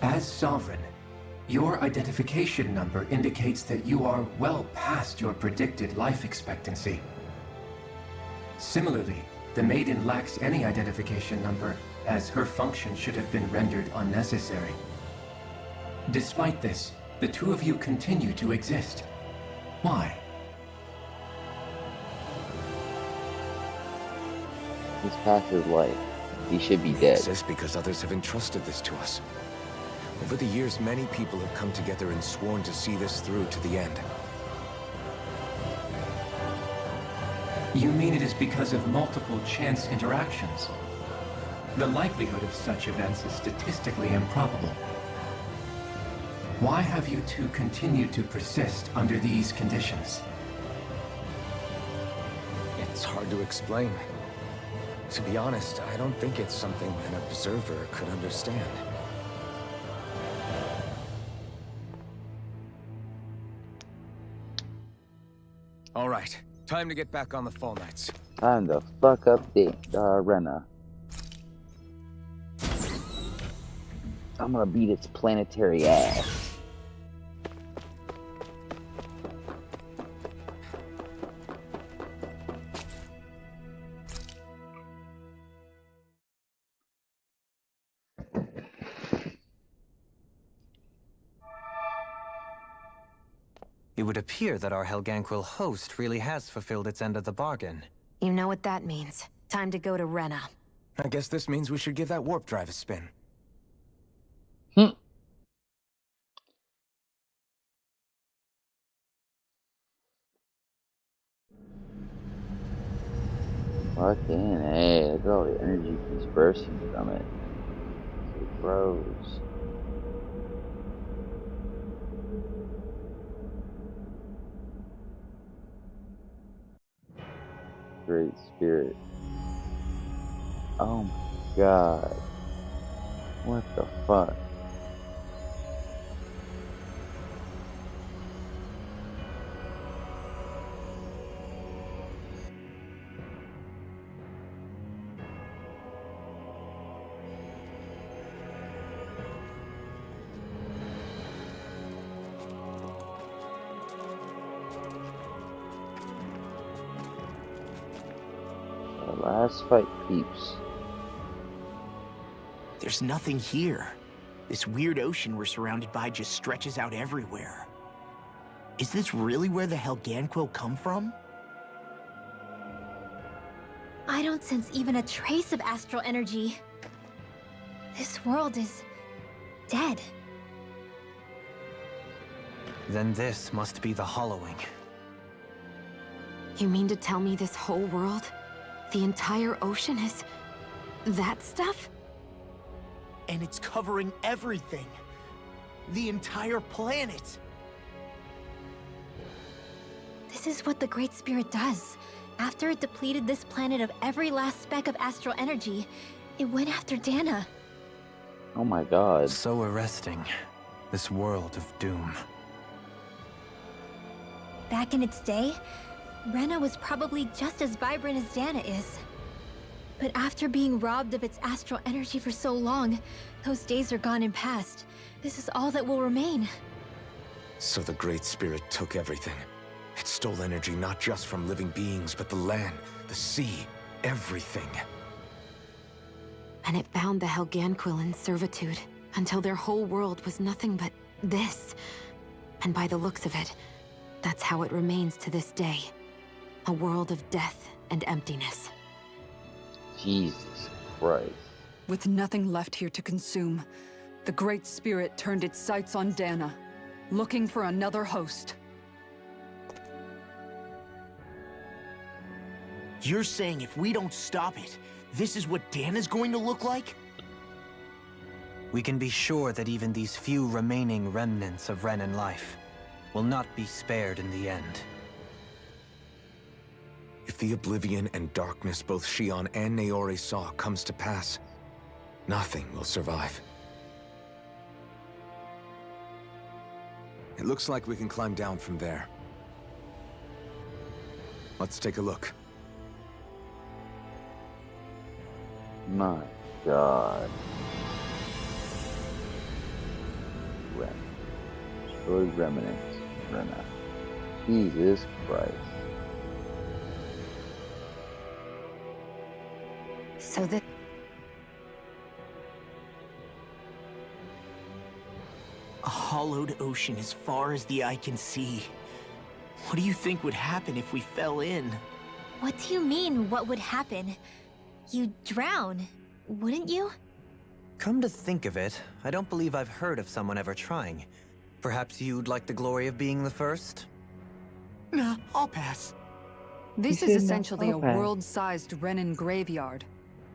As Sovereign, your identification number indicates that you are well past your predicted life expectancy. Similarly, the Maiden lacks any identification number, as her function should have been rendered unnecessary. Despite this, the two of you continue to exist. Why? He's past his life. He should be We dead. exist because others have entrusted this to us. Over the years, many people have come together and sworn to see this through to the end. You mean it is because of multiple chance interactions? The likelihood of such events is statistically improbable. Why have you two continued to persist under these conditions? It's hard to explain. To be honest, I don't think it's something an observer could understand. All right, time to get back on the fall nights. Time to fuck up the Rena. I'm gonna beat its planetary ass. It would appear that our Helganquil host really has fulfilled its end of the bargain. You know what that means. Time to go to Rena. I guess this means we should give that warp drive a spin. Fucking hey, look at all the energy dispersing from it. It grows. Great Spirit. Oh my god. What the fuck? Last fight, peeps. There's nothing here. This weird ocean we're surrounded by just stretches out everywhere. Is this really where the Helganquil come from? I don't sense even a trace of astral energy. This world is dead. Then this must be the Hollowing. You mean to tell me this whole world, the entire ocean is that stuff? And it's covering everything. The entire planet. This is what the Great Spirit does. After it depleted this planet of every last speck of astral energy, it went after Dana. Oh my god. So arresting. This world of doom. Back in its day, Rena was probably just as vibrant as Dana is. But after being robbed of its astral energy for so long, those days are gone and past. This is all that will remain. So the Great Spirit took everything. It stole energy not just from living beings, but the land, the sea, everything. And it bound the Helganquil in servitude, until their whole world was nothing but this. And by the looks of it, that's how it remains to this day. A world of death and emptiness. Jesus Christ. With nothing left here to consume, the Great Spirit turned its sights on Dana, looking for another host. You're saying if we don't stop it, this is what Dana's going to look like? We can be sure that even these few remaining remnants of Renan life will not be spared in the end. If the oblivion and darkness both Shion and Youre saw comes to pass, nothing will survive. It looks like we can climb down from there. Let's take a look. My God. Destroy remnants. Rena. Jesus Christ. So that... A hollowed ocean as far as the eye can see. What do you think would happen if we fell in? What do you mean, what would happen? You'd drown, wouldn't you? Come to think of it, I don't believe I've heard of someone ever trying. Perhaps you'd like the glory of being the first? Nah, I'll pass. This is essentially a world-sized Renin graveyard.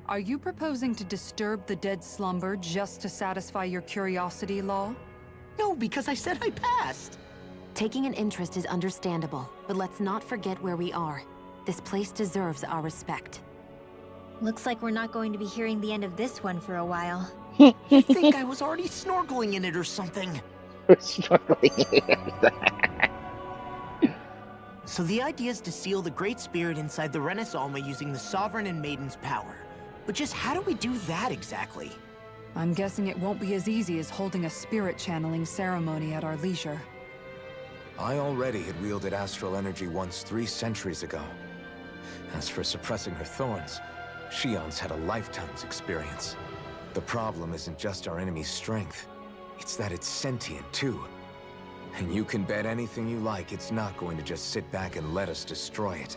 Are you proposing to disturb the dead slumber just to satisfy your curiosity, Law? No, because I said I passed. Taking an interest is understandable, but let's not forget where we are. This place deserves our respect. Looks like we're not going to be hearing the end of this one for a while. You think I was already snorkeling in it or something? So the idea is to seal the Great Spirit inside the Renis Alma using the Sovereign and Maiden's power. But just how do we do that exactly? I'm guessing it won't be as easy as holding a spirit channeling ceremony at our leisure. I already had wielded astral energy once 3 centuries ago. As for suppressing her thorns, Shion's had a lifetime's experience. The problem isn't just our enemy's strength. It's that it's sentient, too. And you can bet anything you like it's not going to just sit back and let us destroy it.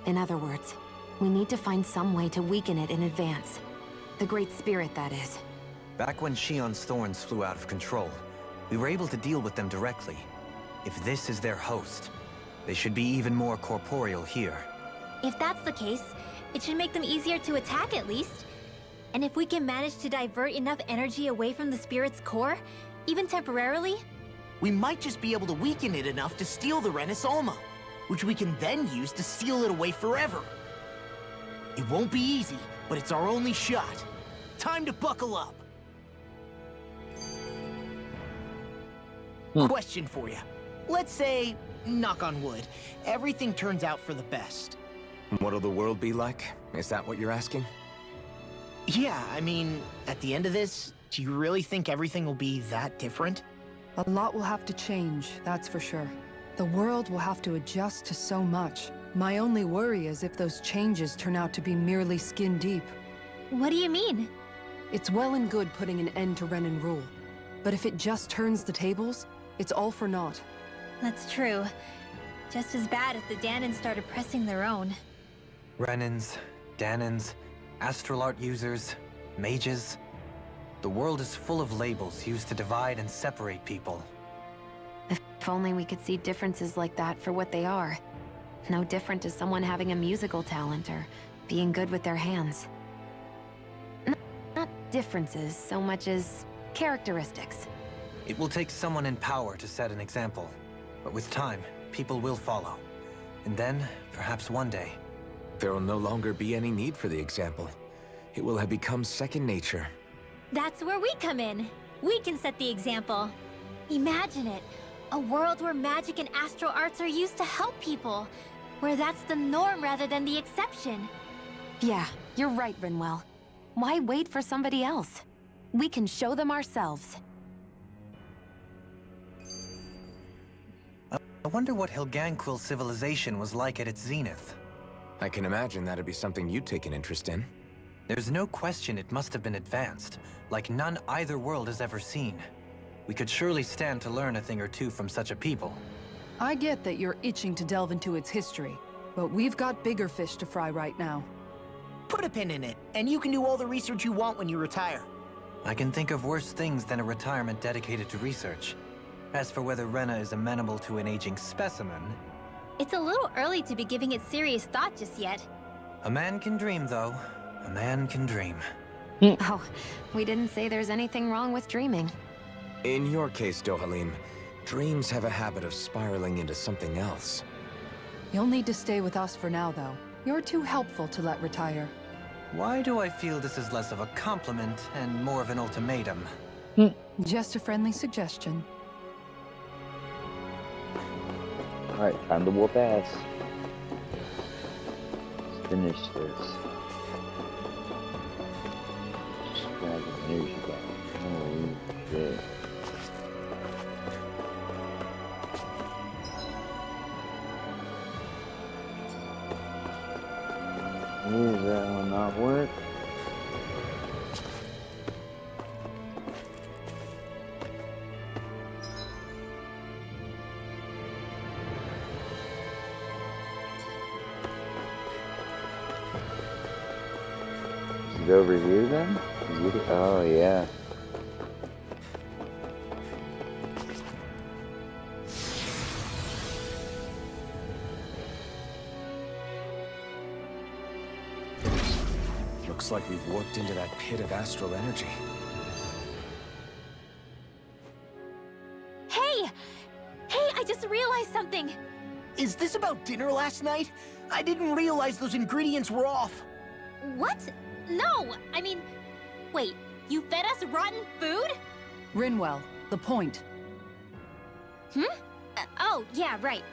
In other words, we need to find some way to weaken it in advance. The Great Spirit, that is. Back when Shion's thorns flew out of control, we were able to deal with them directly. If this is their host, they should be even more corporeal here. If that's the case, it should make them easier to attack at least. And if we can manage to divert enough energy away from the spirit's core, even temporarily, we might just be able to weaken it enough to steal the Renis Alma, which we can then use to seal it away forever. It won't be easy, but it's our only shot. Time to buckle up. Question for you. Let's say, knock on wood, everything turns out for the best. What'll the world be like? Is that what you're asking? Yeah, I mean, at the end of this, do you really think everything will be that different? A lot will have to change, that's for sure. The world will have to adjust to so much. My only worry is if those changes turn out to be merely skin deep. What do you mean? It's well and good putting an end to Renin rule. But if it just turns the tables, it's all for naught. That's true. Just as bad if the Danans started pressing their own. Renins, Danans, astral art users, mages. The world is full of labels used to divide and separate people. If only we could see differences like that for what they are. No different to someone having a musical talent or being good with their hands. Not differences so much as characteristics. It will take someone in power to set an example. But with time, people will follow. And then, perhaps one day... there will no longer be any need for the example. It will have become second nature. That's where we come in. We can set the example. Imagine it. A world where magic and astral arts are used to help people. Where that's the norm rather than the exception. Yeah, you're right, Rinwell. Why wait for somebody else? We can show them ourselves. I wonder what Helganquil civilization was like at its zenith. I can imagine that'd be something you'd take an interest in. There's no question it must have been advanced, like none either world has ever seen. We could surely stand to learn a thing or two from such a people. I get that you're itching to delve into its history, but we've got bigger fish to fry right now. Put a pin in it, and you can do all the research you want when you retire. I can think of worse things than a retirement dedicated to research. As for whether Rena is amenable to an aging specimen... It's a little early to be giving it serious thought just yet. A man can dream, though. A man can dream. Oh, we didn't say there's anything wrong with dreaming. In your case, Dohalim, dreams have a habit of spiraling into something else. You'll need to stay with us for now, though. You're too helpful to let retire. Why do I feel this is less of a compliment and more of an ultimatum? Just a friendly suggestion. Alright, time to whoop ass. Let's finish this. Just grab the energy back. Holy shit. Does that one not work? Is it over here then? Is it? Oh yeah. Looks like we've warped into that pit of astral energy. Hey! Hey, I just realized something! Is this about dinner last night? I didn't realize those ingredients were off. What? No! I mean, wait, you fed us rotten food? Rinwell, the point. Oh, yeah, right.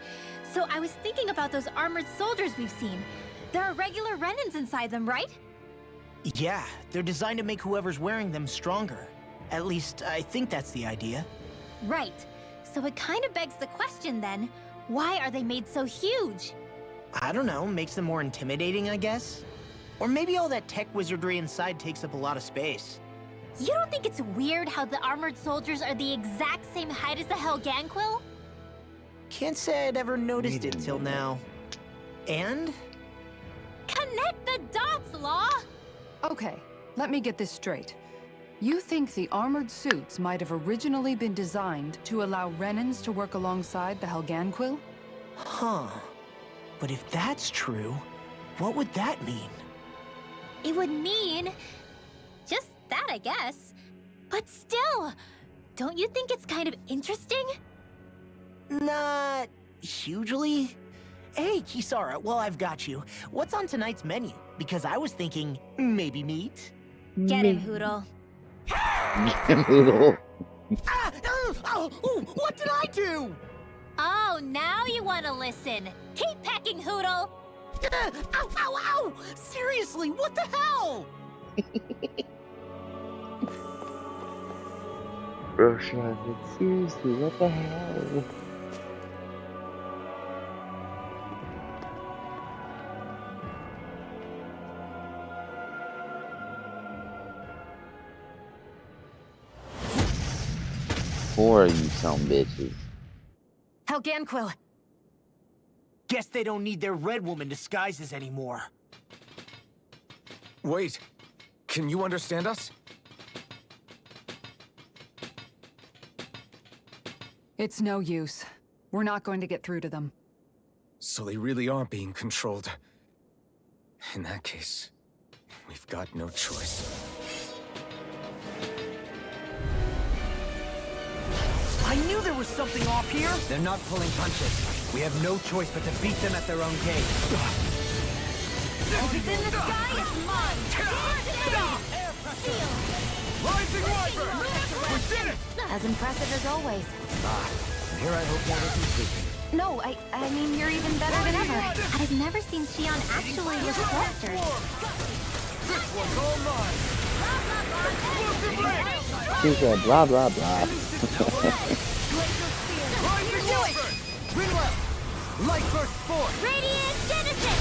So I was thinking about those armored soldiers we've seen. There are regular Renans inside them, right? Yeah, they're designed to make whoever's wearing them stronger. At least, I think that's the idea. Right. So it kind of begs the question then, why are they made so huge? I don't know, makes them more intimidating, I guess? Or maybe all that tech wizardry inside takes up a lot of space. You don't think it's weird how the armored soldiers are the exact same height as the Helganquil? Can't say I'd ever noticed it till now. And? Connect the dots, Law! Okay, let me get this straight. You think the armored suits might have originally been designed to allow Renans to work alongside the Helganquil? Huh. But if that's true, what would that mean? It would mean... just that, I guess. But still, don't you think it's kind of interesting? Not... hugely? Hey, Kisara, well, I've got you. What's on tonight's menu? Because I was thinking, maybe meat? Get him, Hoodle. Noodle. What did I do? Oh, now you want to listen. Keep pecking, Hoodle! Ow, ow, ow! Seriously, what the hell? Roshan, seriously, what the hell? Who are you, some bitches? Helganquil! Guess they don't need their Red Woman disguises anymore. Wait, can you understand us? It's no use. We're not going to get through to them. So they really are being controlled. In that case, we've got no choice. I knew there was something off here! They're not pulling punches. We have no choice but to beat them at their own game. If it's in the sky, it's mine! Rising Wyvern! We did it! As impressive as always. Here I hope that isn't sleeping. No, I mean, you're even better than ever. I've never seen Shion actually with thrusters. This one's all mine! Explosive blade! She said blah blah blah. Rising Wyvern! Rinwell! Light Burst Force! Radiant Genesis!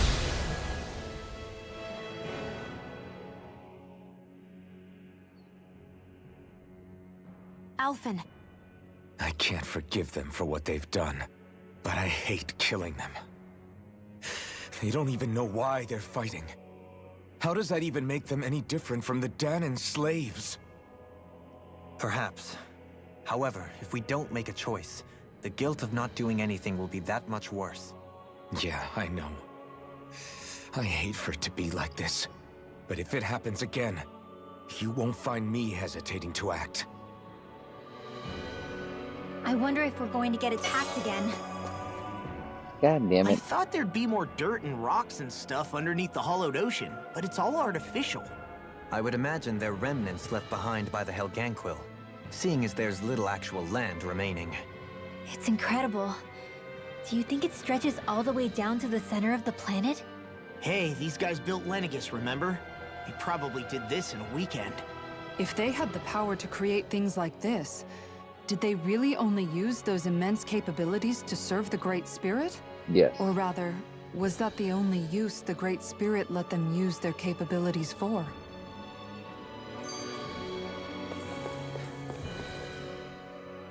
Alphen. I can't forgive them for what they've done, but I hate killing them. They don't even know why they're fighting. How does that even make them any different from the Danan slaves? Perhaps. However, if we don't make a choice, the guilt of not doing anything will be that much worse. Yeah, I know. I hate for it to be like this. But if it happens again, you won't find me hesitating to act. I wonder if we're going to get attacked again. God damn I it. thought there'd be more dirt and rocks and stuff underneath the hollowed ocean, but it's all artificial. I would imagine they're remnants left behind by the Helganquil, seeing as there's little actual land remaining. It's incredible. Do you think it stretches all the way down to the center of the planet? Hey, these guys built Lenegus, remember? They probably did this in a weekend. If they had the power to create things like this, did they really only use those immense capabilities to serve the Great Spirit? Yes. Or rather, was that the only use the Great Spirit let them use their capabilities for?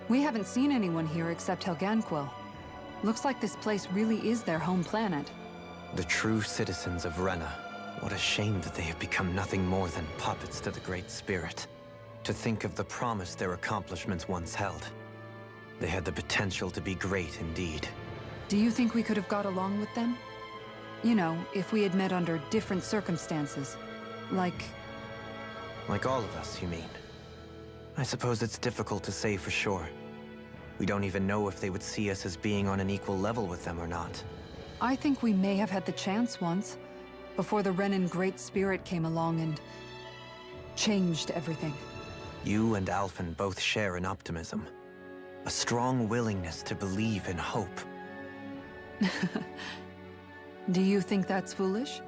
We haven't seen anyone here except Helganquil. Looks like this place really is their home planet. The true citizens of Renna. What a shame that they have become nothing more than puppets to the Great Spirit. To think of the promise their accomplishments once held. They had the potential to be great indeed. Do you think we could have got along with them? You know, if we had met under different circumstances. Like all of us, you mean? I suppose it's difficult to say for sure. We don't even know if they would see us as being on an equal level with them or not. I think we may have had the chance once, before the Renan Great Spirit came along and changed everything. You and Alphen both share an optimism. A strong willingness to believe in hope. Do you think that's foolish?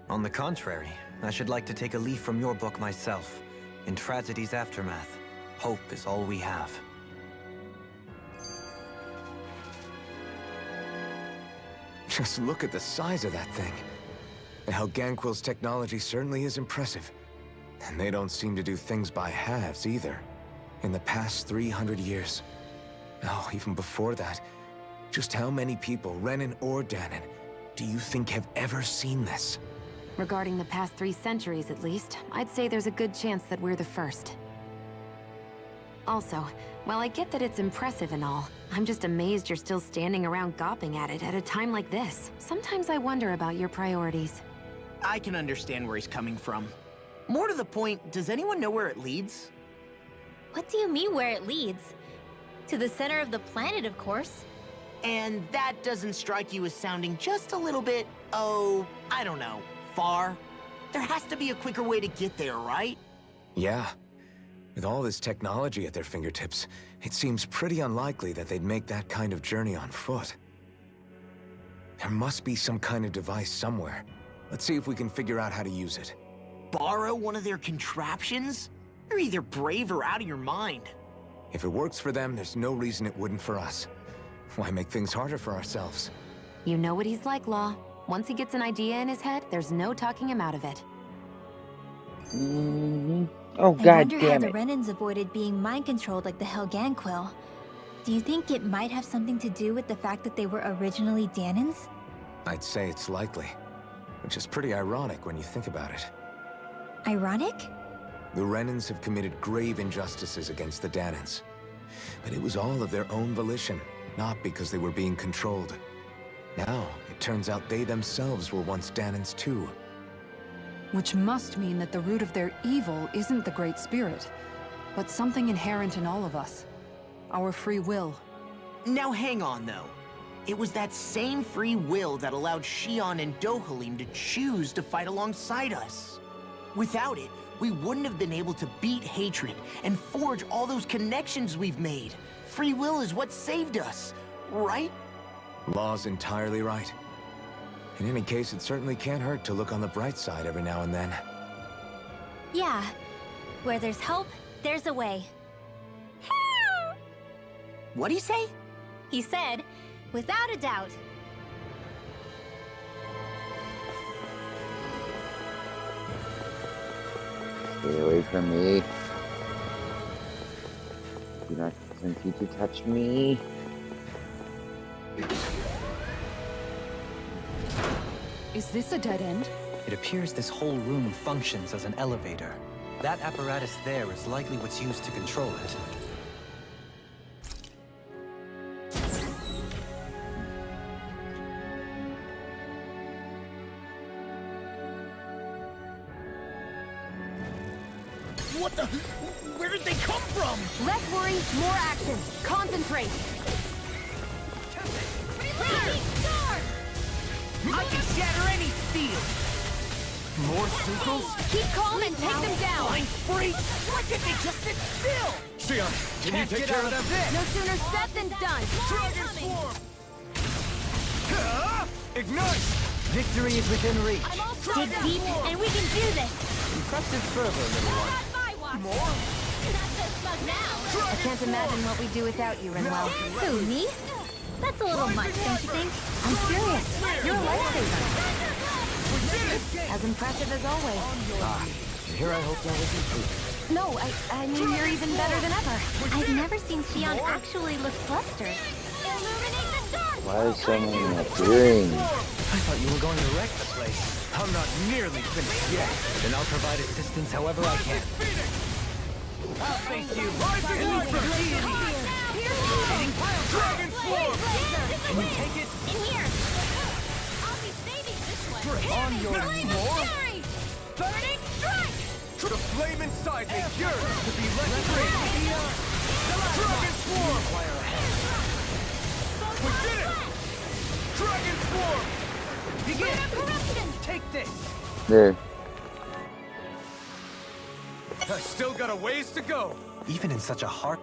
On the contrary, I should like to take a leaf from your book myself. In tragedy's aftermath, hope is all we have. Just look at the size of that thing. The Helganquil's technology certainly is impressive. And they don't seem to do things by halves either. In the past 300 years. No, even before that. Just how many people, Renan or Danon, do you think have ever seen this? Regarding the past 3 centuries at least, I'd say there's a good chance that we're the first. Also, while I get that it's impressive and all, I'm just amazed you're still standing around gawping at it at a time like this. Sometimes I wonder about your priorities. I can understand where he's coming from. More to the point, does anyone know where it leads? What do you mean where it leads? To the center of the planet, of course. And that doesn't strike you as sounding just a little bit, oh, I don't know, far? There has to be a quicker way to get there, right? Yeah. With all this technology at their fingertips, it seems pretty unlikely that they'd make that kind of journey on foot. There must be some kind of device somewhere. Let's see if we can figure out how to use it. Borrow one of their contraptions? You're either brave or out of your mind. If it works for them, there's no reason it wouldn't for us. Why make things harder for ourselves? You know what he's like, Law. Once he gets an idea in his head, there's no talking him out of it. Oh, I god wonder how damn the it. Renans avoided being mind-controlled like the Helganquil. Do you think it might have something to do with the fact that they were originally Danons? I'd say it's likely. Which is pretty ironic when you think about it. Ironic? The Renans have committed grave injustices against the Danons. But it was all of their own volition, not because they were being controlled. Now, it turns out they themselves were once Danons too. Which must mean that the root of their evil isn't the Great Spirit, but something inherent in all of us. Our free will. Now hang on, though. It was that same free will that allowed Xion and Dohalim to choose to fight alongside us. Without it, we wouldn't have been able to beat hatred and forge all those connections we've made. Free will is what saved us, right? Law's entirely right. In any case, it certainly can't hurt to look on the bright side every now and then. Yeah. Where there's hope, there's a way. What'd he say? He said, without a doubt. Stay away from me. Do not want you to touch me. Is this a dead end? It appears this whole room functions as an elevator. That apparatus there is likely what's used to control it. What the? Where did they come from? Less worry, more action. Concentrate. Ready, start! I can shatter any steel! More Zhonglis? Keep calm and take them down! Flying freak! Why can't they just sit still? Xion, can you take care of them? No sooner said than done! Dragon Swarm! Ignite! Victory is within reach. Dig deep, and we can do this! Impressive fervor, little one. Not my watch! More? Not so smug now! I can't imagine what we'd do without you, Rinwell. Who, me? That's a little much, don't you think? I'm serious. You're a lifesaver. As impressive as always. And here I hope that wasn't true. No, I mean you're even better than ever. I've never seen Xion actually look flustered. Illuminate the dark! Why is someone appearing? I thought you were going to wreck the place. I'm not nearly finished yet. Then I'll provide assistance however I can. I'll face you! Dragon Swarm! Can you take it? In here! I'll be saving this one! On your more? Burning strike! The flame inside me yearns to be let free! Dragon Swarm! We did it! Dragon Swarm! Begin! Take this! There. I still got a ways to go. Even in such a harsh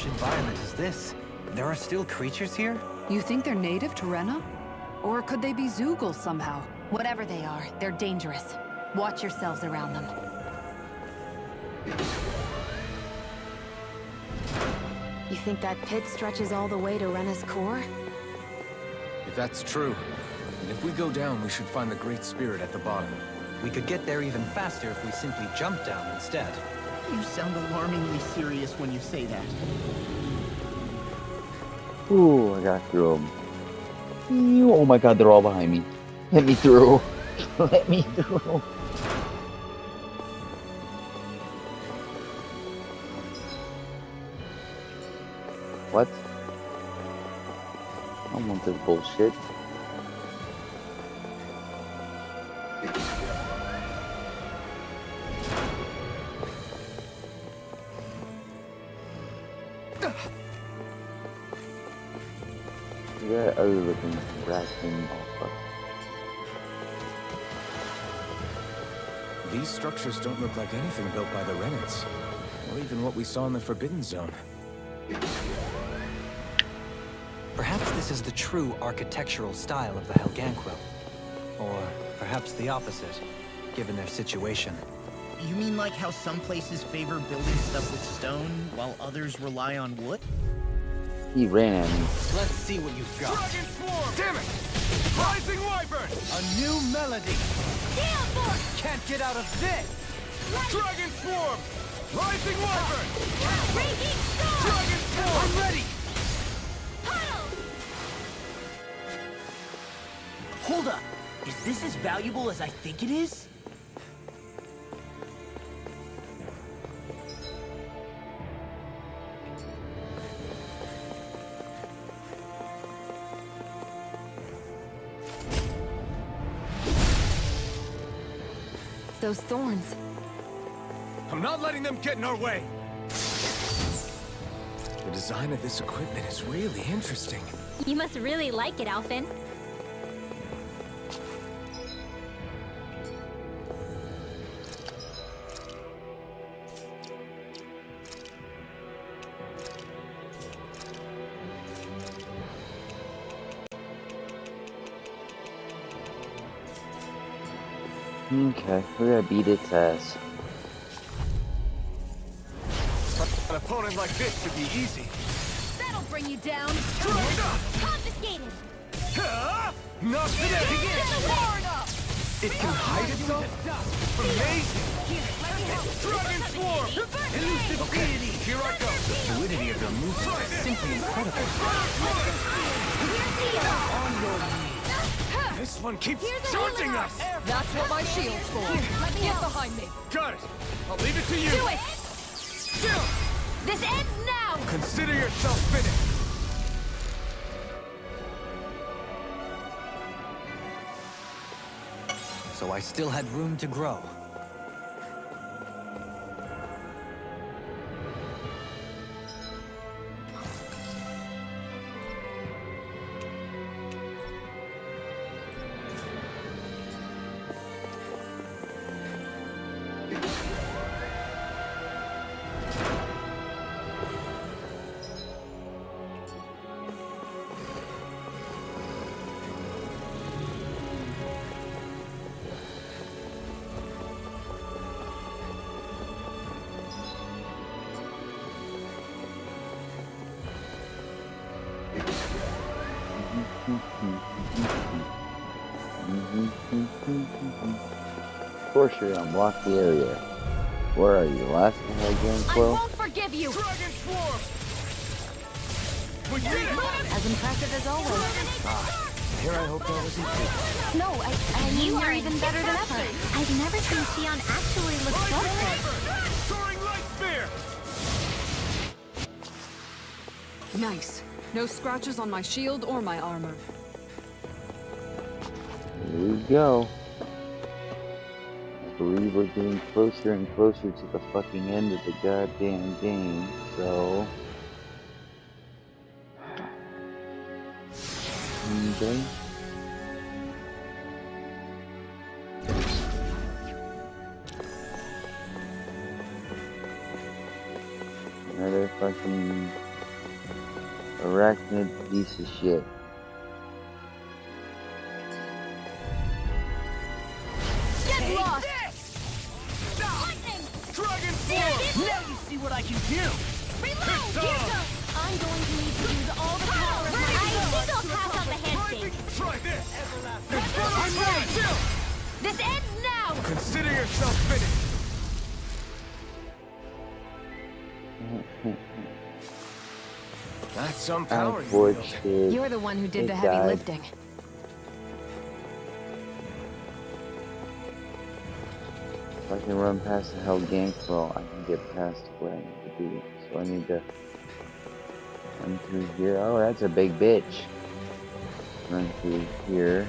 environment as this, there are still creatures here? You think they're native to Rena? Or could they be Zhongli somehow? Whatever they are, they're dangerous. Watch yourselves around them. You think that pit stretches all the way to Rena's core? If that's true, then if we go down, we should find the Great Spirit at the bottom. We could get there even faster if we simply jump down instead. You sound alarmingly serious when you say that. Ooh, I got through them. Oh my god, they're all behind me. Let me through. Let me through. What? I don't want this bullshit. That other looking rat thing. Oh, fuck. These structures don't look like anything built by the Renans, or even what we saw in the Forbidden Zone. Perhaps this is the true architectural style of the Helganquil. Or perhaps the opposite, given their situation. You mean like how some places favor building stuff with stone, while others rely on wood? He ran at me. Let's see what you've got. Dragon Swarm! Damn it! Rising Wyvern! A new melody! Steel Force! Can't get out of this! Dragon Swarm! Rising Wyvern! Raging Storm! Dragon Swarm! I'm ready! Puddle! Hold up! Is this as valuable as I think it is? Those thorns. I'm not letting them get in our way! The design of this equipment is really interesting. You must really like it, Alphen. Okay, we're gonna beat its ass. An opponent like this should be easy. That'll bring you down! Confiscated! Not today! It can hide itself? Amazing! Dragon Swarm! Elusive deity! Here I go! The fluidity of their movement is simply incredible. On your knees! This one keeps charging us! That's what my shield's for. Get behind me. Got it! I'll leave it to you! Do it! Still! This ends now! Consider yourself finished! So I still had room to grow. Of course you're gonna block the area. Where are you? Last time again, I Quill? won't forgive you! Dragon Swarm! We did it! As impressive as always. Here I hope that wasn't true. No, I mean, You you're are even better than ever. I've never seen Xion actually look so good. Soaring Light Spear! Nice. No scratches on my shield or my armor. Here we go. I believe we're getting closer and closer to the fucking end of the goddamn game, so... Okay. Another fucking arachnid piece of shit. Get lost! Dragon Swarm! Now you see what I can do! Reload! Here goes! I'm going to need to use all the power of my I think I'll pass on the handshake. Try this! I'm ready! This ends now! Consider yourself finished! That's some power. Unfortunate. You're the one who did It the heavy died. lifting. If I can run past the hell Gankwell, I can get past where I need to be. So I need to run through here. Oh, that's a big bitch. Run through here.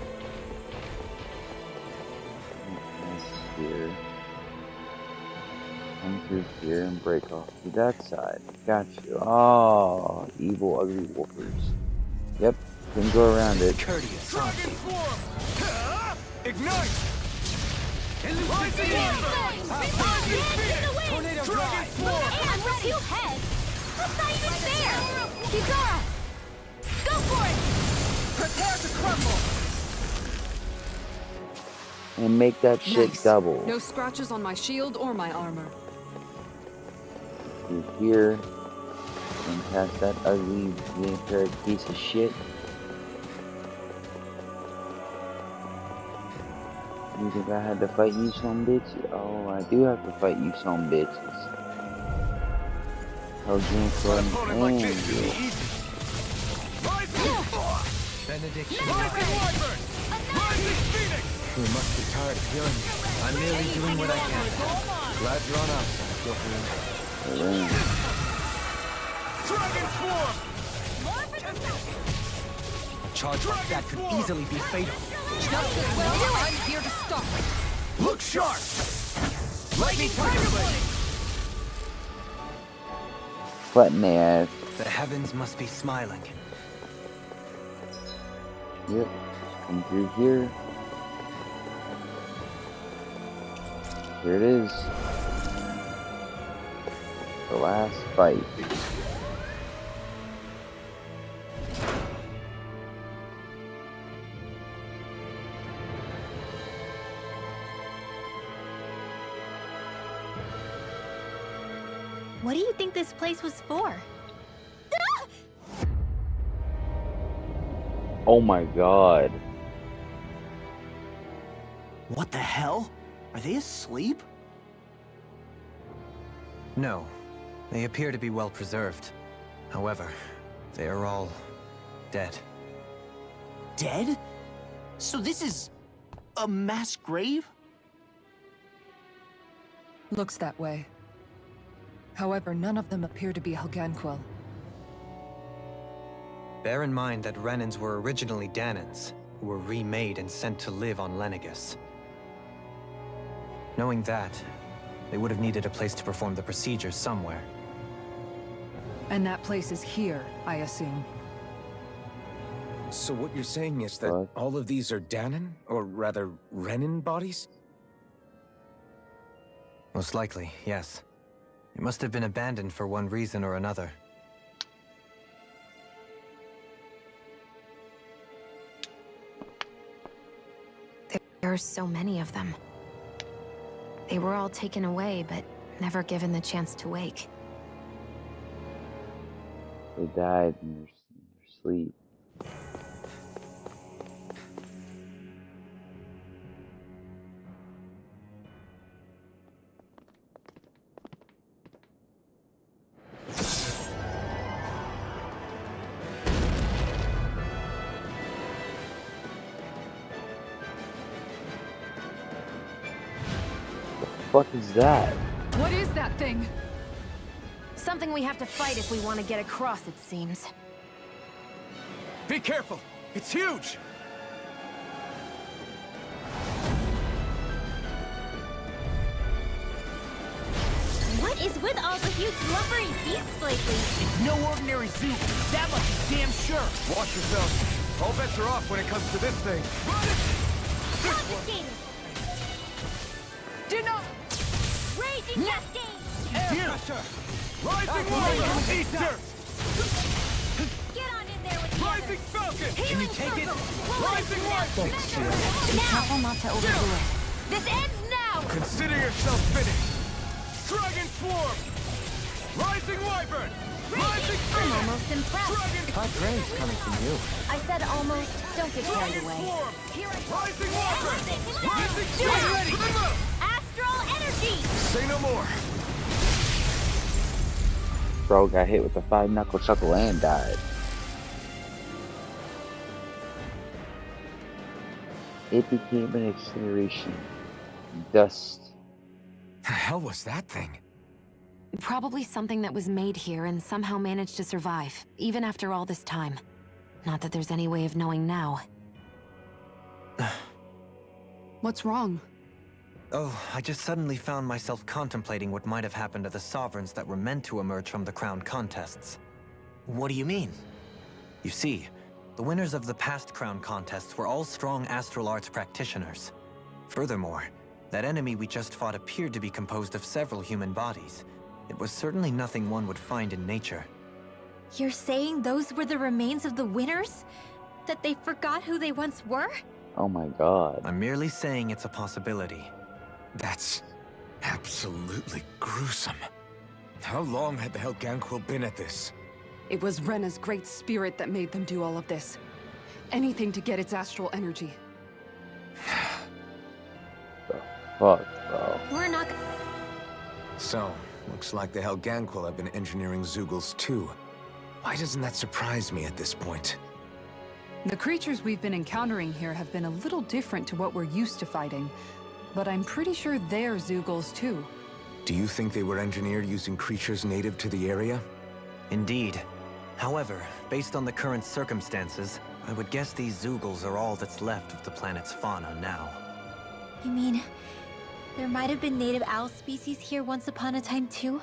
Past here. Come through here and break off to that side. Got you. Oh, evil, ugly wolfers. Yep, can go around it. Courteous. Dragon Swarm! Ignite! Rising Tornado Dragon Swarm! And with two heads! That's not even fair! Kisara! Go for it! Prepare to crumble! And make that shit Nice. double. No scratches on my shield or my armor. Through here. And past that ugly vampiric piece of shit. You think I had to fight you some bitch? Oh, I do have to fight you some bitches. Oh, Gankwell and you. Benediction. Rising Phoenix! You must be tired of hearing me. I'm merely doing what I can. Glad you're on our side, Dohalim. Dragon Swarm! A charge like that could easily be fatal. I'm here to stop. Look sharp! Lightning Tiger Blade! Button the ass. The heavens must be smiling. Yep. Come through here. Here it is. The last fight. What do you think this place was for? Oh my god. What the hell? Are they asleep? No. They appear to be well preserved. However, they are all dead. Dead? So this is a mass grave? Looks that way. However, none of them appear to be Helganquil. Bear in mind that Renans were originally Danans, who were remade and sent to live on Lenegus. Knowing that, they would have needed a place to perform the procedure somewhere. And that place is here, I assume. So what you're saying is that all of these are Danon, or rather, Renan bodies? Most likely, yes. It must have been abandoned for one reason or another. There are so many of them. They were all taken away, but never given the chance to wake. They died in their sleep. fuck is that? What is that thing? Something we have to fight if we want to get across, it seems. Be careful! It's huge! What is with all the huge lumbering beasts lately? It's no ordinary zoo. That much is damn sure. Watch yourself. All bets are off when it comes to this thing. Confiscated! Do not! Raging cascade! Air pressure! Rising water! Eat dirt! Get on in there with the Rising falcon! Can you take it? Rising wife! Be careful not to overdo it. This ends now! Consider yourself finished! Dragon swarm! Rising wyvern! Rising I'm phoenix! almost impressed. Dragon Hot praise coming from you. I said almost. Don't get carried Dragon away. swarm! Here I go. Rising wyvern! Rising Do it! phoenix! Astral energy! Say no more! Bro got hit with the 5-knuckle chuckle and died. It became an incineration. Dust. The hell was that thing? Probably something that was made here and somehow managed to survive, even after all this time. Not that there's any way of knowing now. What's wrong? Oh, I just suddenly found myself contemplating what might have happened to the sovereigns that were meant to emerge from the crown contests. What do you mean? You see, the winners of the past crown contests were all strong astral arts practitioners. Furthermore, that enemy we just fought appeared to be composed of several human bodies. It was certainly nothing one would find in nature. You're saying those were the remains of the winners? That they forgot who they once were? Oh my god. I'm merely saying it's a possibility. That's absolutely gruesome. How long had the Helganquil been at this? It was Rena's great spirit that made them do all of this. Anything to get its astral energy. The fuck, bro. We're not... So, looks like the Helganquil have been engineering Zeugles too. Why doesn't that surprise me at this point? The creatures we've been encountering here have been a little different to what we're used to fighting. But I'm pretty sure they're Zeugles too. Do you think they were engineered using creatures native to the area? Indeed. However, based on the current circumstances, I would guess these Zeugles are all that's left of the planet's fauna now. You mean... there might have been native owl species here once upon a time too?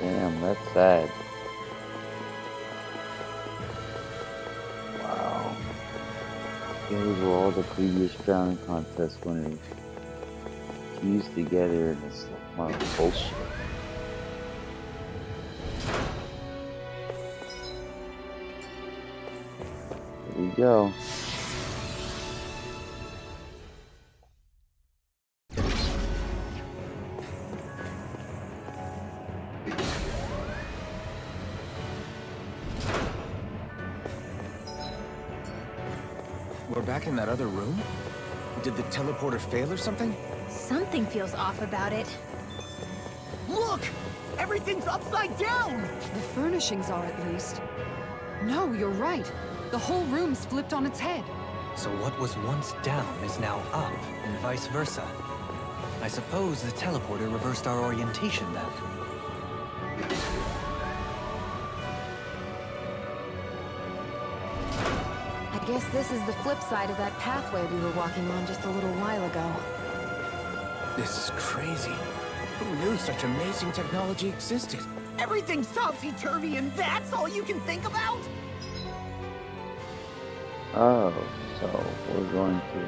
Damn, that's sad. Wow. Those were all the previous crown contest winners fused together in this amount of bullshit. Here we go. We're back in that other room? Did the teleporter fail or something? Something feels off about it. Look! Everything's upside down! The furnishings are at least. No, you're right. The whole room's flipped on its head. So what was once down is now up, and vice versa. I suppose the teleporter reversed our orientation then. I guess this is the flip side of that pathway we were walking on just a little while ago. This is crazy. Who knew such amazing technology existed? Everything's topsy-turvy and that's all you can think about? Oh, so we're going to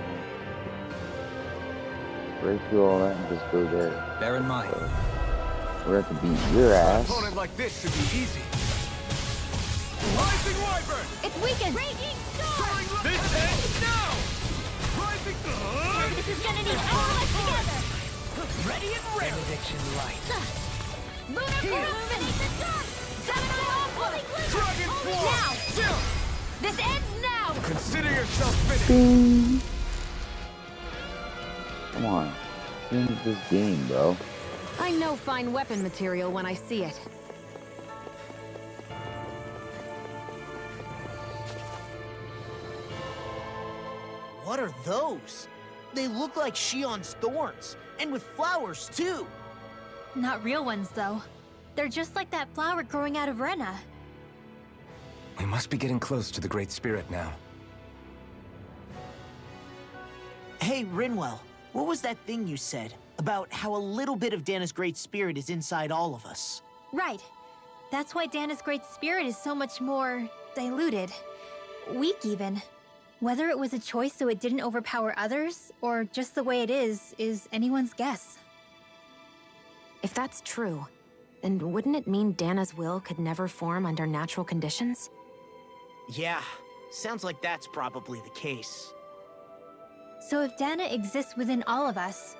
break through all that and just go there. Bear in mind. So we're at the beat your An ass. opponent like this should be easy. Rising wyvern! It's weakened! Raging storm! This ends now! Rising... This is gonna need all of us together! Ready and ready! Benediction light. Lunar illuminate the sun! Gemini Holy Dragon swarm! Now! This ends now! Consider yourself finished! Bing. Come on. Finish this game, bro. I know fine weapon material when I see it. What are those? They look like Shion's thorns, and with flowers too. Not real ones, though. They're just like that flower growing out of Rena. We must be getting close to the Great Spirit now. Hey, Rinwell, what was that thing you said about how a little bit of Dana's Great Spirit is inside all of us? Right. That's why Dana's Great Spirit is so much more diluted. Weak, even. Whether it was a choice so it didn't overpower others, or just the way it is anyone's guess. If that's true, then wouldn't it mean Dana's will could never form under natural conditions? Yeah, sounds like that's probably the case. So if Dana exists within all of us,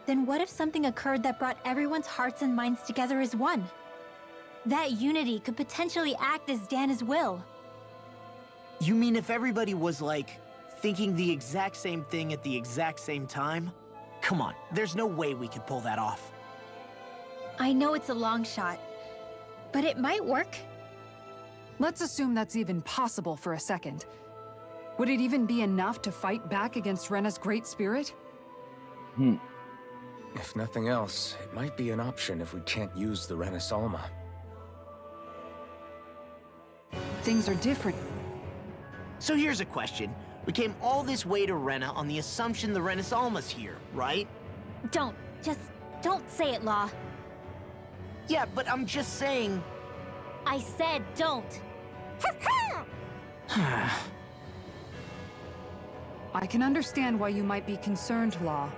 then what if something occurred that brought everyone's hearts and minds together as one? That unity could potentially act as Dana's will. You mean if everybody was, like, thinking the exact same thing at the exact same time? Come on, there's no way we could pull that off. I know it's a long shot, but it might work. Let's assume that's even possible for a second. Would it even be enough to fight back against Rena's Great Spirit? If nothing else, it might be an option if we can't use the Renis Alma. Things are different. So here's a question. We came all this way to Rena on the assumption the Renis Alma's here, right? Just don't say it, Law. Yeah, but I'm just saying... I said don't. I can understand why you might be concerned, Law.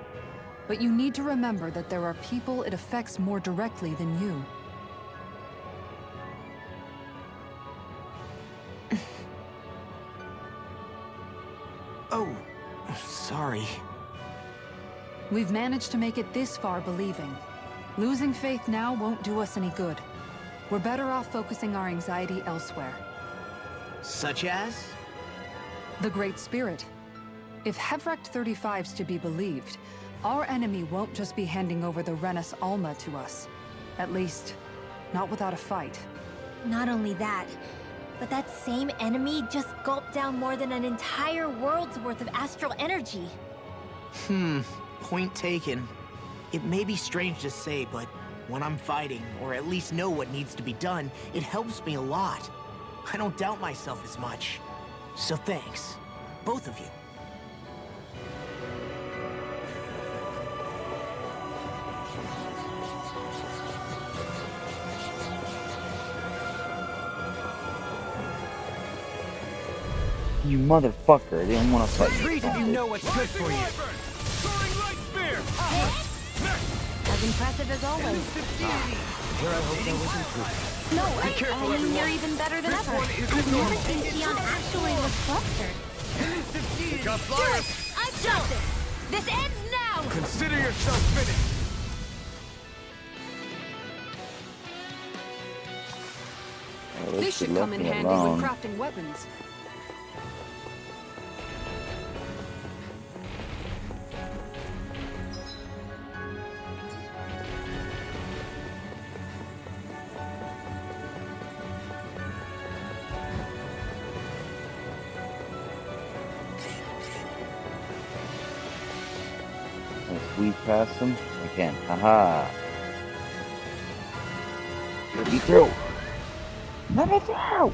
But you need to remember that there are people it affects more directly than you. Oh, sorry. We've managed to make it this far believing. Losing faith now won't do us any good. We're better off focusing our anxiety elsewhere. Such as? The Great Spirit. If Hevrect 35's to be believed, our enemy won't just be handing over the Renis Alma to us. At least, not without a fight. Not only that, but that same enemy just gulped down more than an entire world's worth of astral energy. Point taken. It may be strange to say, but when I'm fighting, or at least know what needs to be done, it helps me a lot. I don't doubt myself as much. So thanks, both of you. You motherfucker, I didn't want to fight you. Treat if you know what's good for you. As impressive as always. Here I hope there was improvement. No, I mean, you're even better than ever. I've never seen Xion actually look flustered. I've got this. This ends now. Consider yourself finished. This should come in handy with crafting weapons. Squeeze past them? I can. Haha. Let me through. Let me through.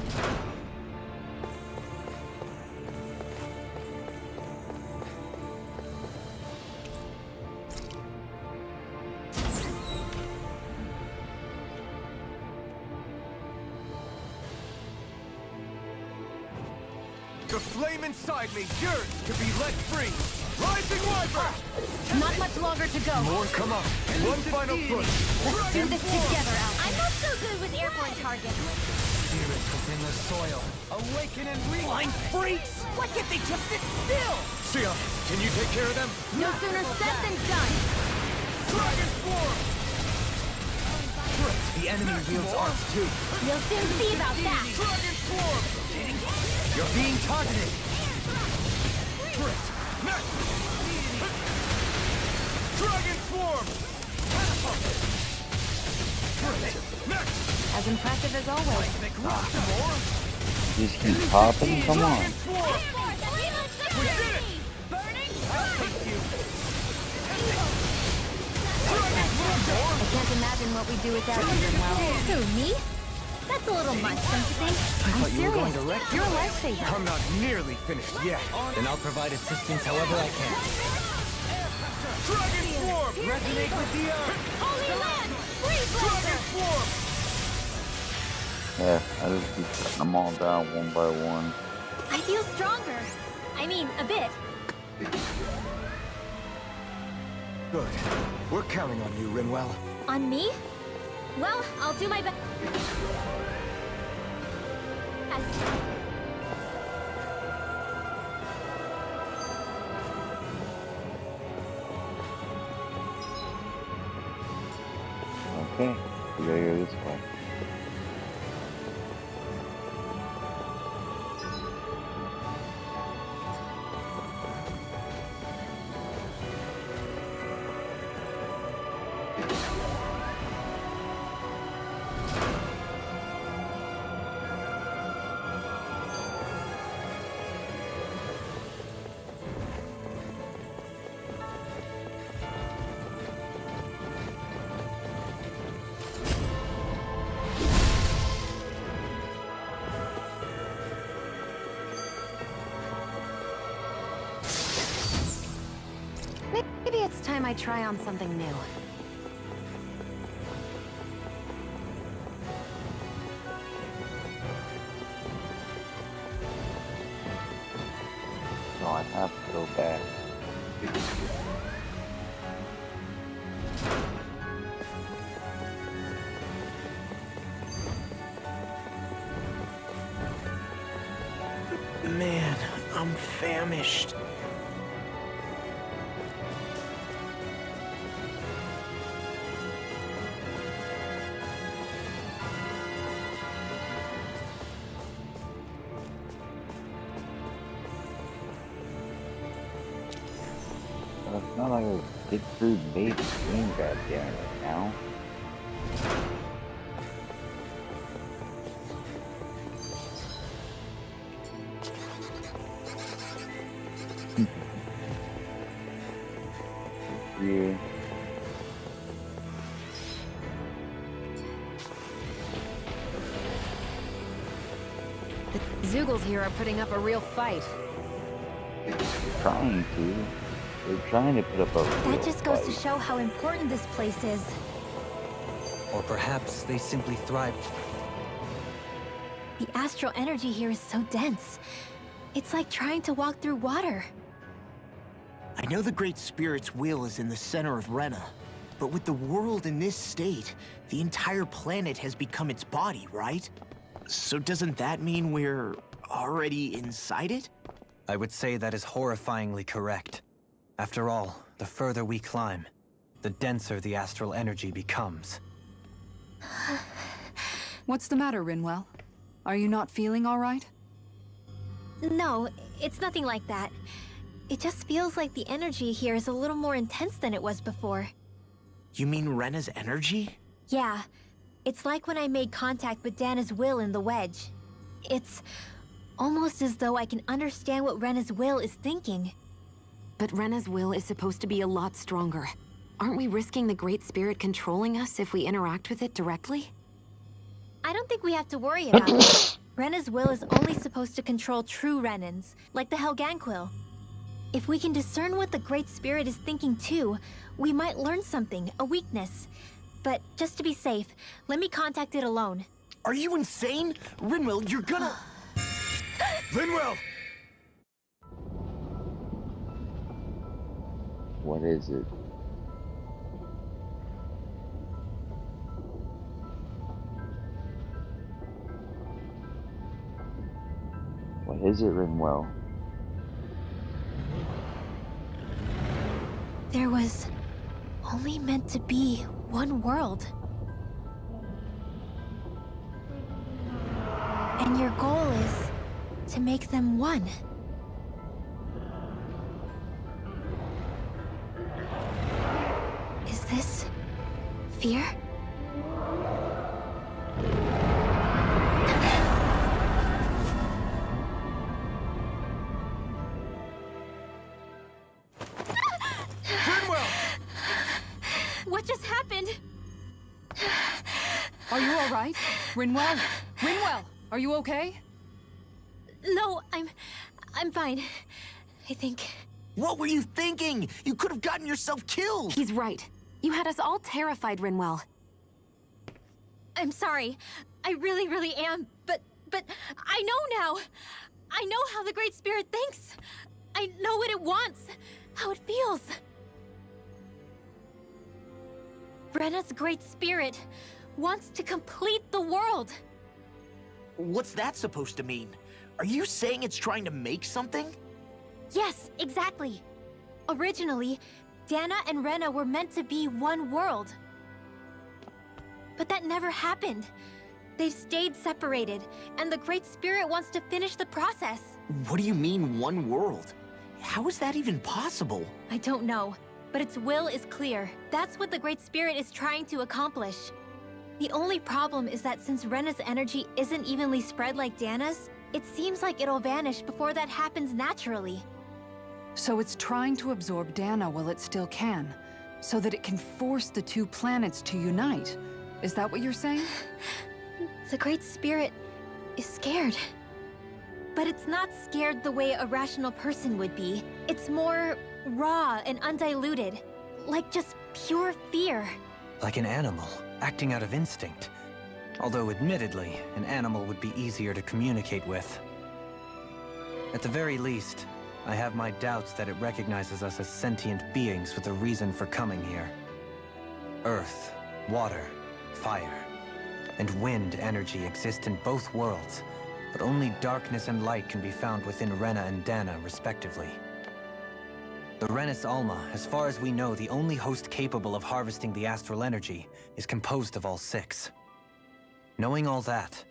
The flame inside me yearns to be let free. Rising Wyvern! Not much longer to go. More come up. One final push. Let's do this together, Alphen. I'm not so good with airborne targets. Spirits within the soil. Awaken and Flying freaks! Why can't they just sit still? Sia, can you take care of them? No sooner said than done. Dragon Form! The enemy wields arms too. You'll soon see about that. Dragon Form! You're being targeted. Dragon Form! As impressive as always. Just keep popping, come on. We did it! I can't imagine what we'd do without you, Rinwell. Who, me? That's a little much, don't you think? I'm serious. You're a lifesaver. I'm not nearly finished yet. Then I'll provide assistance however I can. Dragon form! Resonate with the Holy Land! Freeze Dragon form! Yeah, I just keep putting them all down one by one. I feel stronger. I mean, a bit. Good. We're counting on you, Rinwell. On me? Well, I'll do my best. Okay, we gotta go this way. Maybe it's time I try on something new. So I have to go back. Man, I'm famished. It's not like a big food bait game goddamn right now. Yeah. The Zoogles here are putting up a real fight. Trying to. They're trying to put up a That just goes to show how important this place is. Or perhaps they simply thrive. The astral energy here is so dense. It's like trying to walk through water. I know the Great Spirit's will is in the center of Rena, but with the world in this state, the entire planet has become its body, right? So doesn't that mean we're already inside it? I would say that is horrifyingly correct. After all, the further we climb, the denser the astral energy becomes. What's the matter, Rinwell? Are you not feeling all right? No, it's nothing like that. It just feels like the energy here is a little more intense than it was before. You mean Rena's energy? Yeah. It's like when I made contact with Dana's will in the wedge. It's almost as though I can understand what Rena's will is thinking. But Rena's will is supposed to be a lot stronger. Aren't we risking the Great Spirit controlling us if we interact with it directly? I don't think we have to worry about it. Rena's will is only supposed to control true Renans, like the Helganquil. If we can discern what the Great Spirit is thinking too, we might learn something, a weakness. But just to be safe, let me contact it alone. Are you insane? Rinwell, you're gonna... Rinwell! What is it? What is it, Rinwell? There was only meant to be one world. And your goal is to make them one. Is this fear? What just happened? Are you all right? Rinwell? Rinwell, are you okay? No, I'm fine. I think. What were you thinking? You could have gotten yourself killed! He's right. You had us all terrified, Rinwell. I'm sorry. I really, really am. But I know now. I know how the Great Spirit thinks. I know what it wants, how it feels. Rena's Great Spirit wants to complete the world. What's that supposed to mean? Are you saying it's trying to make something? Yes, exactly. Originally, Dana and Rena were meant to be one world. But that never happened. They've stayed separated, and the Great Spirit wants to finish the process. What do you mean, one world? How is that even possible? I don't know, but its will is clear. That's what the Great Spirit is trying to accomplish. The only problem is that since Rena's energy isn't evenly spread like Dana's, it seems like it'll vanish before that happens naturally. So it's trying to absorb Dana while it still can, so that it can force the two planets to unite. Is that what you're saying? The Great Spirit is scared. But it's not scared the way a rational person would be. It's more raw and undiluted, like just pure fear. Like an animal, acting out of instinct. Although admittedly, an animal would be easier to communicate with. At the very least, I have my doubts that it recognizes us as sentient beings with a reason for coming here. Earth, water, fire, and wind energy exist in both worlds, but only darkness and light can be found within Rena and Dana, respectively. The Renis Alma, as far as we know, the only host capable of harvesting the astral energy, is composed of all six. Knowing all that,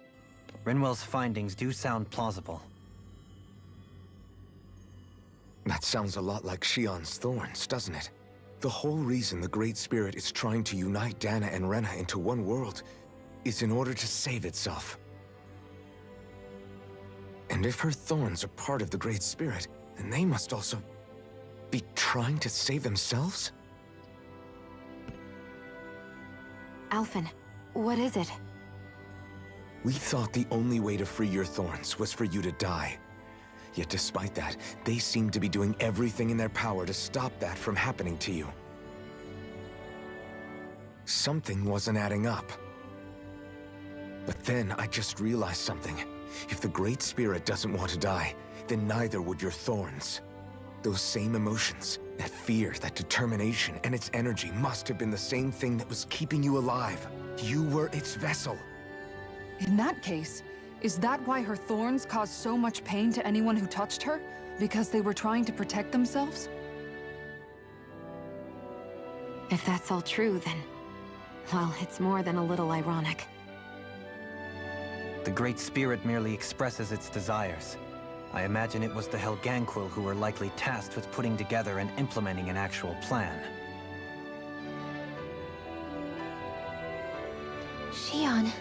Rinwell's findings do sound plausible. That sounds a lot like Shion's thorns, doesn't it? The whole reason the Great Spirit is trying to unite Dana and Rena into one world is in order to save itself. And if her thorns are part of the Great Spirit, then they must also be trying to save themselves? Alphen, what is it? We thought the only way to free your thorns was for you to die. Yet despite that, they seem to be doing everything in their power to stop that from happening to you. Something wasn't adding up. But then I just realized something. If the Great Spirit doesn't want to die, then neither would your thorns. Those same emotions, that fear, that determination, and its energy must have been the same thing that was keeping you alive. You were its vessel. In that case, is that why her thorns caused so much pain to anyone who touched her? Because they were trying to protect themselves? If that's all true, then... well, it's more than a little ironic. The Great Spirit merely expresses its desires. I imagine it was the Helganquil who were likely tasked with putting together and implementing an actual plan. Shion.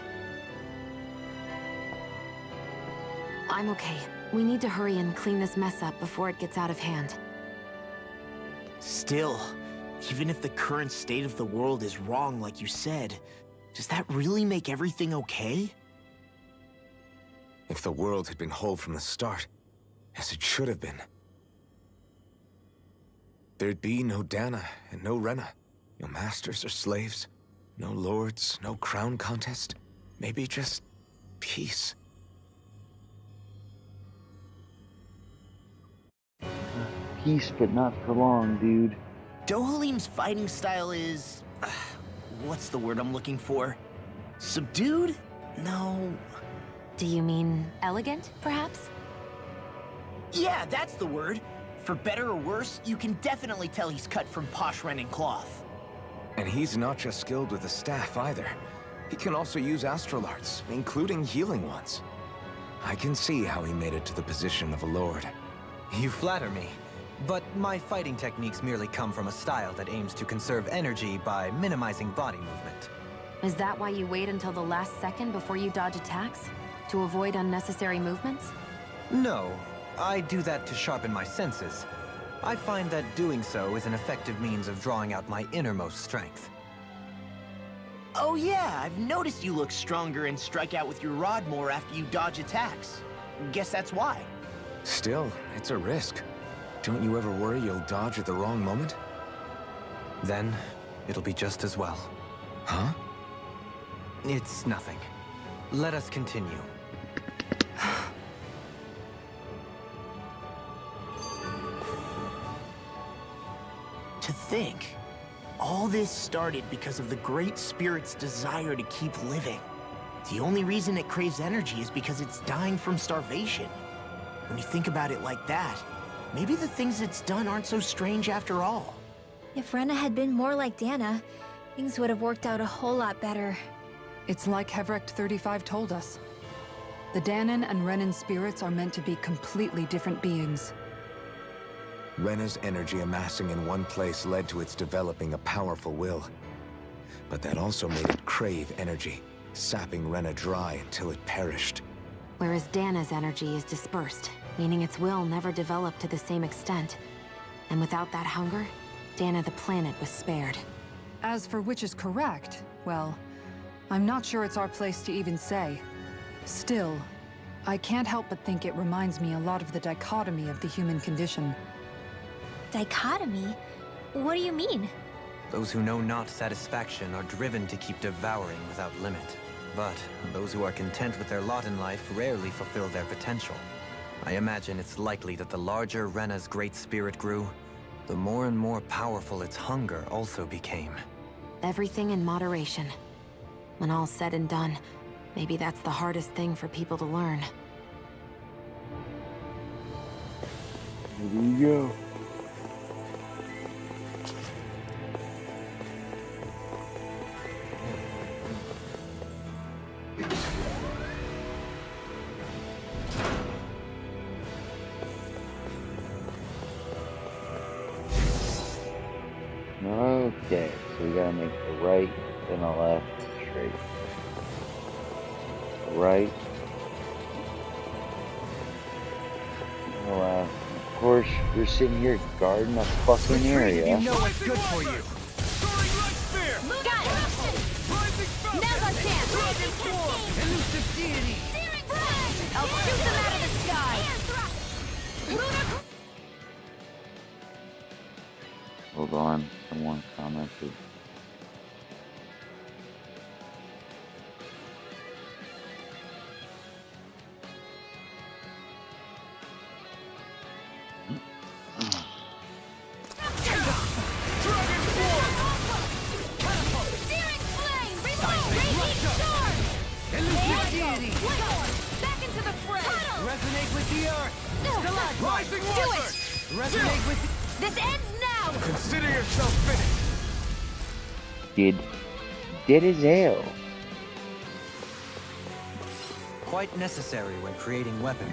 I'm okay. We need to hurry and clean this mess up before it gets out of hand. Still, even if the current state of the world is wrong like you said, does that really make everything okay? If the world had been whole from the start, as it should have been, there'd be no Dana and no Rena, no masters or slaves, no lords, no crown contest, maybe just peace. Peace, but not for long, dude. Dohalim's fighting style is... what's the word I'm looking for? Subdued? No... Do you mean elegant, perhaps? Yeah, that's the word. For better or worse, you can definitely tell he's cut from posh Renan cloth. And he's not just skilled with the staff either. He can also use astral arts, including healing ones. I can see how he made it to the position of a lord. You flatter me, but my fighting techniques merely come from a style that aims to conserve energy by minimizing body movement. Is that why you wait until the last second before you dodge attacks? To avoid unnecessary movements? No, I do that to sharpen my senses. I find that doing so is an effective means of drawing out my innermost strength. Oh yeah, I've noticed you look stronger and strike out with your rod more after you dodge attacks. Guess that's why. Still, it's a risk. Don't you ever worry you'll dodge at the wrong moment? Then, it'll be just as well. Huh? It's nothing. Let us continue. To think, all this started because of the Great Spirit's desire to keep living. The only reason it craves energy is because it's dying from starvation. When you think about it like that, maybe the things it's done aren't so strange after all. If Rena had been more like Dana, things would have worked out a whole lot better. It's like Hevrecht 35 told us. The Danon and Renan spirits are meant to be completely different beings. Rena's energy amassing in one place led to its developing a powerful will. But that also made it crave energy, sapping Rena dry until it perished. Whereas Dana's energy is dispersed, meaning its will never developed to the same extent. And without that hunger, Dana the planet was spared. As for which is correct, well, I'm not sure it's our place to even say. Still, I can't help but think it reminds me a lot of the dichotomy of the human condition. Dichotomy? What do you mean? Those who know not satisfaction are driven to keep devouring without limit. But those who are content with their lot in life rarely fulfill their potential. I imagine it's likely that the larger Rena's great spirit grew, the more and more powerful its hunger also became. Everything in moderation. When all's said and done, maybe that's the hardest thing for people to learn. Here you go. Okay, so we gotta make the right, then the left, straight. Right. The left. Of course, you're sitting here guarding a fucking area. You know what's good for you. Got it! Now's our chance! Elusive deity! I'll shoot them out of the sky! Hold on, someone commented. Back into the fray! Resonate with the earth! Rising Do water! it! Resonate with This ends now! Consider yourself finished! Dead as hell. Quite necessary when creating weaponry.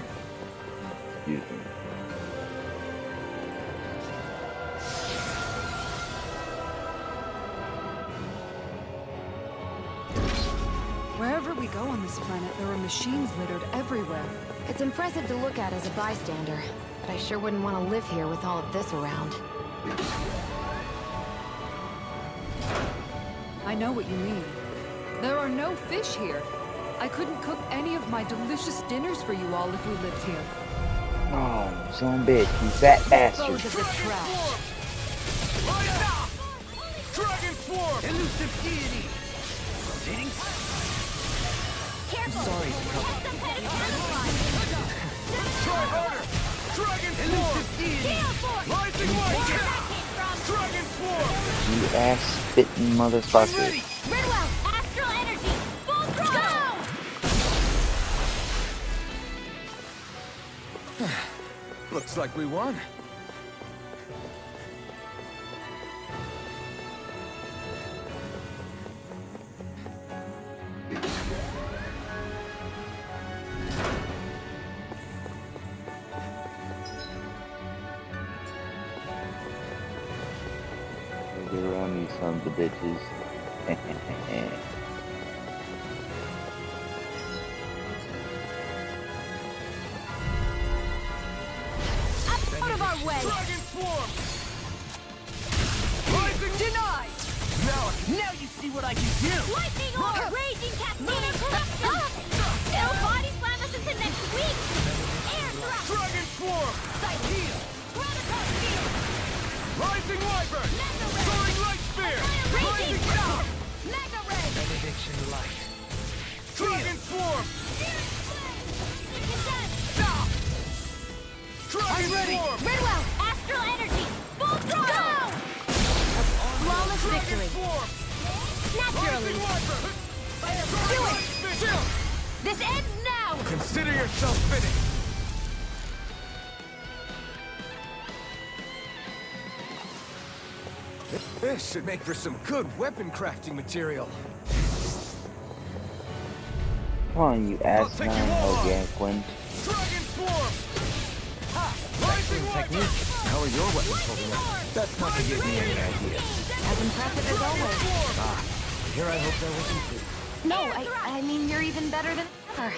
Excuse me. Wherever we go on this planet, there are machines littered everywhere. It's impressive to look at as a bystander, but I sure wouldn't want to live here with all of this around. I know what you mean. There are no fish here. I couldn't cook any of my delicious dinners for you all if we lived here. Oh, son of a bitch, you fat bastard. Dispose of the trash. Dragon Swarm! Elusive deity! Rotating. Careful! I'm sorry to trouble. Try harder! Dragon Swarm! Rising water! Dragon Swarm! You ass-spitting motherfucker. Rinwell, astral energy! Full throttle! Looks like we won. Get around these sons of bitches. Out of our way! Dragon Swarm! Denied! Now you see what I can do! Lightning orb! Raging cascade! It'll body slam us into next week! Air thrust! Dragon swarm! Psycheal! Chronophos field! Rising wyvern! Mega ray! Soaring light spear! Raging Rising storm! Mega ray! Benediction light. Dragon swarm! Stop! Dragon swarm! Rinwell! Astral energy! Full throttle! Flawless victory! Naturally! Do it! This ends now! Consider yourself finished! This should make for some good weapon crafting material. Come on, you asinine Hoganquin. Dragon swarm! Rising Technique. How are your weapons holding up? That's not to give me any idea. As impressive as always. Here I hope there was improvement. No, I mean, you're even better than ever.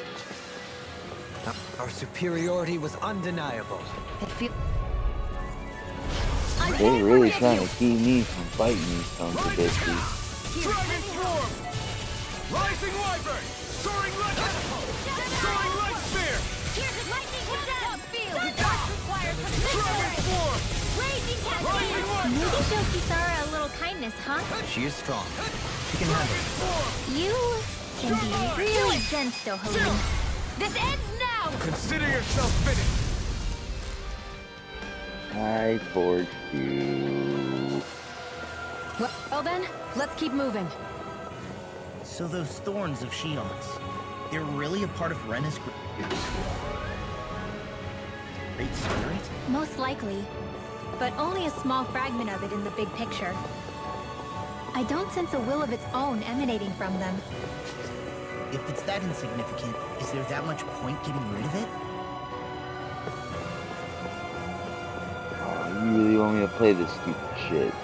Our superiority was undeniable. It feels... They really trying to keep me from fighting these sons of bitches. Dragon swarm! Rising wyvern! Soaring light spear! Here's a lightning condemn! Field! The dark requires some Dragon swarm! Raging Rising cascade! Maybe wyvern! show Kisara a little kindness, huh? She is strong. She can handle it. You can be really dense, Dohalim. This ends now! Consider yourself finished! I forged you. Well then, let's keep moving. So those thorns of Shion's, they're really a part of Renna's Great Spirit? Most likely, but only a small fragment of it in the big picture. I don't sense a will of its own emanating from them. If it's that insignificant, is there that much point getting rid of it? Oh, you really want me to play this stupid shit?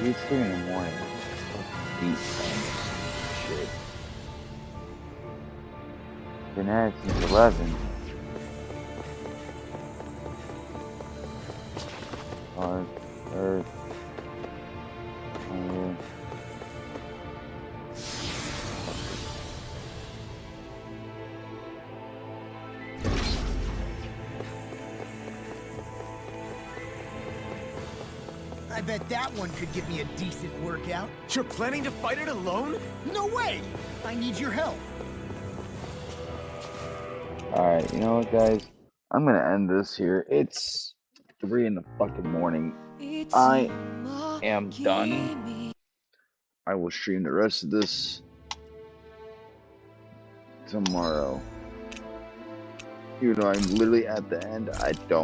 It's 3 in the morning. Beat shit. Been at it since 11. Earth. Fire. I bet that one could give me a decent workout. You're planning to fight it alone? No way! I need your help. Alright, you know what, guys? I'm gonna end this here. It's 3 in the fucking morning. I am done. I will stream the rest of this tomorrow. Even though I'm literally at the end, I don't